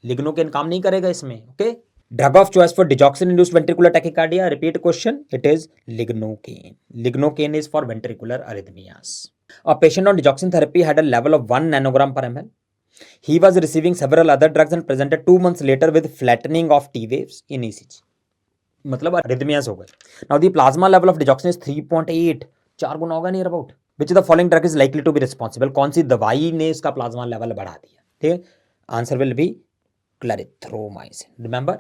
Lignocaine काम नहीं करेगा इसमें। Okay, drug of choice for digoxin induced ventricular tachycardia, repeat question, it is lignocaine. Lignocaine is for ventricular arrhythmias. A patient on digoxin therapy had a level of 1 nanogram per ml. He was receiving several other drugs and presented 2 months later with flattening of T waves in ECG. मतलब अरिथमियास हो गए। Now the plasma level of digoxin is 3.8, 4 गुना होगा near about. Which of the following drug is likely to be responsible? कौन सी दवाई ने इसका plasma level बढ़ा दिया? ठीक है, answer will be clarithromycin. Remember,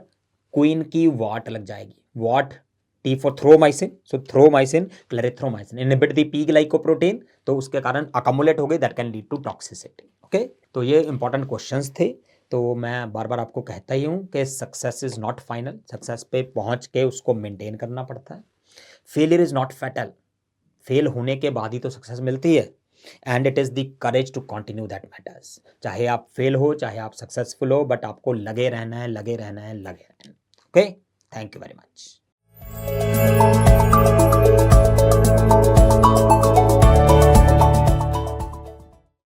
queen की वॉट लग जाएगी, वॉट T for thromycin, so thromycin, clarithromycin inhibit the P glycoprotein, तो उसके कारण अकमुलेट हो गई, that can lead to toxicity. Okay, तो ये इंपॉर्टेंट क्वेश्चंस थे। तो मैं बार बार आपको कहता ही हूँ कि success is not final, success पे पहुँच के उसको मेंटेन करना पड़ता है। Failure is not fatal, fail होने के बाद ही तो सक्सेस मिलती है, and it is the courage to continue that matters. चाहे आप फेल हो, चाहे आप सक्सेसफुल हो, बट आपको लगे रहना है, लगे रहना है, लगे रहना है। Okay, thank you very much.